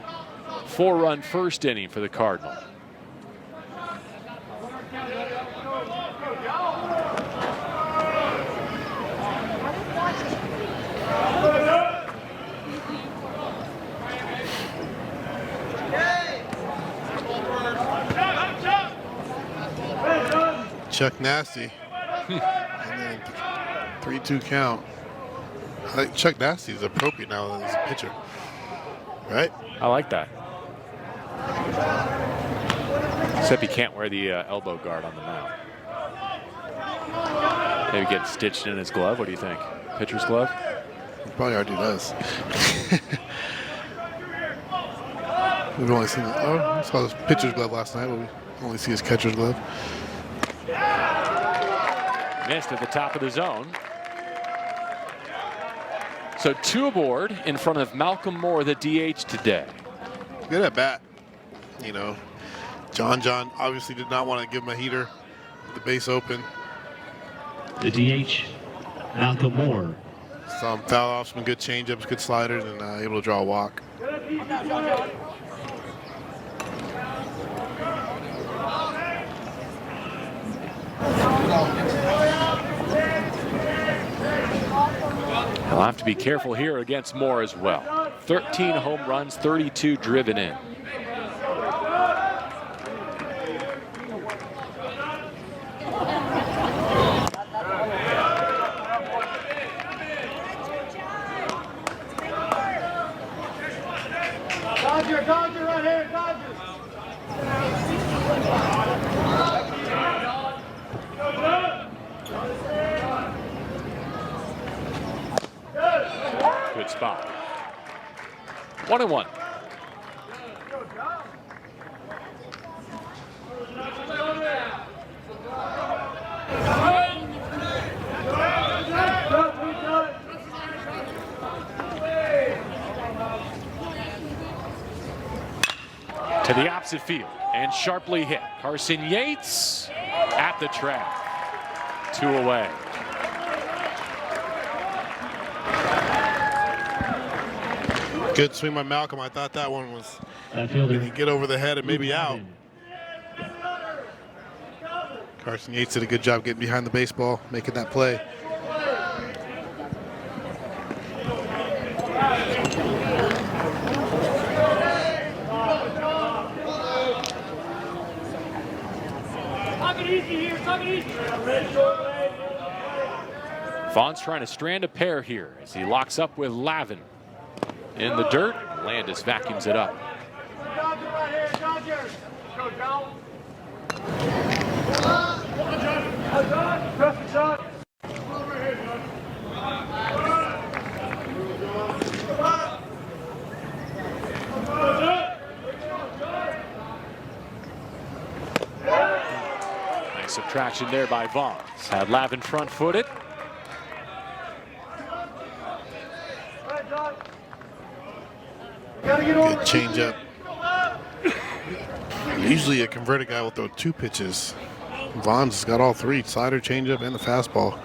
Speaker 1: 4-run first inning for the Cardinal.
Speaker 2: Chuck Nasty. And then 3-2 count. I think Chuck Nasty is appropriate now as a pitcher. Right?
Speaker 1: I like that. Except he can't wear the elbow guard on the mound. Maybe get stitched in his glove. What do you think? Pitcher's glove?
Speaker 2: He probably already does. We've only seen I saw his pitcher's glove last night, but we only see his catcher's glove.
Speaker 1: Missed at the top of the zone. So 2 aboard in front of Malcolm Moore, the DH today.
Speaker 2: Good at bat. You know, John obviously did not want to give him a heater. The base open.
Speaker 3: The DH, Malcolm Moore.
Speaker 2: Saw him foul off some good changeups, good sliders, and able to draw a walk.
Speaker 1: He'll have to be careful here against Moore as well. 13 home runs, 32 driven in.
Speaker 4: Dodger right here, Dodger.
Speaker 1: Good spot. 1-1. To the opposite field and sharply hit. Carson Yates at the track. 2 away.
Speaker 2: Good swing by Malcolm. I thought that one was going to get over the head and maybe out. Carson Yates did a good job getting behind the baseball, making that play.
Speaker 1: Vaughn's trying to strand a pair here as he locks up with Lavin. In the dirt, Landis vacuums it up.
Speaker 4: Dodger right here, Dodger. Go down. Press the shot. Over here,
Speaker 1: Nice subtraction there by Vaughn. Had Lavin front-footed.
Speaker 2: Good changeup. Usually a converted guy will throw 2 pitches. Vaughn's got all 3, slider, changeup, and the fastball.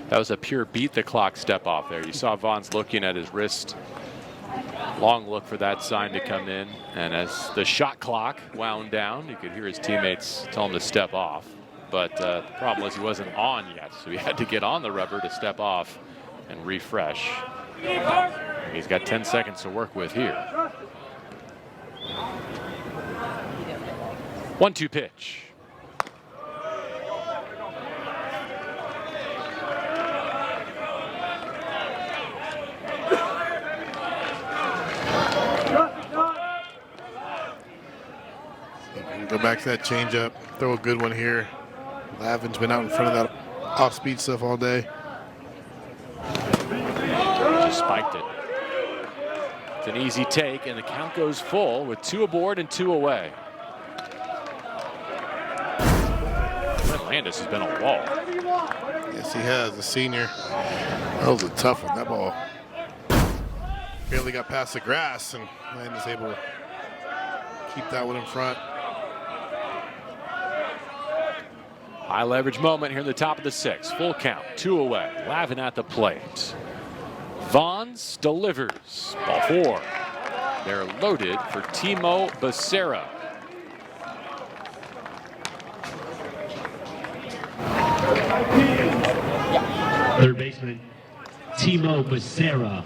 Speaker 1: That was a pure beat the clock step off there. You saw Vaughn's looking at his wrist. Long look for that sign to come in. And as the shot clock wound down, you could hear his teammates tell him to step off. But the problem was he wasn't on yet, so he had to get on the rubber to step off and refresh. He's got 10 seconds to work with here. 1-2 pitch.
Speaker 2: Go back to that changeup. Throw a good one here. Lavin's been out in front of that off-speed stuff all day.
Speaker 1: Just spiked it. It's an easy take, and the count goes full with 2 aboard and 2 away. Landis has been a wall.
Speaker 2: Yes, he has, the senior. That was a tough one. That ball barely got past the grass, and Landis able to keep that one in front.
Speaker 1: High leverage moment here in the top of the 6th. Full count, 2 away. Lavin at the plate. Vaughn's delivers. Ball 4. They're loaded for Timo Becerra.
Speaker 3: Third baseman, Timo Becerra.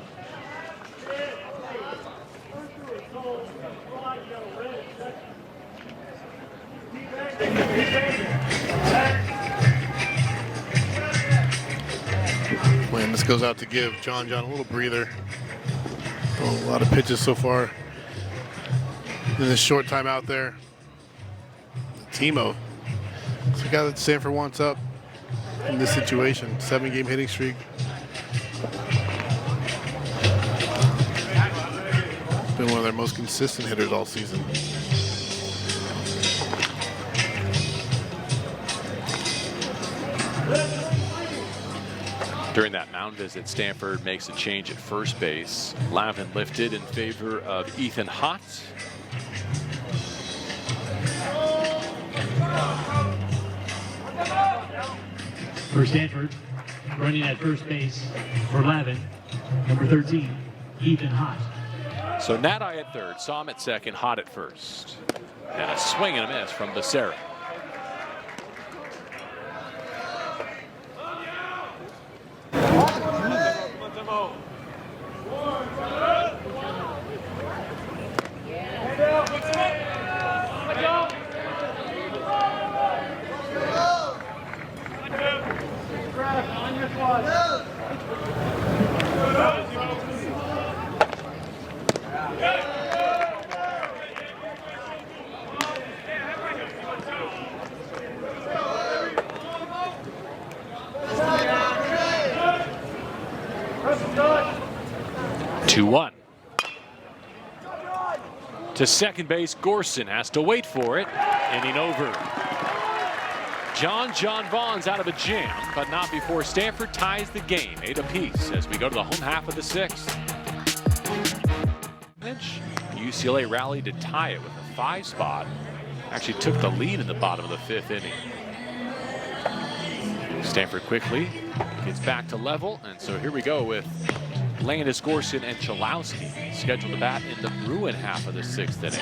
Speaker 2: When this goes out to give John a little breather. Oh, a lot of pitches so far in this short time out there. Timo, it's the guy that Stanford wants up in this situation. 7-game hitting streak. Been one of their most consistent hitters all season.
Speaker 1: During that mound visit, Stanford makes a change at first base. Lavin lifted in favor of Ethan Hott.
Speaker 3: For Stanford, running at first base for Lavin, number 13, Ethan Hott.
Speaker 1: So Nadai at third, saw him at second, Hott at first. And a swing and a miss from Becerra. To second base, Gorson has to wait for it. Inning over. John Vaughn's out of a jam, but not before Stanford ties the game 8 apiece as we go to the home half of the 6th. UCLA rallied to tie it with a 5 spot. Actually took the lead in the bottom of the 5th inning. Stanford quickly gets back to level, and so here we go with Landis, Gorson, and Chalowski scheduled to bat in the Bruin half of the 6th inning.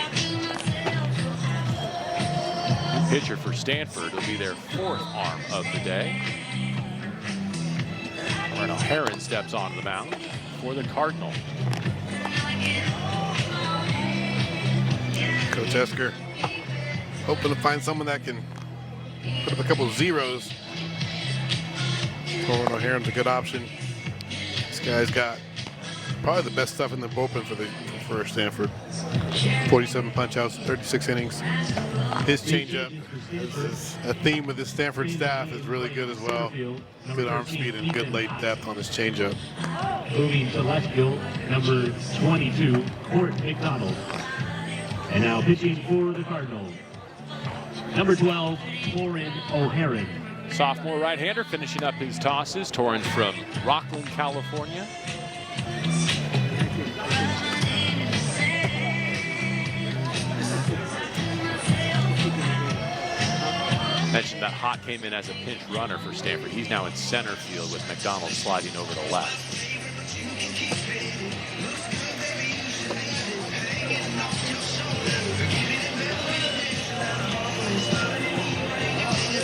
Speaker 1: New pitcher for Stanford will be their 4th arm of the day. O'Hearn steps onto the mound for the Cardinal.
Speaker 2: Coach Esker hoping to find someone that can put up a couple of zeros. O'Hearn's a good option. This guy's got probably the best stuff in the bullpen for Stanford. 47 punch-outs, 36 innings. His changeup is a theme with the Stanford staff is really good as well. Good arm speed and good late depth on his changeup.
Speaker 3: Moving to left field, number 22, Court McDonald. And now pitching for the Cardinals, number 12, Torrin O'Hearn.
Speaker 1: Sophomore right-hander finishing up his tosses. Torrens from Rockland, California. Mentioned that Hott came in as a pinch runner for Stanford. He's now in center field with McDonald sliding over the left.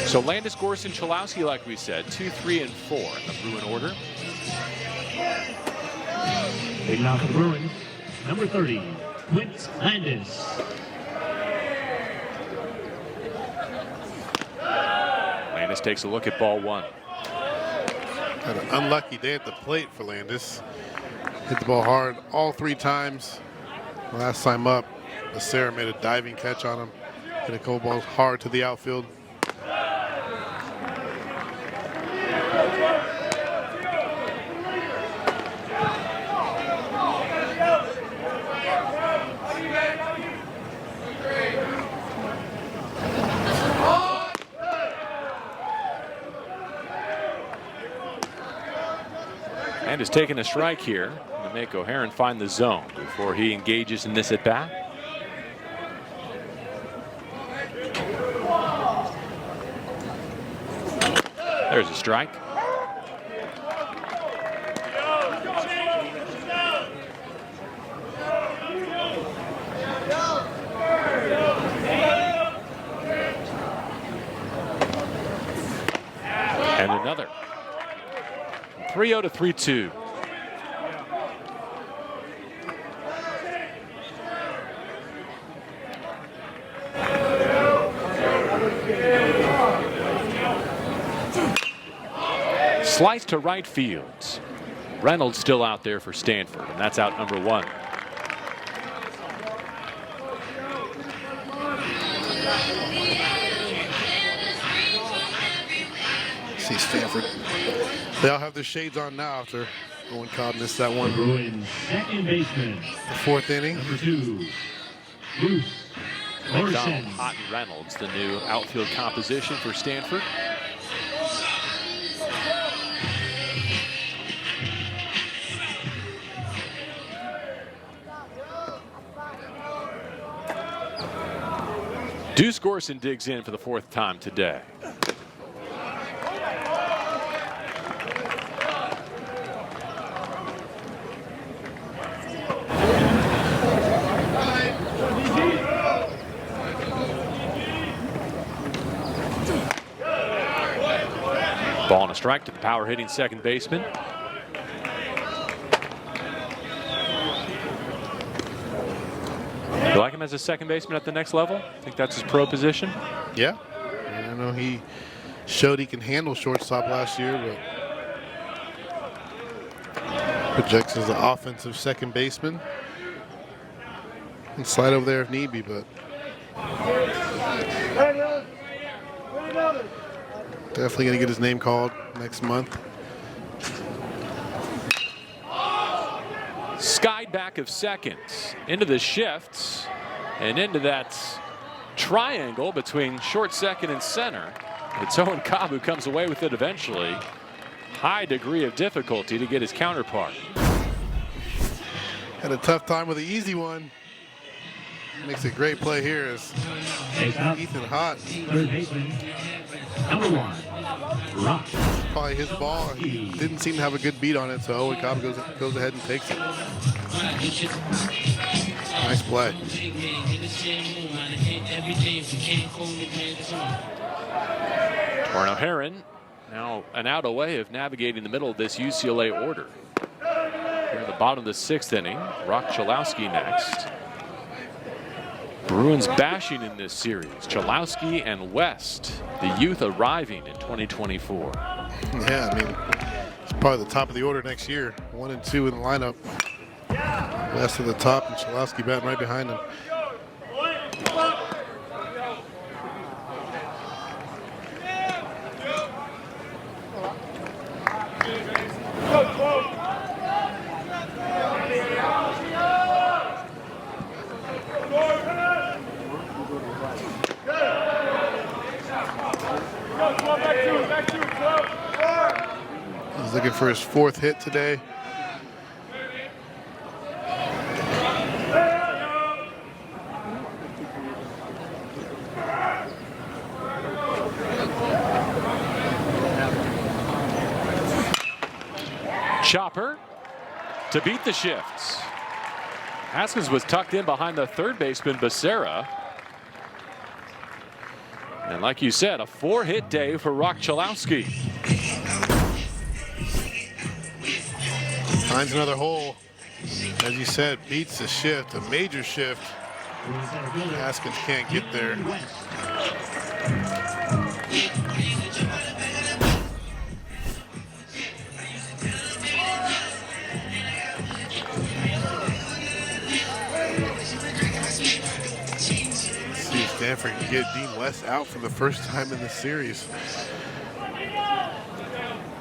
Speaker 1: So Landis, Gorson, Chalowski, like we said, 2, 3, and 4 in the Bruin order.
Speaker 3: Leading out for the Bruins, number 30, Quint Landis.
Speaker 1: Landis takes a look at ball 1.
Speaker 2: Had an unlucky day at the plate for Landis. Hit the ball hard all 3 times. Last time up, Becerra made a diving catch on him. Hit a couple balls hard to the outfield.
Speaker 1: And is taking a strike here to make O'Hearn find the zone before he engages in this at bat. There's a strike. And another. 3-0 to 3-2. Slice to right field. Reynolds still out there for Stanford, and that's out number 1.
Speaker 2: See Stanford. They all have their shades on now after Owen Cobb missed that one.
Speaker 3: Bruins second baseman,
Speaker 2: The 4th inning.
Speaker 3: number 2, Bruce
Speaker 1: McDonald,
Speaker 3: Larson.
Speaker 1: Hott, and Reynolds, the new outfield composition for Stanford. Deuce Gorson digs in for the 4th time today. Ball and a strike to the power hitting second baseman. You like him as a second baseman at the next level? I think that's his pro position.
Speaker 2: Yeah. I know he showed he can handle shortstop last year, but projects as an offensive second baseman. And slide over there if need be, but definitely going to get his name called next month.
Speaker 1: Skied back of second into the shifts and into that triangle between short, second, and center. It's Owen Cobb who comes away with it eventually. High degree of difficulty to get his counterpart.
Speaker 2: Had a tough time with the easy one. Makes a great play here as Ethan Hott.
Speaker 3: Third baseman, number 1, Rock.
Speaker 2: Probably his ball. He didn't seem to have a good beat on it, so Owen Cobb goes ahead and takes it. Nice play.
Speaker 1: Torno Heron now an out away of navigating the middle of this UCLA order. Here at the bottom of the 6th inning, Rock Chalowski next. Bruins bashing in this series. Chalowski and West, the youth arriving in 2024.
Speaker 2: Yeah, I mean, it's probably the top of the order next year. 1 and 2 in the lineup. West at the top and Chalowski batting right behind him. He's looking for his 4th hit today.
Speaker 1: Chopper to beat the shifts. Haskins was tucked in behind the third baseman, Becerra. And like you said, a 4-hit day for Rock Chalowski.
Speaker 2: Finds another hole. As you said, beats the shift, a major shift. Haskins can't get there. See if Stanford can get Dean West out for the first time in the series.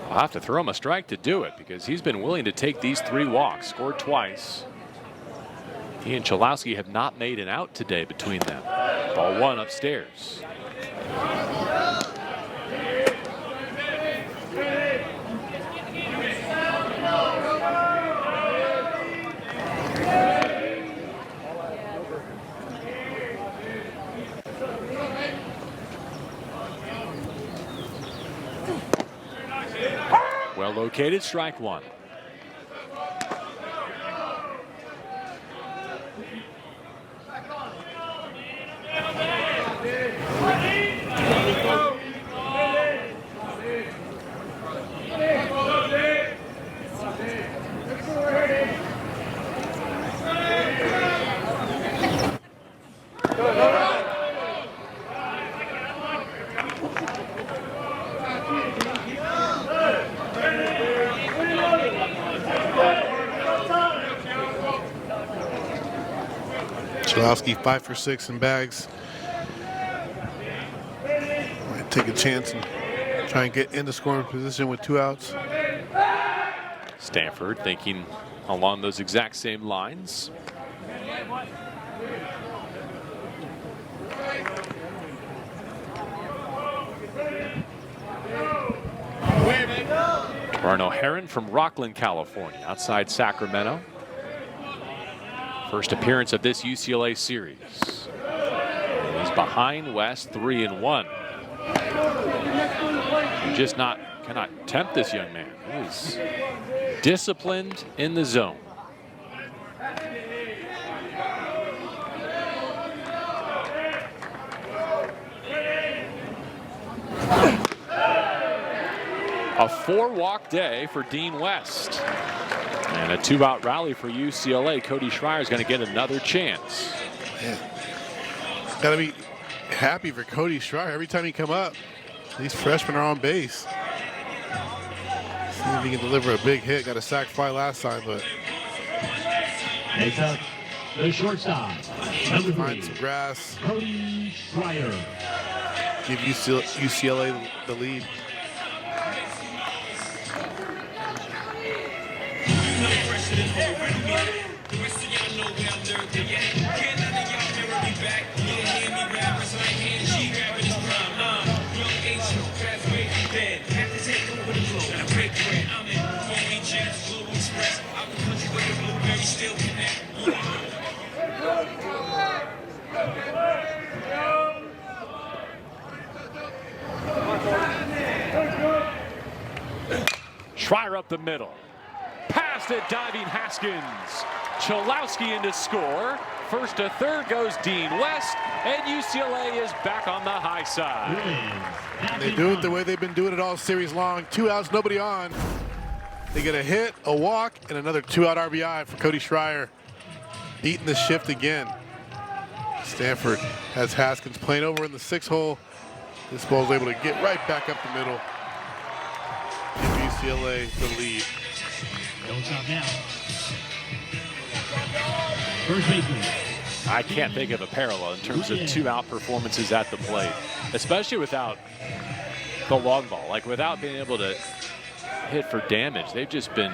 Speaker 1: I'll have to throw him a strike to do it because he's been willing to take these 3 walks, scored twice. He and Chalowski have not made an out today between them. Ball 1 upstairs. Well located, strike 1.
Speaker 2: Chalowski 5 for 6 in bags. Might take a chance and try and get into scoring position with 2 outs.
Speaker 1: Stanford thinking along those exact same lines. Arno Heron from Rockland, California, outside Sacramento. First appearance of this UCLA series. He's behind West 3-1. You just cannot tempt this young man. He's disciplined in the zone. A 4-walk day for Dean West. And a 2-out rally for UCLA. Cody Schreier is going to get another chance.
Speaker 2: Yeah. Got to be happy for Cody Schreier. Every time he come up, these freshmen are on base. See if he can deliver a big hit. Got a sac fly last time, but
Speaker 3: Next up, the shortstop, number 3,
Speaker 2: find some grass.
Speaker 3: Cody Schreier.
Speaker 2: Give UCLA the lead.
Speaker 1: Schreier up the middle. Past it, diving Haskins. Chalowski in to score. First to third goes Dean West, and UCLA is back on the high side.
Speaker 2: They do it the way they've been doing it all series long. 2 outs, nobody on. They get a hit, a walk, and another 2-out RBI for Cody Schreier. Beating the shift again. Stanford has Haskins playing over in the 6 hole. This ball's able to get right back up the middle. Give UCLA the lead.
Speaker 3: Don't stop now. First baseman.
Speaker 1: I can't think of a parallel in terms of 2-out performances at the plate, especially without the long ball, like without being able to hit for damage. They've just been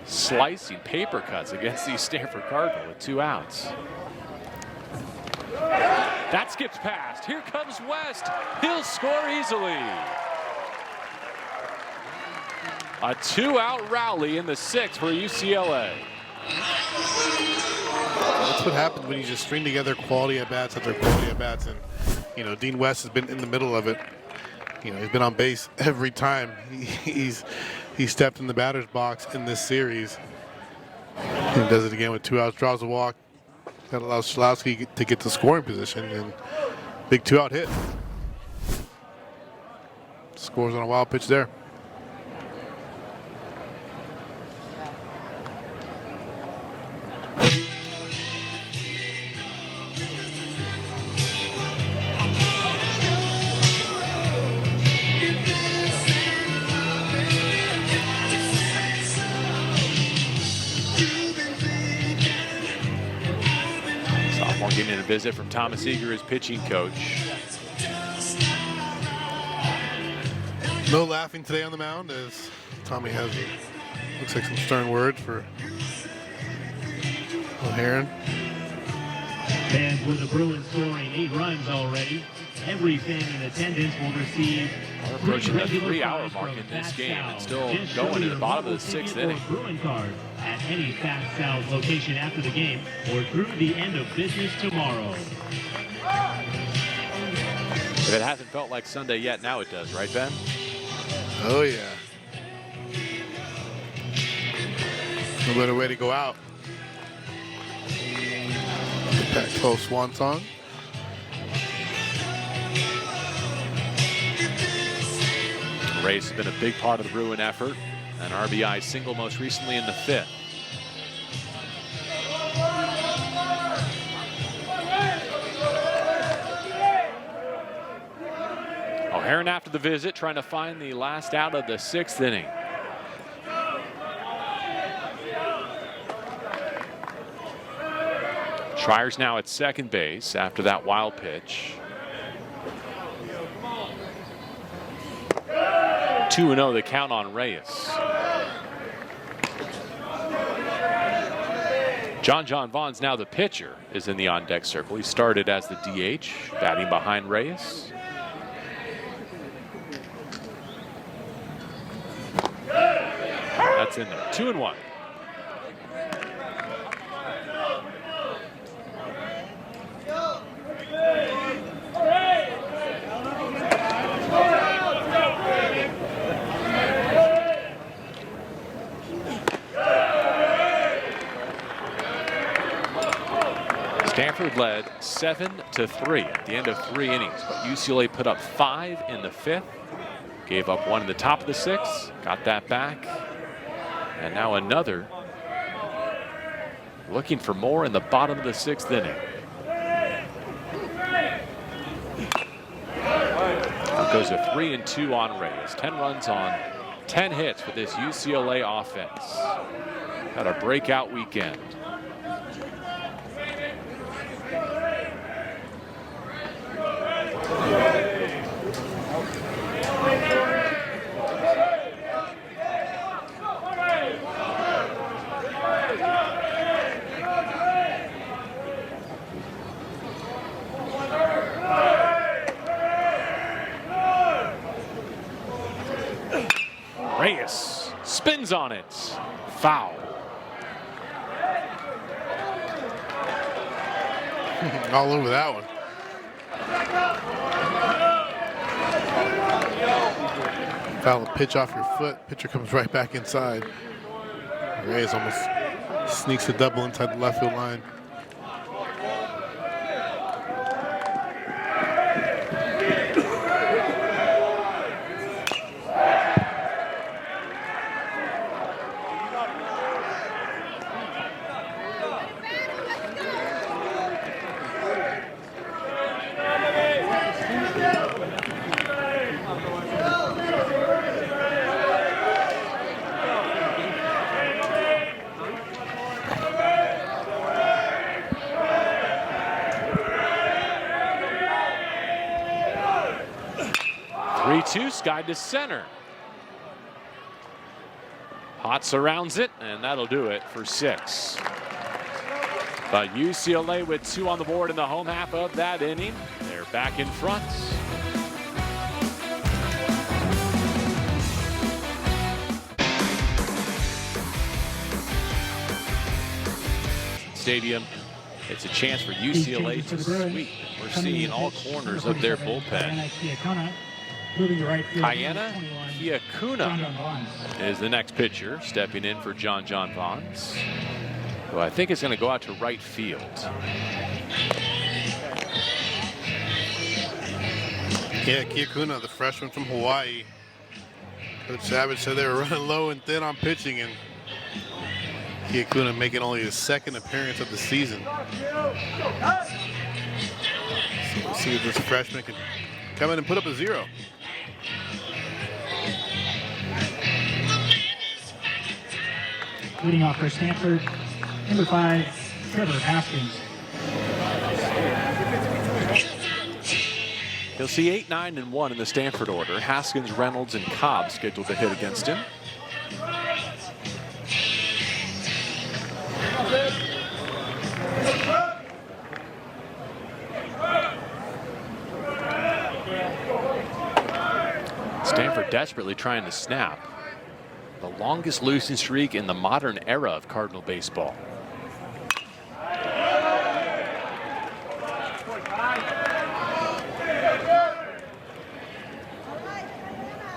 Speaker 1: slicing paper cuts against these Stanford Cardinals with 2 outs. That skips past. Here comes West. He'll score easily. A 2-out rally in the 6th for UCLA.
Speaker 2: That's what happens when you just string together quality at bats after quality at bats, and Dean West has been in the middle of it. He's been on base every time he stepped in the batter's box in this series. He does it again with 2 outs, draws a walk. That allows Chalowski to get to scoring position, and big 2-out hit. Scores on a wild pitch there.
Speaker 1: Getting a visit from Thomas Eager, his pitching coach.
Speaker 2: No laughing today on the mound as Tommy has, looks like some stern words for O'Haron.
Speaker 3: Fans with the Bruins scoring 8 runs already. Every fan in attendance will receive.
Speaker 1: We're approaching the 3-hour mark in this game and still going to the bottom of the 6th inning.
Speaker 3: Bruin card at any Fast Sal's location after the game or through the end of business tomorrow.
Speaker 1: If it hasn't felt like Sunday yet, now it does, right, Ben?
Speaker 2: Oh, yeah. No better way to go out. The Pac-12 swan song.
Speaker 1: Race has been a big part of the Bruin effort. An RBI single most recently in the 5th. O'Haron after the visit, trying to find the last out of the 6th inning. Schreier's now at second base after that wild pitch. 2-0 the count on Reyes. John Vaughn's now the pitcher, is in the on-deck circle. He started as the DH, batting behind Reyes. That's in there. 2-1. Stanford led 7-3 at the end of 3 innings, but UCLA put up 5 in the 5th, gave up 1 in the top of the 6th, got that back, and now another. Looking for more in the bottom of the 6th inning. Now goes a 3-2 on Reyes. 10 runs on 10 hits for this UCLA offense. Had a breakout weekend. Reyes spins on it. Foul.
Speaker 2: All over that one. Foul a pitch off your foot. Pitcher comes right back inside. Reyes almost sneaks a double inside the left field line.
Speaker 1: Skied to center. Hot surrounds it, and that'll do it for 6. But UCLA with 2 on the board in the home half of that inning. They're back in front. Stadium. It's a chance for UCLA to sweep. We're seeing all corners of their bullpen. Hyena Kiakuna is the next pitcher, stepping in for John Vaughns, who I think is going to go out to right field.
Speaker 2: Yeah, Kiakuna, the freshman from Hawaii. Coach Savage said they were running low and thin on pitching, and Kiakuna making only his 2nd appearance of the season. So we'll see if this freshman can come in and put up a 0.
Speaker 10: Leading off for Stanford, number 5, Trevor Haskins.
Speaker 1: He'll see 8, 9, and 1 in the Stanford order. Haskins, Reynolds, and Cobb scheduled to hit against him. Stanford desperately trying to snap the longest losing streak in the modern era of Cardinal baseball.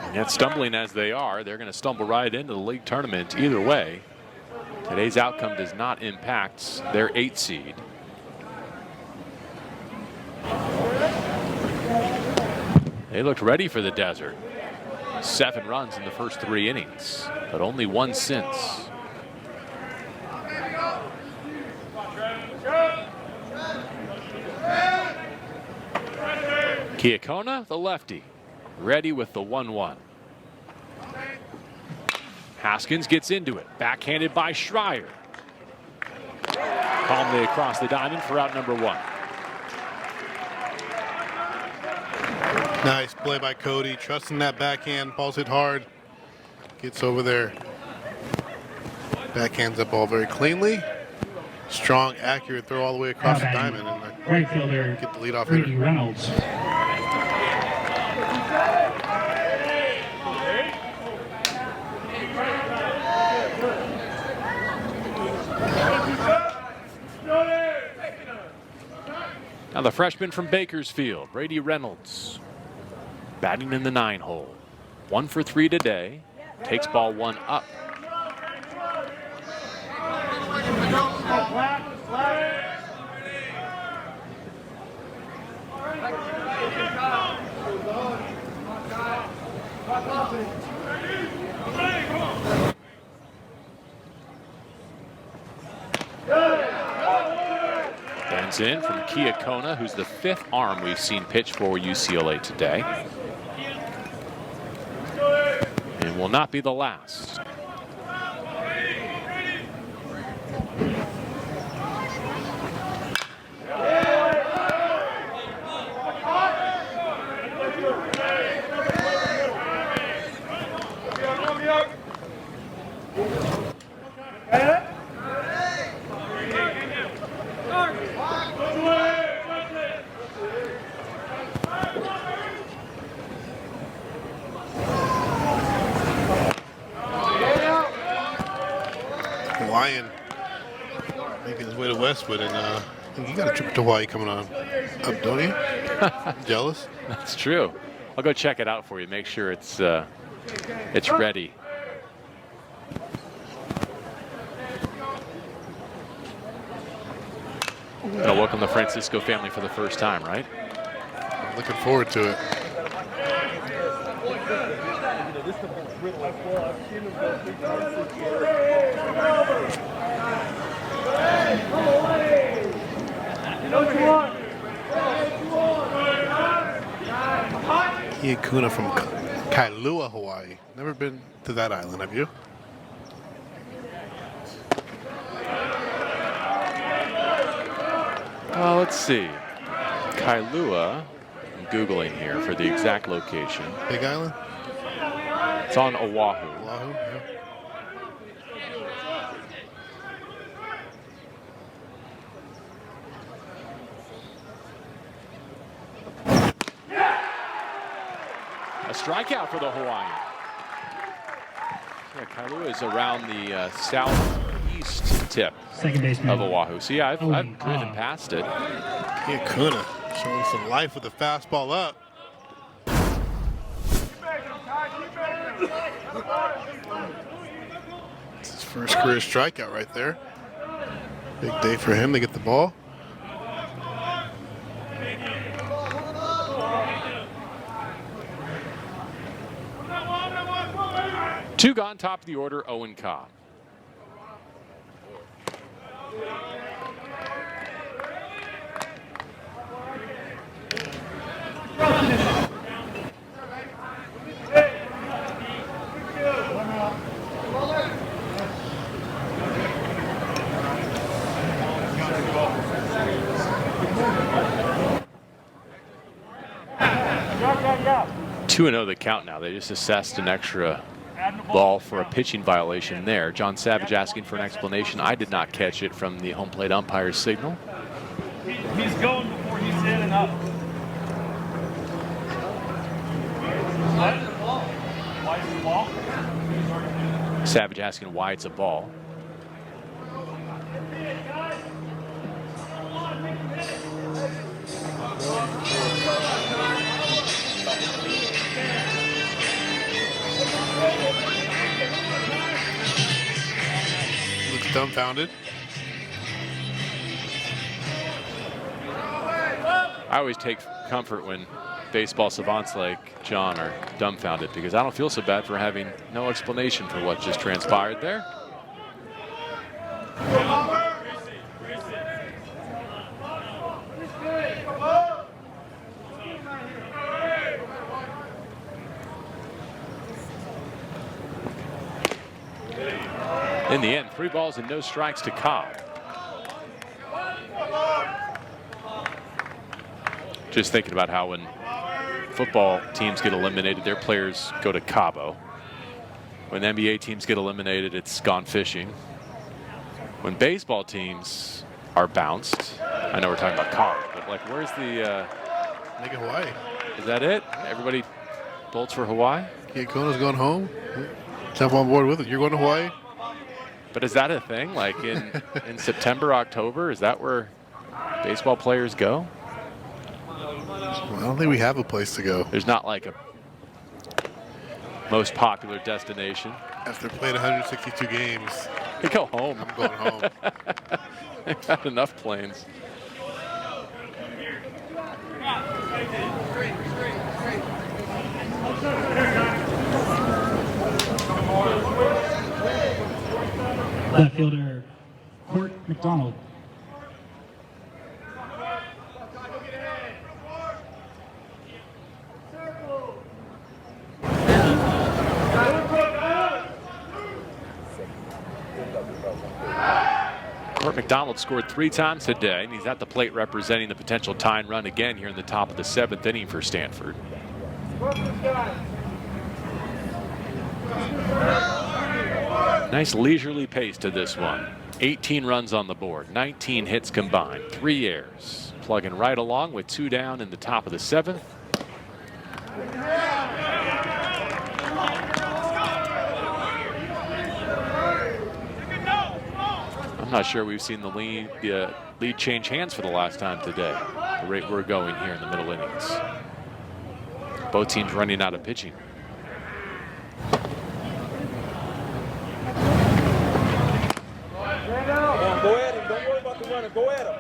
Speaker 1: And yet, stumbling as they are, they're going to stumble right into the league tournament either way. Today's outcome does not impact their 8th seed. They looked ready for the desert. 7 runs in the first 3 innings, but only 1 since. Kiakuna, the lefty, ready with the 1-1. Haskins gets into it, backhanded by Schreier. Calmly across the diamond for out number 1.
Speaker 2: Nice play by Cody, trusting that backhand. Ball's hit hard. Gets over there. Backhands that ball very cleanly. Strong, accurate throw all the way across the diamond. And
Speaker 10: right fielder,
Speaker 2: get the leadoff
Speaker 10: Brady
Speaker 2: hitter.
Speaker 10: Reynolds.
Speaker 1: Now the freshman from Bakersfield, Brady Reynolds, batting in the 9 hole. 1 for 3 today. Takes ball 1 up. Bends in from Kiakona, who's the 5th arm we've seen pitch for UCLA today. And will not be the last.
Speaker 2: Hawaiian making his way to Westwood, and I think you got a trip to Hawaii coming on up, don't you? Jealous?
Speaker 1: That's true. I'll go check it out for you. Make sure it's ready. Gonna welcome the Francisco family for the first time, right?
Speaker 2: I'm looking forward to it. Kiakuna from Kailua, Hawaii. Never been to that island, have you?
Speaker 1: Let's see. Kailua, I'm Googling here for the exact location.
Speaker 2: Big island?
Speaker 1: It's on Oahu.
Speaker 2: Oahu, yeah.
Speaker 1: A strikeout for the Hawaiian. Yeah, Kailua is around the southeast tip of Oahu. So yeah, I've driven past it.
Speaker 2: Kiakuna showing some life with the fastball up. It's his first career strikeout right there. Big day for him to get the ball.
Speaker 1: Two gone, top of the order, Owen Cobb. Two 2-0 the count now. They just assessed an extra ball for a pitching violation there. John Savage asking for an explanation. I did not catch it from the home plate umpire's signal.
Speaker 4: He's going before he's in and up. Why is the ball?
Speaker 1: Savage asking why it's a ball.
Speaker 2: Looks dumbfounded.
Speaker 1: I always take comfort when baseball savants like John are dumbfounded, because I don't feel so bad for having no explanation for what just transpired there. In the end, 3 balls and no strikes to Cobb. Just thinking about how when football teams get eliminated, their players go to Cabo. When NBA teams get eliminated, it's gone fishing. When baseball teams are bounced, I know we're talking about college, but like, where's the?
Speaker 2: Make it Hawaii.
Speaker 1: Is that it? Everybody bolts for Hawaii?
Speaker 2: Kona's going home. Jump on board with it. You're going to Hawaii?
Speaker 1: But is that a thing? Like in September, October, is that where baseball players go?
Speaker 2: Well, I don't think we have a place to go.
Speaker 1: There's not like a most popular destination.
Speaker 2: After playing 162 games,
Speaker 1: they go home.
Speaker 2: I'm going home.
Speaker 1: They've had enough planes.
Speaker 10: Left fielder, Court McDonald.
Speaker 1: Court McDonald scored 3 times today, and he's at the plate representing the potential tying run again here in the top of the 7th inning for Stanford. Nice leisurely pace to this one. 18 runs on the board, 19 hits combined, 3 errors. Plugging right along with 2 down in the top of the 7th. I'm not sure we've seen the lead change hands for the last time today. The rate we're going here in the middle innings. Both teams running out of pitching.
Speaker 4: Go at him. Don't worry about the runner. Go at him.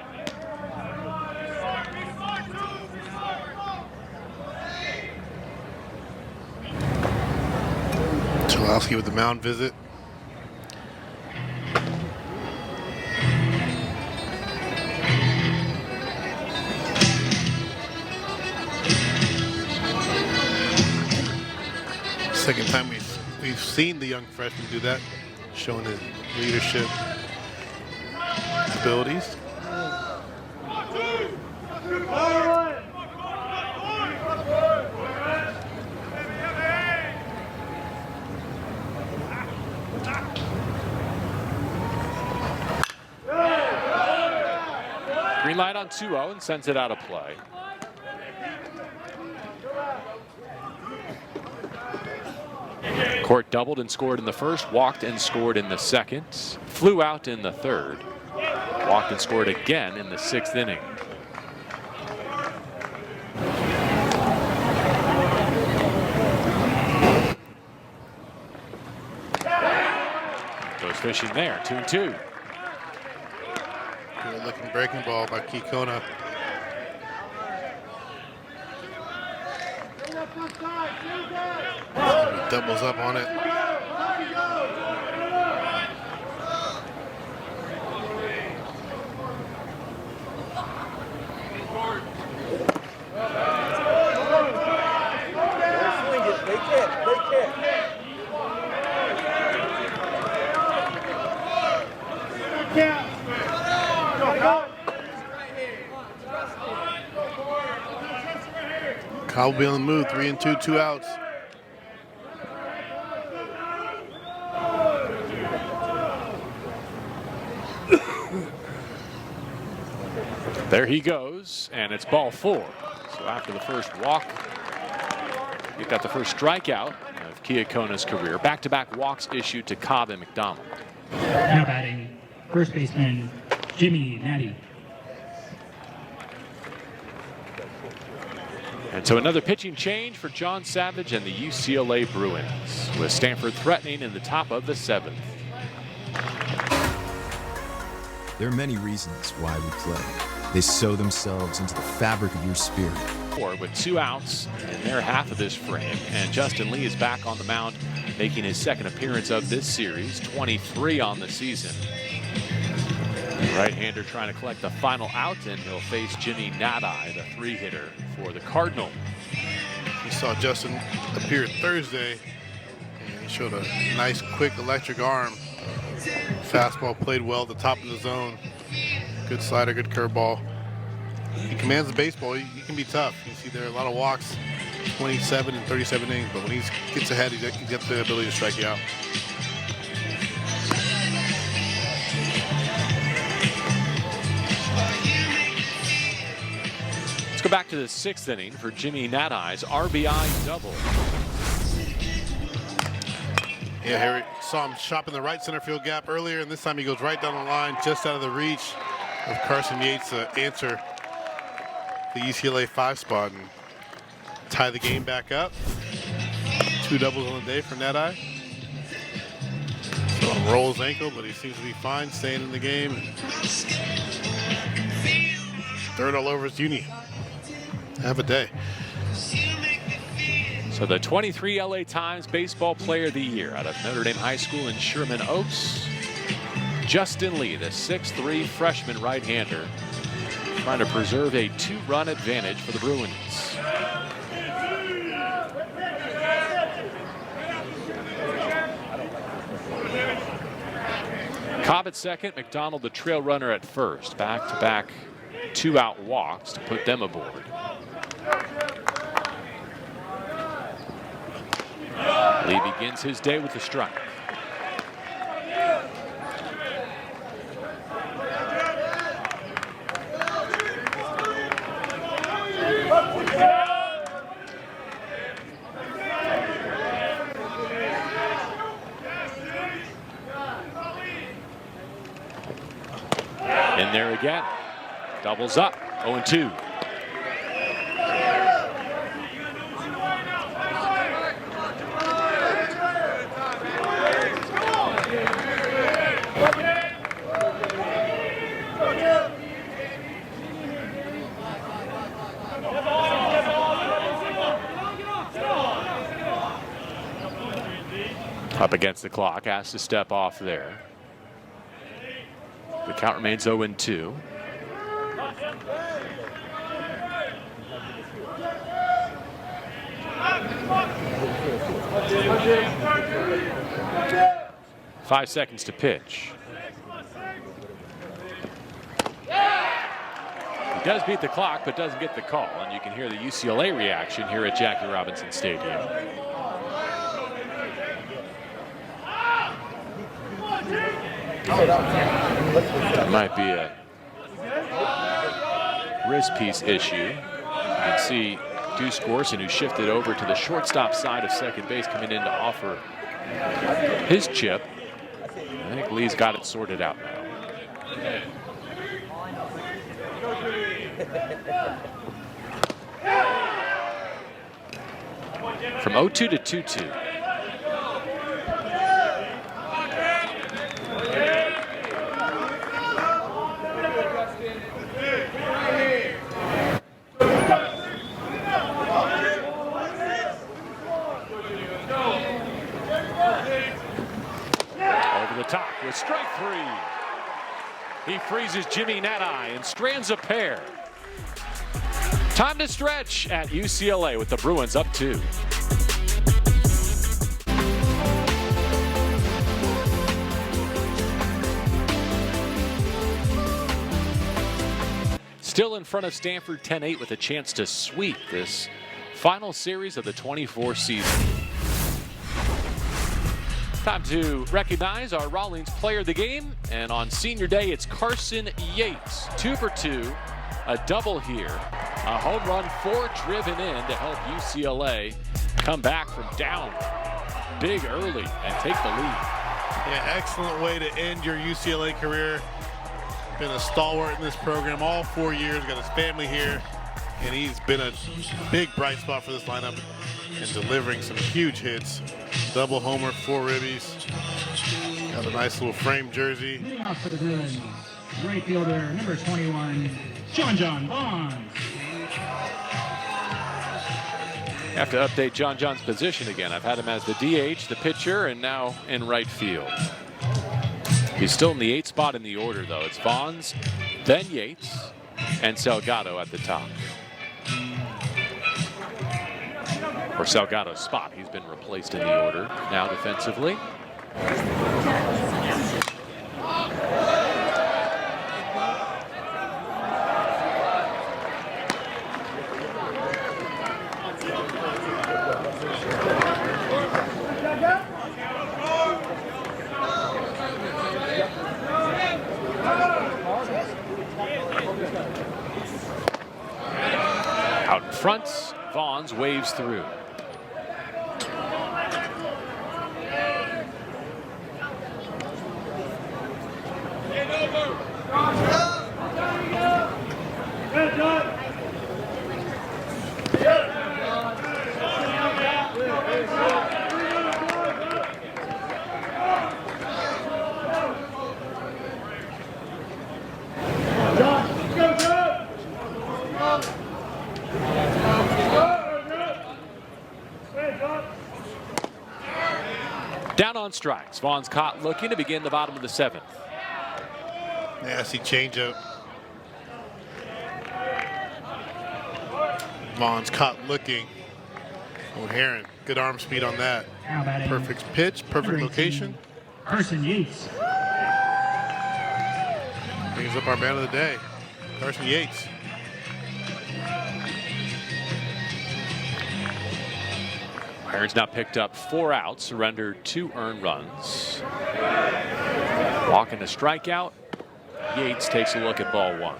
Speaker 2: Chalowski with the mound visit. Second time we've seen the young freshman do that, showing his leadership abilities.
Speaker 1: Green light on 2-0 and sends it out of play. Court doubled and scored in the first, walked and scored in the second, flew out in the third, walked and scored again in the 6th inning. Goes fishing there, 2-2.
Speaker 2: Good looking breaking ball by Kona. He doubles up on it. Kyle will be on the move, 3-2, 2 outs.
Speaker 1: There he goes, and it's ball 4. So after the first walk, we've got the first strikeout of Kona's career. Back-to-back walks issued to Cobb and McDonald.
Speaker 10: Now batting, first baseman Jimmy Natty.
Speaker 1: And so another pitching change for John Savage and the UCLA Bruins, with Stanford threatening in the top of the 7th.
Speaker 11: There are many reasons why we play. They sow themselves into the fabric of your spirit.
Speaker 1: With 2 outs in their half of this frame, and Justin Lee is back on the mound, making his 2nd appearance of this series, 23 on the season. Right-hander trying to collect the final out, and he'll face Jimmy Nadai, the 3-hitter for the Cardinal.
Speaker 2: We saw Justin appear Thursday, and he showed a nice, quick, electric arm. Fastball played well at the top of the zone. Good slider, good curveball. he commands the baseball. He can be tough. You see there are a lot of walks, 27 and 37 innings, but when he gets ahead, he's got the ability to strike you out.
Speaker 1: Let's go back to the 6th inning for Jimmy Natai's RBI double.
Speaker 2: Yeah, Harry saw him shopping the right center field gap earlier, and this time he goes right down the line, just out of the reach of Carson Yates to answer the UCLA 5 spot and tie the game back up. 2 doubles on the day for Natai. So him roll his ankle, but he seems to be fine, staying in the game. Dirt all over his uni. Have a day.
Speaker 1: So the 23 LA Times Baseball Player of the Year out of Notre Dame High School in Sherman Oaks, Justin Lee, the 6'3" freshman right-hander, trying to preserve a 2-run advantage for the Bruins. Cobb at second, McDonald the trail runner at first. Back-to-back 2-out walks to put them aboard. Lee begins his day with a strike. In there again. Doubles up. 0-2. Up against the clock, asked to step off there. The count remains 0-2. Five seconds to pitch. He does beat the clock, but doesn't get the call, and you can hear the UCLA reaction here at Jackie Robinson Stadium. That might be a wrist piece issue. You can see Deuce Gorson, who shifted over to the shortstop side of second base, coming in to offer his chip. I think Lee's got it sorted out now. From 0-2 to 2-2. Top with strike 3. He freezes Jimmy Natai and strands a pair. Time to stretch at UCLA with the Bruins up 2. Still in front of Stanford 10-8 with a chance to sweep this final series of the 24 season. Time to recognize our Rawlings player of the game, and on senior day it's Carson Yates. 2 for 2, a double here, a home run, 4 driven in to help UCLA come back from down big early and take the lead.
Speaker 2: Yeah, excellent way to end your UCLA career. Been a stalwart in this program all 4 years, got his family here, and he's been a big bright spot for this lineup and delivering some huge hits. Double homer, 4 ribbies. Got a nice little frame jersey.
Speaker 10: Leading off for the Bruins, right fielder, number 21, John Bonds.
Speaker 1: Have to update John's position again. I've had him as the DH, the pitcher, and now in right field. He's still in the 8th spot in the order, though. It's Bonds, then Yates, and Salgado at the top. Or Salgado's spot. He's been replaced in the order now defensively. Vaughns waves through. Down on strikes. Vaughn's caught looking to begin the bottom of the 7th.
Speaker 2: Nasty changeup. Vaughn's caught looking. O'Haron, good arm speed on that. Perfect pitch, perfect location.
Speaker 10: Carson Yates.
Speaker 2: Brings up our man of the day, Carson Yates.
Speaker 1: O'Haron's now picked up 4 outs, surrendered 2 earned runs. Walking a strikeout. Yates takes a look at ball 1.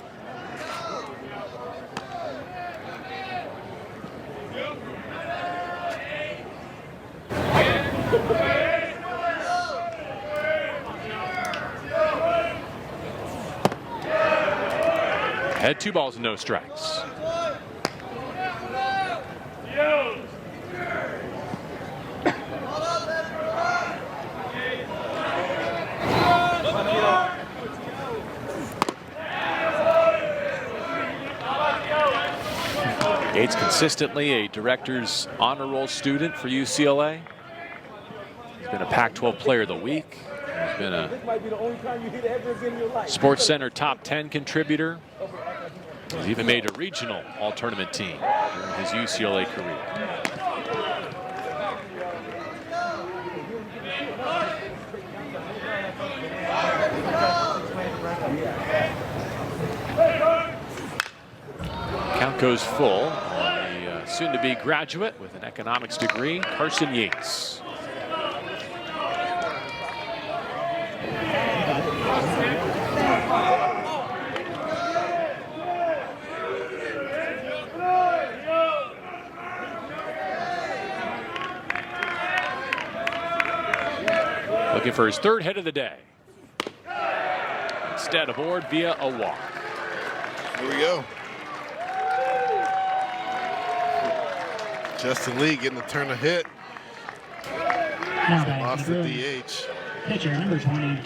Speaker 1: Had 2 balls and no strikes. Yates consistently a director's honor roll student for UCLA. He's been a Pac-12 Player of the Week. He's been a Sports Center top 10 contributor. He's even made a regional all-tournament team during his UCLA career. Count goes full on the soon-to-be graduate with an economics degree, Carson Yates. Looking for his 3rd hit of the day. Instead aboard via a walk.
Speaker 2: Here we go. Justin Lee getting the turn of hit. Lost the DH.
Speaker 10: Pitcher number 20,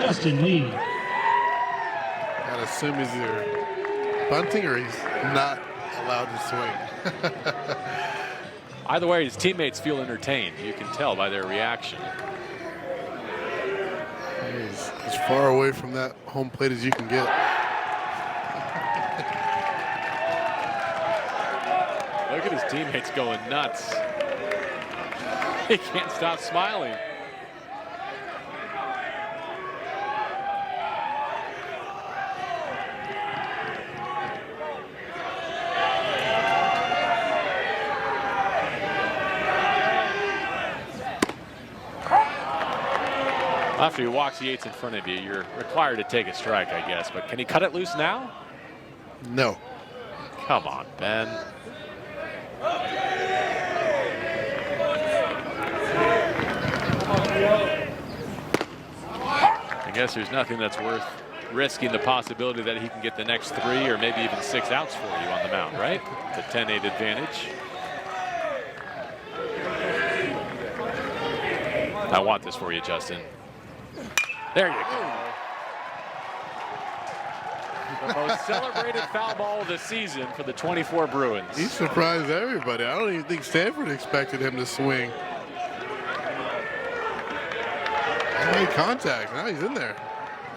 Speaker 10: Justin Lee.
Speaker 2: I'd assume he's either bunting or he's not allowed to swing.
Speaker 1: Either way, his teammates feel entertained. You can tell by their reaction.
Speaker 2: He's as far away from that home plate as you can get.
Speaker 1: Look at his teammates going nuts. He can't stop smiling. After he walks Yates in front of you, you're required to take a strike, I guess. But can he cut it loose now?
Speaker 2: No.
Speaker 1: Come on, Ben. I guess there's nothing that's worth risking the possibility that he can get the next 3 or maybe even 6 outs for you on the mound, right? The 10-8 advantage. I want this for you, Justin. There you go. The most celebrated foul ball of the season for the 24 Bruins.
Speaker 2: He surprised everybody. I don't even think Stanford expected him to swing. He made contact. Now he's in there.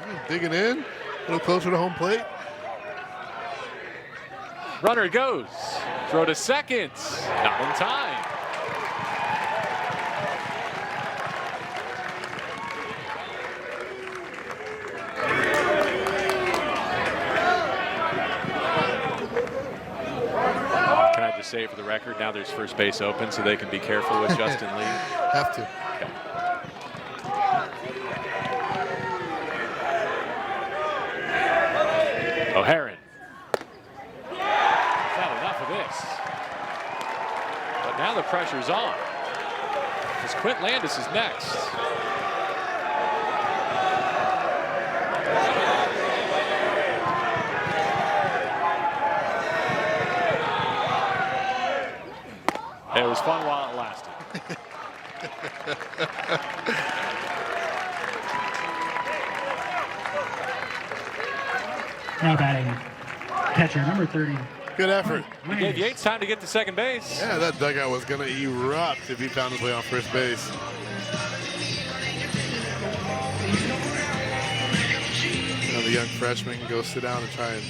Speaker 2: He's digging in, a little closer to home plate.
Speaker 1: Runner goes. Throw to second. Not in time. Say for the record, now there's first base open, so they can be careful with Justin Lee.
Speaker 2: Have to.
Speaker 1: Okay. O'Haron. Is that enough of this? Now the pressure's on. As Quint Landis is next. It was fun while it lasted.
Speaker 10: Now batting, catcher number 30.
Speaker 2: Good effort.
Speaker 1: He gave Yates time to get to second base.
Speaker 2: Yeah, that dugout was going to erupt if he found his way on first base. Now the young freshman can go sit down and try and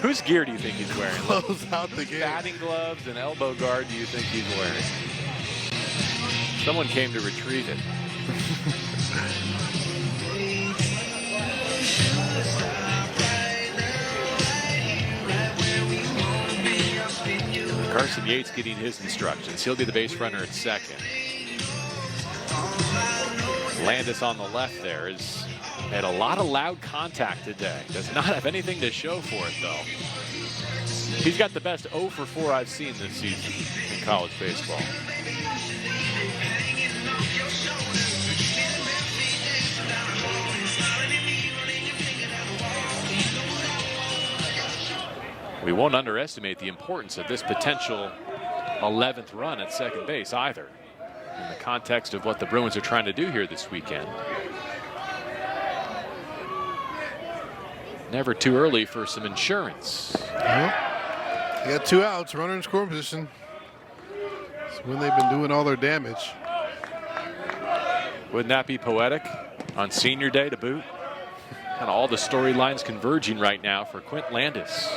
Speaker 1: Whose gear do you think he's wearing?
Speaker 2: close out the game.
Speaker 1: Batting gloves and elbow guard do you think he's wearing? Someone came to retrieve it. Carson Yates getting his instructions. He'll be the base runner at second. Landis on the left there has had a lot of loud contact today. Does not have anything to show for it, though. He's got the best 0 for 4 I've seen this season in college baseball. We won't underestimate the importance of this potential 11th run at second base either, in the context of what the Bruins are trying to do here this weekend. Never too early for some insurance.
Speaker 2: They got 2 outs, runner in scoring position. It's when they've been doing all their damage.
Speaker 1: Wouldn't that be poetic on senior day to boot? Kind of all the storylines converging right now for Quint Landis.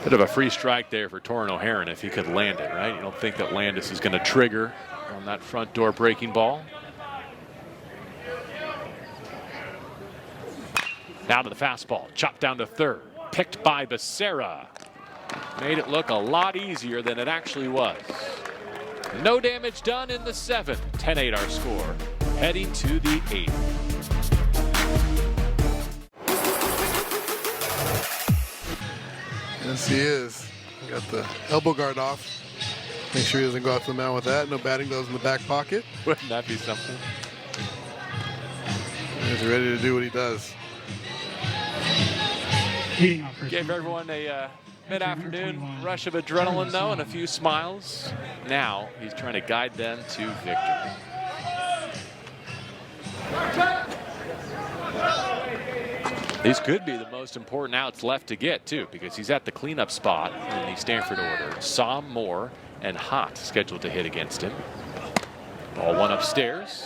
Speaker 1: Bit of a free strike there for Torin O'Haron if he could land it, right? You don't think that Landis is going to trigger on that front door breaking ball. Now to the fastball, chopped down to third, picked by Becerra. Made it look a lot easier than it actually was. No damage done in the 7th. 10-8 our score, heading to the 8th.
Speaker 2: Yes, he is. Got the elbow guard off. Make sure he doesn't go out to the mound with that. No batting gloves in the back pocket.
Speaker 1: Wouldn't that be something?
Speaker 2: He's ready to do what he does.
Speaker 1: Gave everyone a mid-afternoon rush of adrenaline, though, and a few smiles. Now he's trying to guide them to victory. These could be the most important outs left to get, too, because he's at the cleanup spot in the Stanford order. Somm, Moore, and Hott scheduled to hit against him. Ball one upstairs.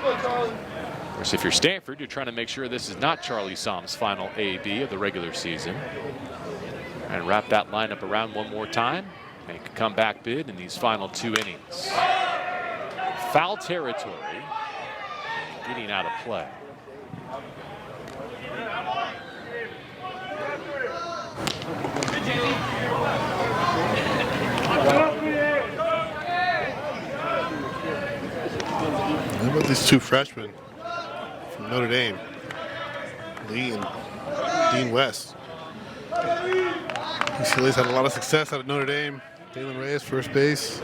Speaker 1: Of course, if you're Stanford, you're trying to make sure this is not Charlie Somm's final AB of the regular season. And wrap that lineup around one more time. Make a comeback bid in these final 2 innings. Foul territory. Getting out of play.
Speaker 2: How about these 2 freshmen from Notre Dame, Lee and Dean West? UCLA's had a lot of success out of Notre Dame. Dalen Reyes, first base.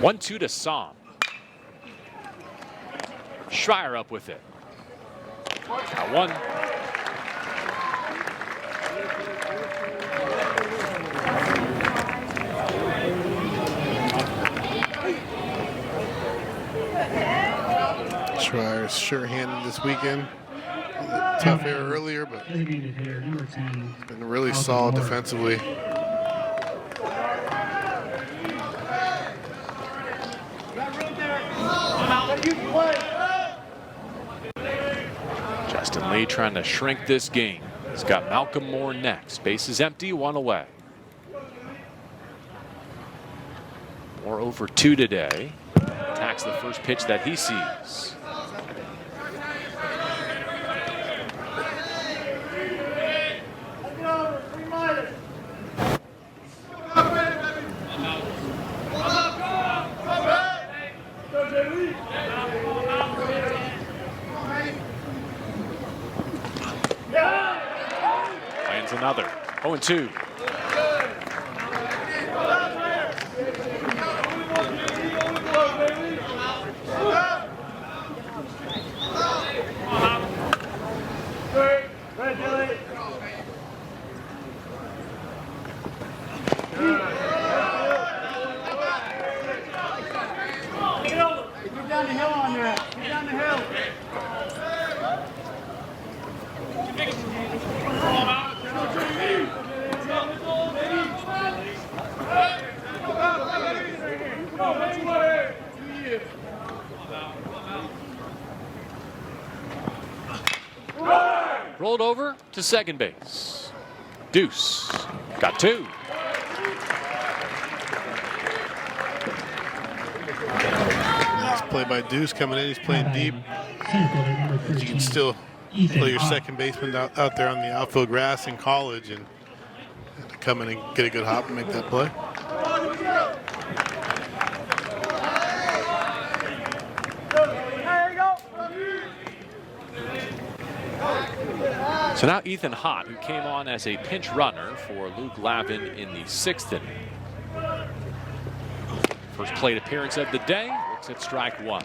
Speaker 1: One-two to Somm. Schreier up with it. Got one.
Speaker 2: Schreier's sure-handed this weekend. Tough error earlier, but been really solid defensively.
Speaker 1: Justin Lee trying to shrink this game. He's got Malcolm Moore next. Base is empty, 1 away. Moore over 2 today. Attacks the first pitch that he sees. Lands another. 0-2. Rolled over to second base. Deuce got 2.
Speaker 2: Nice play by Deuce coming in. He's playing deep. You can still play your second baseman out there on the outfield grass in college and come in and get a good hop and make that play.
Speaker 1: So now Ethan Hott, who came on as a pinch runner for Luke Lavin in the 6th inning. First plate appearance of the day, looks at strike 1.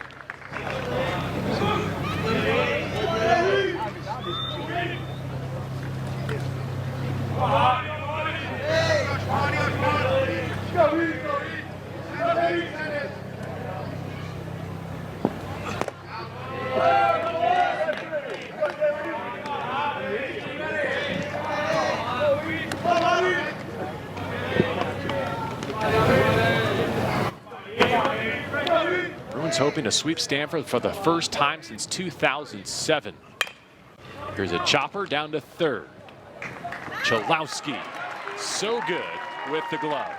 Speaker 1: Bruins hoping to sweep Stanford for the first time since 2007. Here's a chopper down to third. Chalowski, so good with the glove.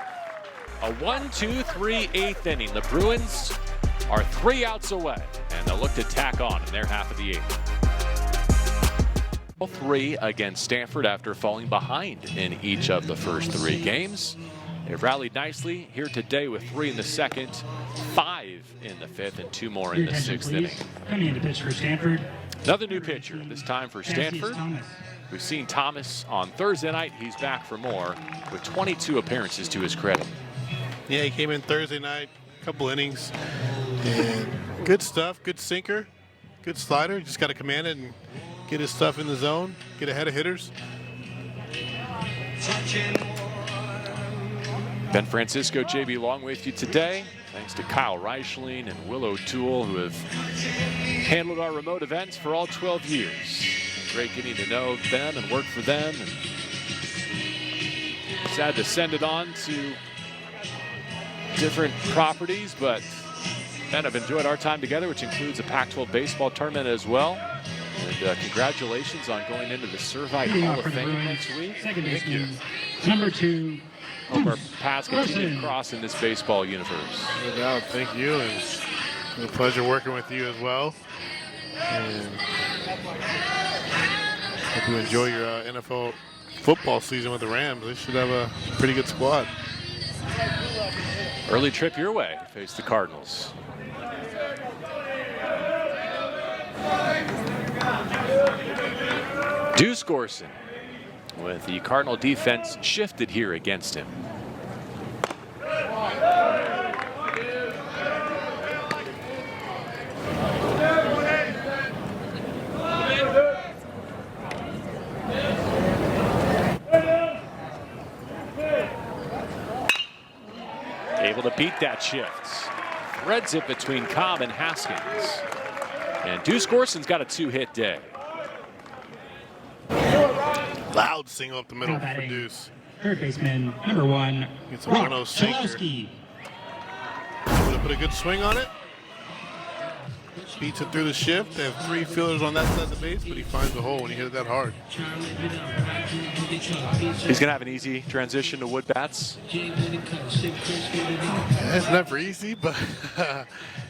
Speaker 1: A 1-2-3 8th inning. The Bruins are 3 outs away, and they'll look to tack on in their half of the 8th. 3 against Stanford after falling behind in each of the first 3 games. They've rallied nicely here today with 3 in the 2nd, 5 in the 5th, and 2 more in the 6th inning.
Speaker 10: Coming in to pitch for Stanford.
Speaker 1: Another new pitcher, this time for Stanford. We've seen Thomas on Thursday night. He's back for more with 22 appearances to his credit.
Speaker 2: Yeah, he came in Thursday night, a couple innings, and good stuff, good sinker, good slider. Just got to command it and get his stuff in the zone, get ahead of hitters.
Speaker 1: Ben Francisco, JB Long with you today. Thanks to Kyle Reichling and Will O'Toole, who have handled our remote events for all 12 years. Great getting to know them and work for them. And sad to send it on to different properties, but Ben, I've enjoyed our time together, which includes a Pac-12 baseball tournament as well. And congratulations on going into the Servite Hall of Fame next week.
Speaker 10: Thank you. Number 2.
Speaker 1: Hope our paths continue to cross in this baseball universe.
Speaker 2: No doubt. Thank you. And it's a pleasure working with you as well. And hope you enjoy your NFL football season with the Rams. They should have a pretty good squad.
Speaker 1: Early trip your way to face the Cardinals. Deuce Gorson with the Cardinal defense shifted here against him. Able to beat that shift. Threads it between Cobb and Haskins. And Deuce Gorson's got a 2-hit day.
Speaker 2: Loud single up the middle for Deuce.
Speaker 10: Third baseman, number 1,
Speaker 2: Gets a 1-0 sinker. Able to put a good swing on it. beats it through the shift. They have 3 fielders on that side of the base, but he finds the hole when he hit it that hard.
Speaker 1: He's going to have an easy transition to wood bats.
Speaker 2: It's never easy, but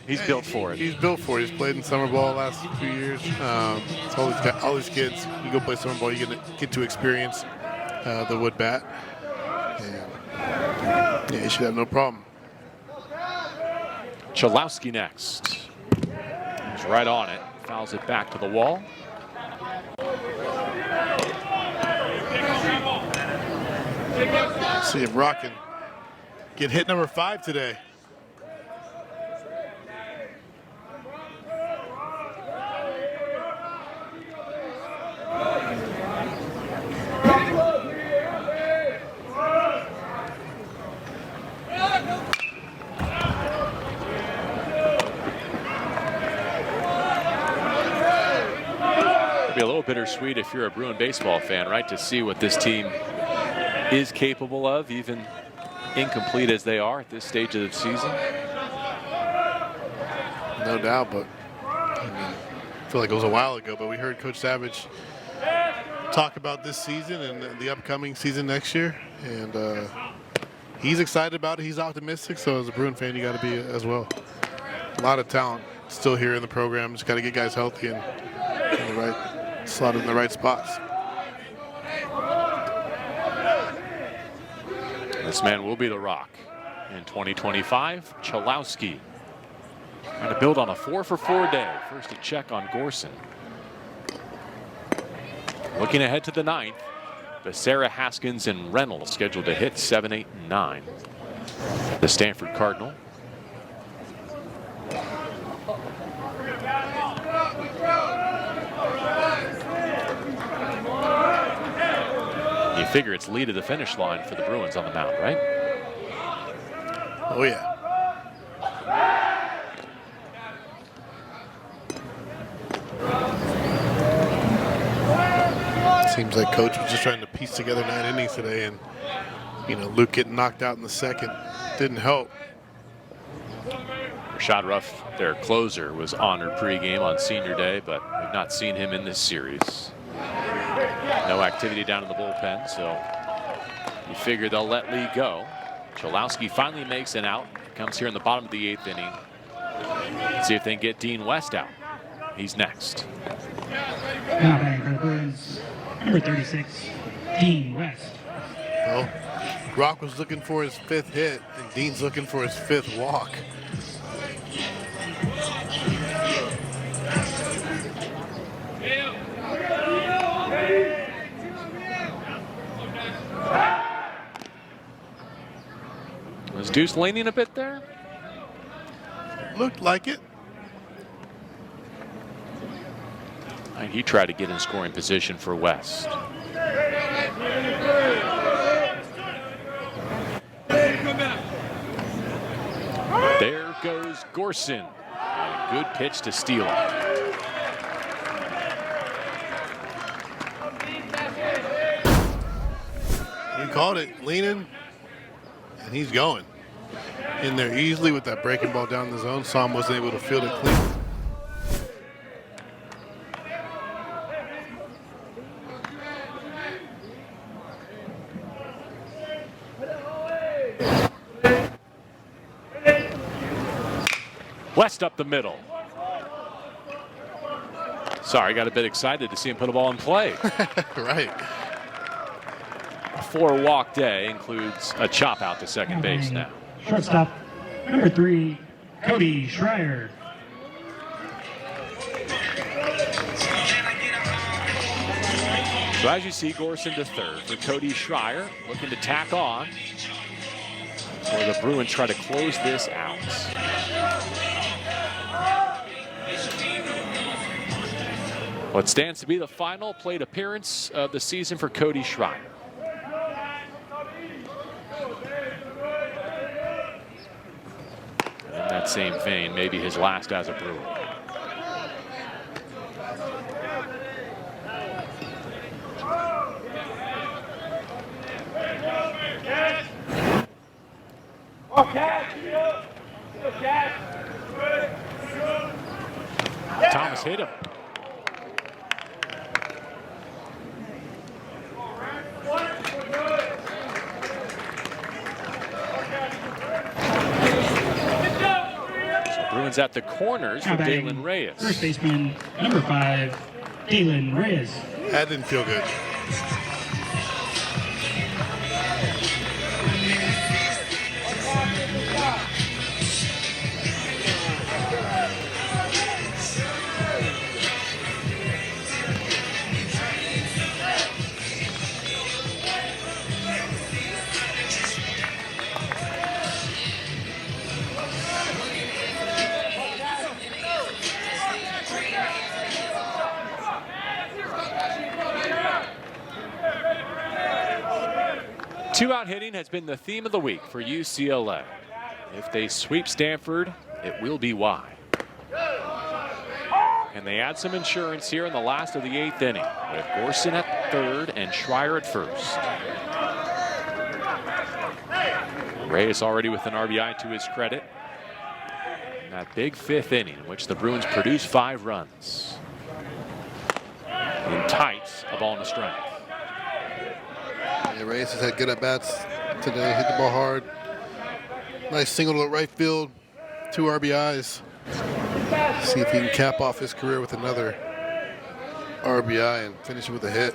Speaker 1: he's built for it.
Speaker 2: He's built for it. He's played in summer ball the last few years. So all these kids, you go play summer ball, you get to experience the wood bat. And yeah, you should have no problem.
Speaker 1: Chalowski next. He's right on it. Fouls it back to the wall.
Speaker 2: Let's see if Rock can get hit number 5 today.
Speaker 1: It'll be a little bittersweet if you're a Bruin baseball fan, right, to see what this team is capable of, even incomplete as they are at this stage of the season.
Speaker 2: No doubt, but I feel like it was a while ago, but we heard Coach Savage talk about this season and the upcoming season next year, and he's excited about it. He's optimistic, so as a Bruin fan, you got to be as well. A lot of talent still here in the program. Just got to get guys healthy and in the right slot in the right spots.
Speaker 1: This man will be the Rock in 2025. Chalowski trying to build on a 4-for-4 day. First to check on Gorson. Looking ahead to the 9th, Becerra, Haskins, and Reynolds scheduled to hit 7, 8, and 9. The Stanford Cardinal. You figure it's lead of the finish line for the Bruins on the mound, right?
Speaker 2: Oh, yeah. Seems like Coach was just trying to piece together 9 innings today, and, you know, Luke getting knocked out in the second didn't help.
Speaker 1: Rashad Ruff, their closer, was honored pregame on senior day, but we've not seen him in this series. No activity down in the bullpen, so you figure they'll let Lee go. Chalowski finally makes an out. Comes here in the bottom of the 8th inning. Let's see if they can get Dean West out. He's next.
Speaker 10: Now batting for the Bruins, number 36, Dean West.
Speaker 2: Well, Rock was looking for his 5th hit, and Dean's looking for his 5th walk.
Speaker 1: Was Deuce leaning a bit there?
Speaker 2: Looked like it.
Speaker 1: And he tried to get in scoring position for West. There goes Gorson. A good pitch to steal it.
Speaker 2: He called it, leaning, and he's going in there easily with that breaking ball down the zone. Sam wasn't able to field it clean.
Speaker 1: West up the middle. Sorry, got a bit excited to see him put a ball in play.
Speaker 2: Right.
Speaker 1: A 4-walk day includes a chop out to second base now.
Speaker 10: Shortstop, number 3, Cody Schreier.
Speaker 1: So as you see, Gorson to third for Cody Schreier, looking to tack on. Or the Bruins try to close this out. What stands to be the final plate appearance of the season for Cody Schreier. In that same vein, maybe his last as a Bruin. Reyes hit him. So Bruins at the corners for Dalen Reyes.
Speaker 10: First baseman, number 5, Dalen Reyes.
Speaker 2: That didn't feel good.
Speaker 1: Two-out hitting has been the theme of the week for UCLA. If they sweep Stanford, it will be why. And they add some insurance here in the last of the 8th inning with Gorson at third and Schreier at first. Reyes already with an RBI to his credit. In that big 5th inning in which the Bruins produced 5 runs. In tights, a ball and a strike.
Speaker 2: Yeah, Reyes has had good at-bats today, hit the ball hard. Nice single to right field, 2 RBIs. See if he can cap off his career with another RBI and finish it with a hit.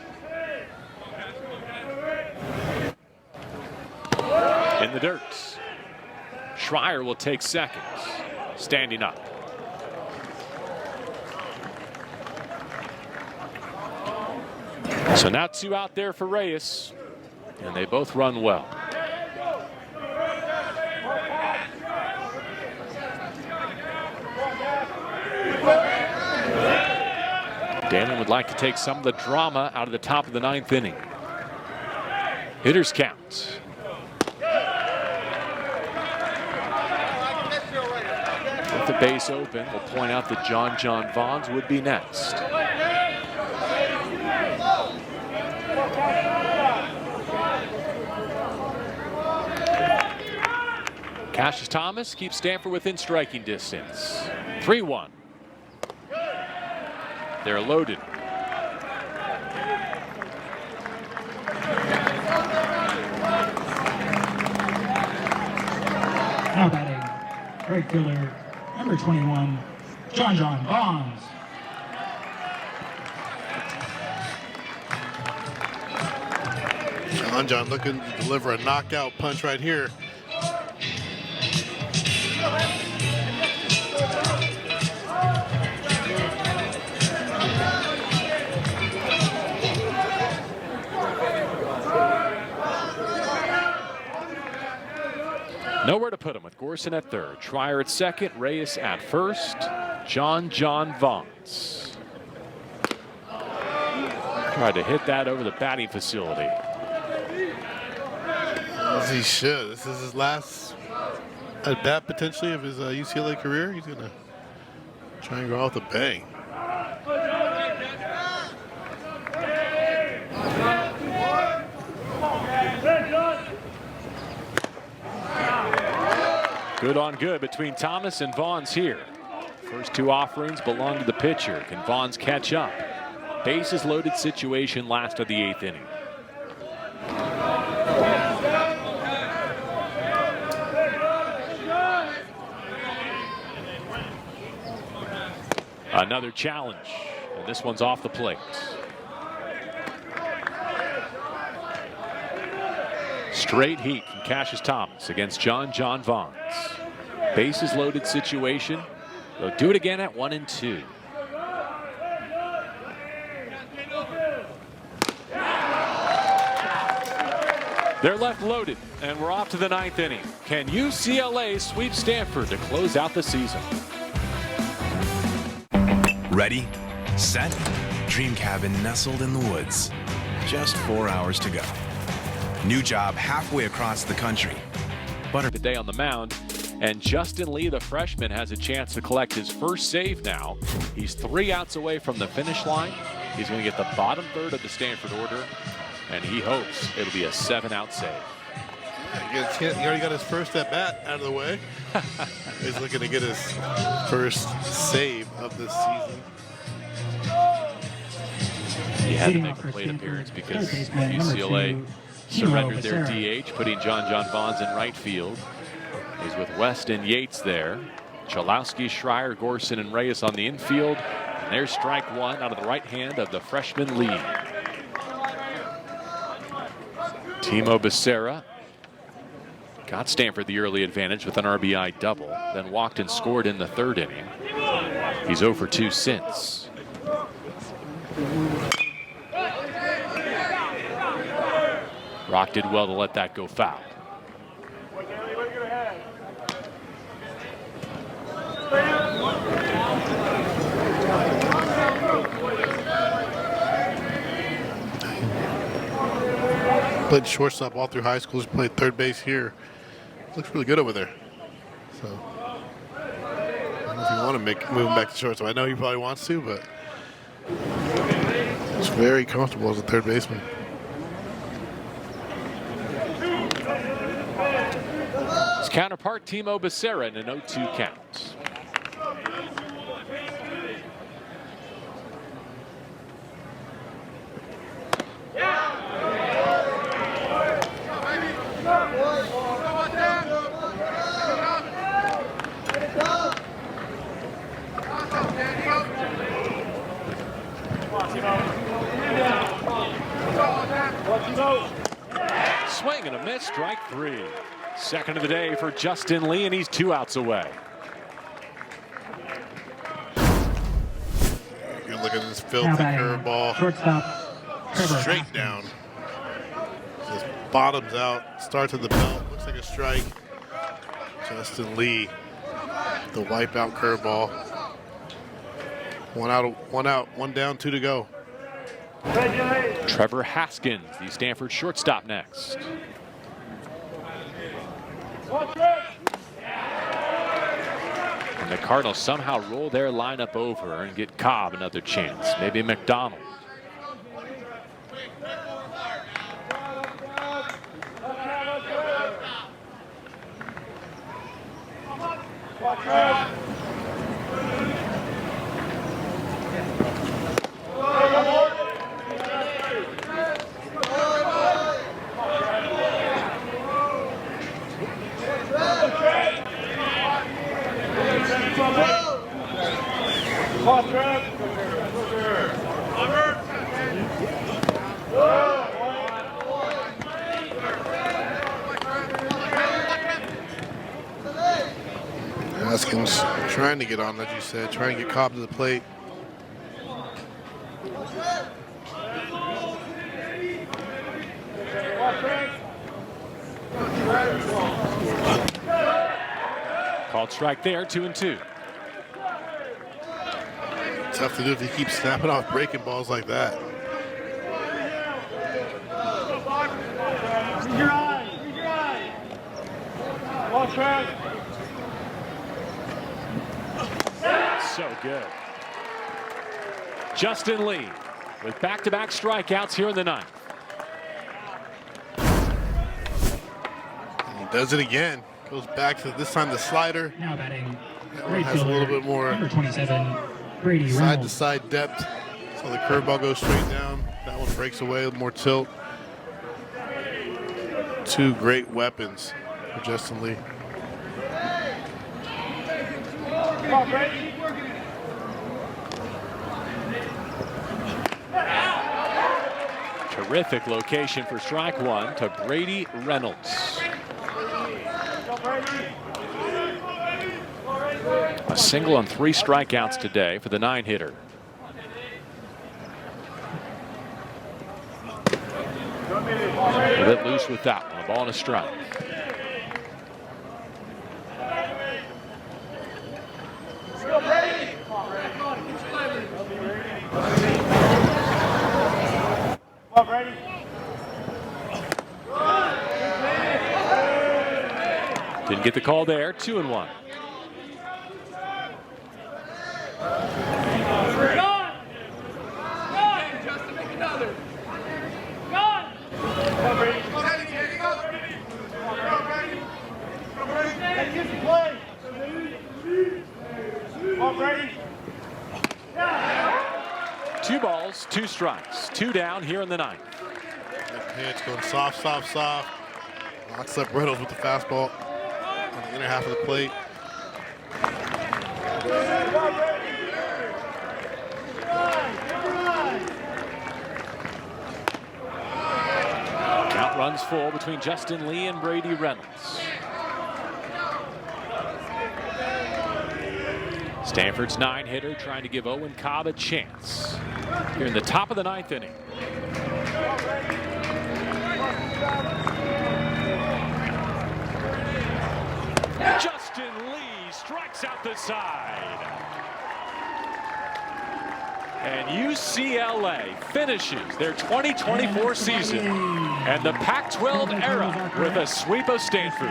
Speaker 1: In the dirt. Schreier will take seconds, standing up. So now 2 out there for Reyes, and they both run well. Dalen would like to take some of the drama out of the top of the 9th inning. Hitters count. With the base open, we'll point out that John Vaughns would be next. Cassius Thomas keeps Stanford within striking distance. 3-1. They're loaded.
Speaker 10: Now batting, right fielder, number 21, John Vaughns.
Speaker 2: John looking to deliver a knockout punch right here.
Speaker 1: Nowhere to put him with Gorson at third, Schreier at second, Reyes at first, John Vaughns. Tried to hit that over the batting facility.
Speaker 2: As he should. This is his last at bat potentially of his UCLA career. He's going to try and go out with a bang.
Speaker 1: Good on good between Thomas and Vaughns here. First 2 offerings belong to the pitcher. Can Vaughns catch up? Bases loaded situation last of the 8th inning. Another challenge, and this one's off the plate. Straight heat from Cassius Thomas against John Vaughns. Bases loaded situation. They'll do it again at 1-2. They're left loaded, and we're off to the 9th inning. Can UCLA sweep Stanford to close out the season?
Speaker 11: Ready, set, dream cabin nestled in the woods. Just 4 hours to go. New job halfway across the country.
Speaker 1: Today on the mound, and Justin Lee, the freshman, has a chance to collect his first save now. He's 3 outs away from the finish line. He's going to get the bottom third of the Stanford order, and he hopes it'll be a 7-out save.
Speaker 2: He already got his first at bat out of the way. He's looking to get his first save of this season.
Speaker 1: had to make a plate appearance because UCLA surrendered their DH, putting John Vaughns in right field. He's with West and Yates there. Chalowski, Schreier, Gorson, and Reyes on the infield. And there's strike one out of the right hand of the freshman Lee. Timo Becerra got Stanford the early advantage with an RBI double, then walked and scored in the third inning. He's 0 for 2 since. Rock did well to let that go foul.
Speaker 2: Played shortstop all through high school. Just played third base here. Looks really good over there. So I don't know if you want to move him back to shortstop. I know he probably wants to, but he's very comfortable as a third baseman.
Speaker 1: His counterpart, Timo Becerra, in an 0-2 count. Swing and a miss, strike three. Second of the day for Justin Lee, and he's 2 outs away.
Speaker 2: You're looking at this filthy curveball. Straight down. Just bottoms out, starts at the belt, looks like a strike. Justin Lee, the wipeout curveball. One out, one down, 2 to go.
Speaker 1: Trevor Haskins, the Stanford shortstop, next. And the Cardinals somehow roll their lineup over and get Cobb another chance. Maybe McDonald.
Speaker 2: Haskins trying to get on, as you said, trying to get Cobb to the plate.
Speaker 1: Called strike there, 2-2.
Speaker 2: Tough to do if you keep snapping off breaking balls like that.
Speaker 4: Use your eyes. Use your eyes. Ball track.
Speaker 1: So good. Justin Lee with back-to-back strikeouts here in the ninth.
Speaker 2: He does it again. Goes back to this time the slider.
Speaker 10: Now batting.
Speaker 2: That one has a little bit more
Speaker 10: number 27, Brady
Speaker 2: side-to-side depth. So the curveball goes straight down. That one breaks away, more tilt. 2 great weapons for Justin Lee.
Speaker 4: Come on, Brady. Keep working it.
Speaker 1: Terrific location for strike one to Brady Reynolds. A single on 3 strikeouts today for the 9-hitter. A bit loose with that one. A ball and a strike. Didn't get the call there. 2-1. balls, 2 strikes, 2 down here in the 9th.
Speaker 2: Good pitch, going soft. Locks up Reynolds with the fastball on the inner half of the plate.
Speaker 1: Count runs full between Justin Lee and Brady Reynolds. Stanford's 9-hitter trying to give Owen Cobb a chance here in the top of the 9th inning. Justin Lee strikes out the side. And UCLA finishes their 2024 season and the Pac-12 era with a sweep of Stanford.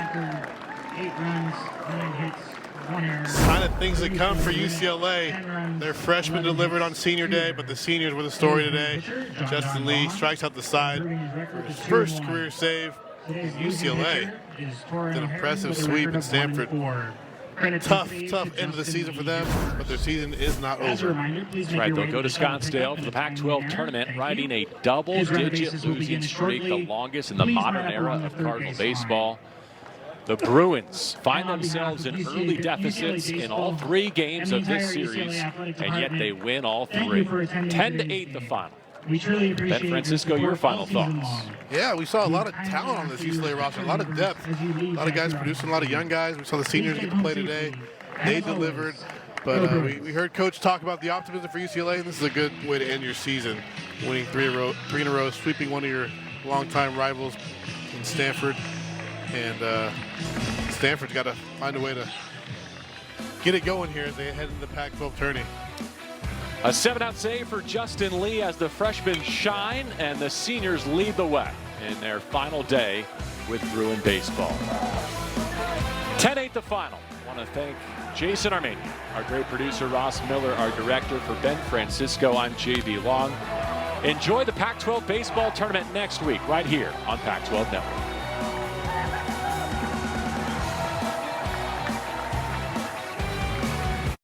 Speaker 10: 8 runs, 9 hits, 1 error.
Speaker 2: Sign of things that come for UCLA. Their freshmen delivered on senior day, but the seniors were the story today. Justin Lee strikes out the side for his first career save. UCLA, an impressive sweep in Stanford. Tough end of the season for them, but their season is not over.
Speaker 1: That's right, they'll go to Scottsdale for the Pac-12 tournament, riding a double-digit losing streak, the longest in the modern era of Cardinal baseball. The Bruins find themselves in early deficits in all 3 games of this series, and yet they win all 3. 10-8 the final.
Speaker 10: We truly appreciate
Speaker 1: Ben Francisco, your final thoughts.
Speaker 2: Yeah, we saw a lot of talent on this UCLA roster, a lot of depth, a lot of guys producing, a lot of young guys. We saw the seniors get to play today. They delivered. But we heard Coach talk about the optimism for UCLA, and this is a good way to end your season, winning 3 in a row, sweeping one of your longtime rivals in Stanford. And Stanford's got to find a way to get it going here as they head into the Pac-12 tourney.
Speaker 1: A 7-out save for Justin Lee as the freshmen shine and the seniors lead the way in their final day with Bruin baseball. 10-8 the final. I want to thank Jason Armenian, our great producer, Ross Miller, our director. For Ben Francisco, I'm JV Long. Enjoy the Pac-12 baseball tournament next week right here on Pac-12 Network.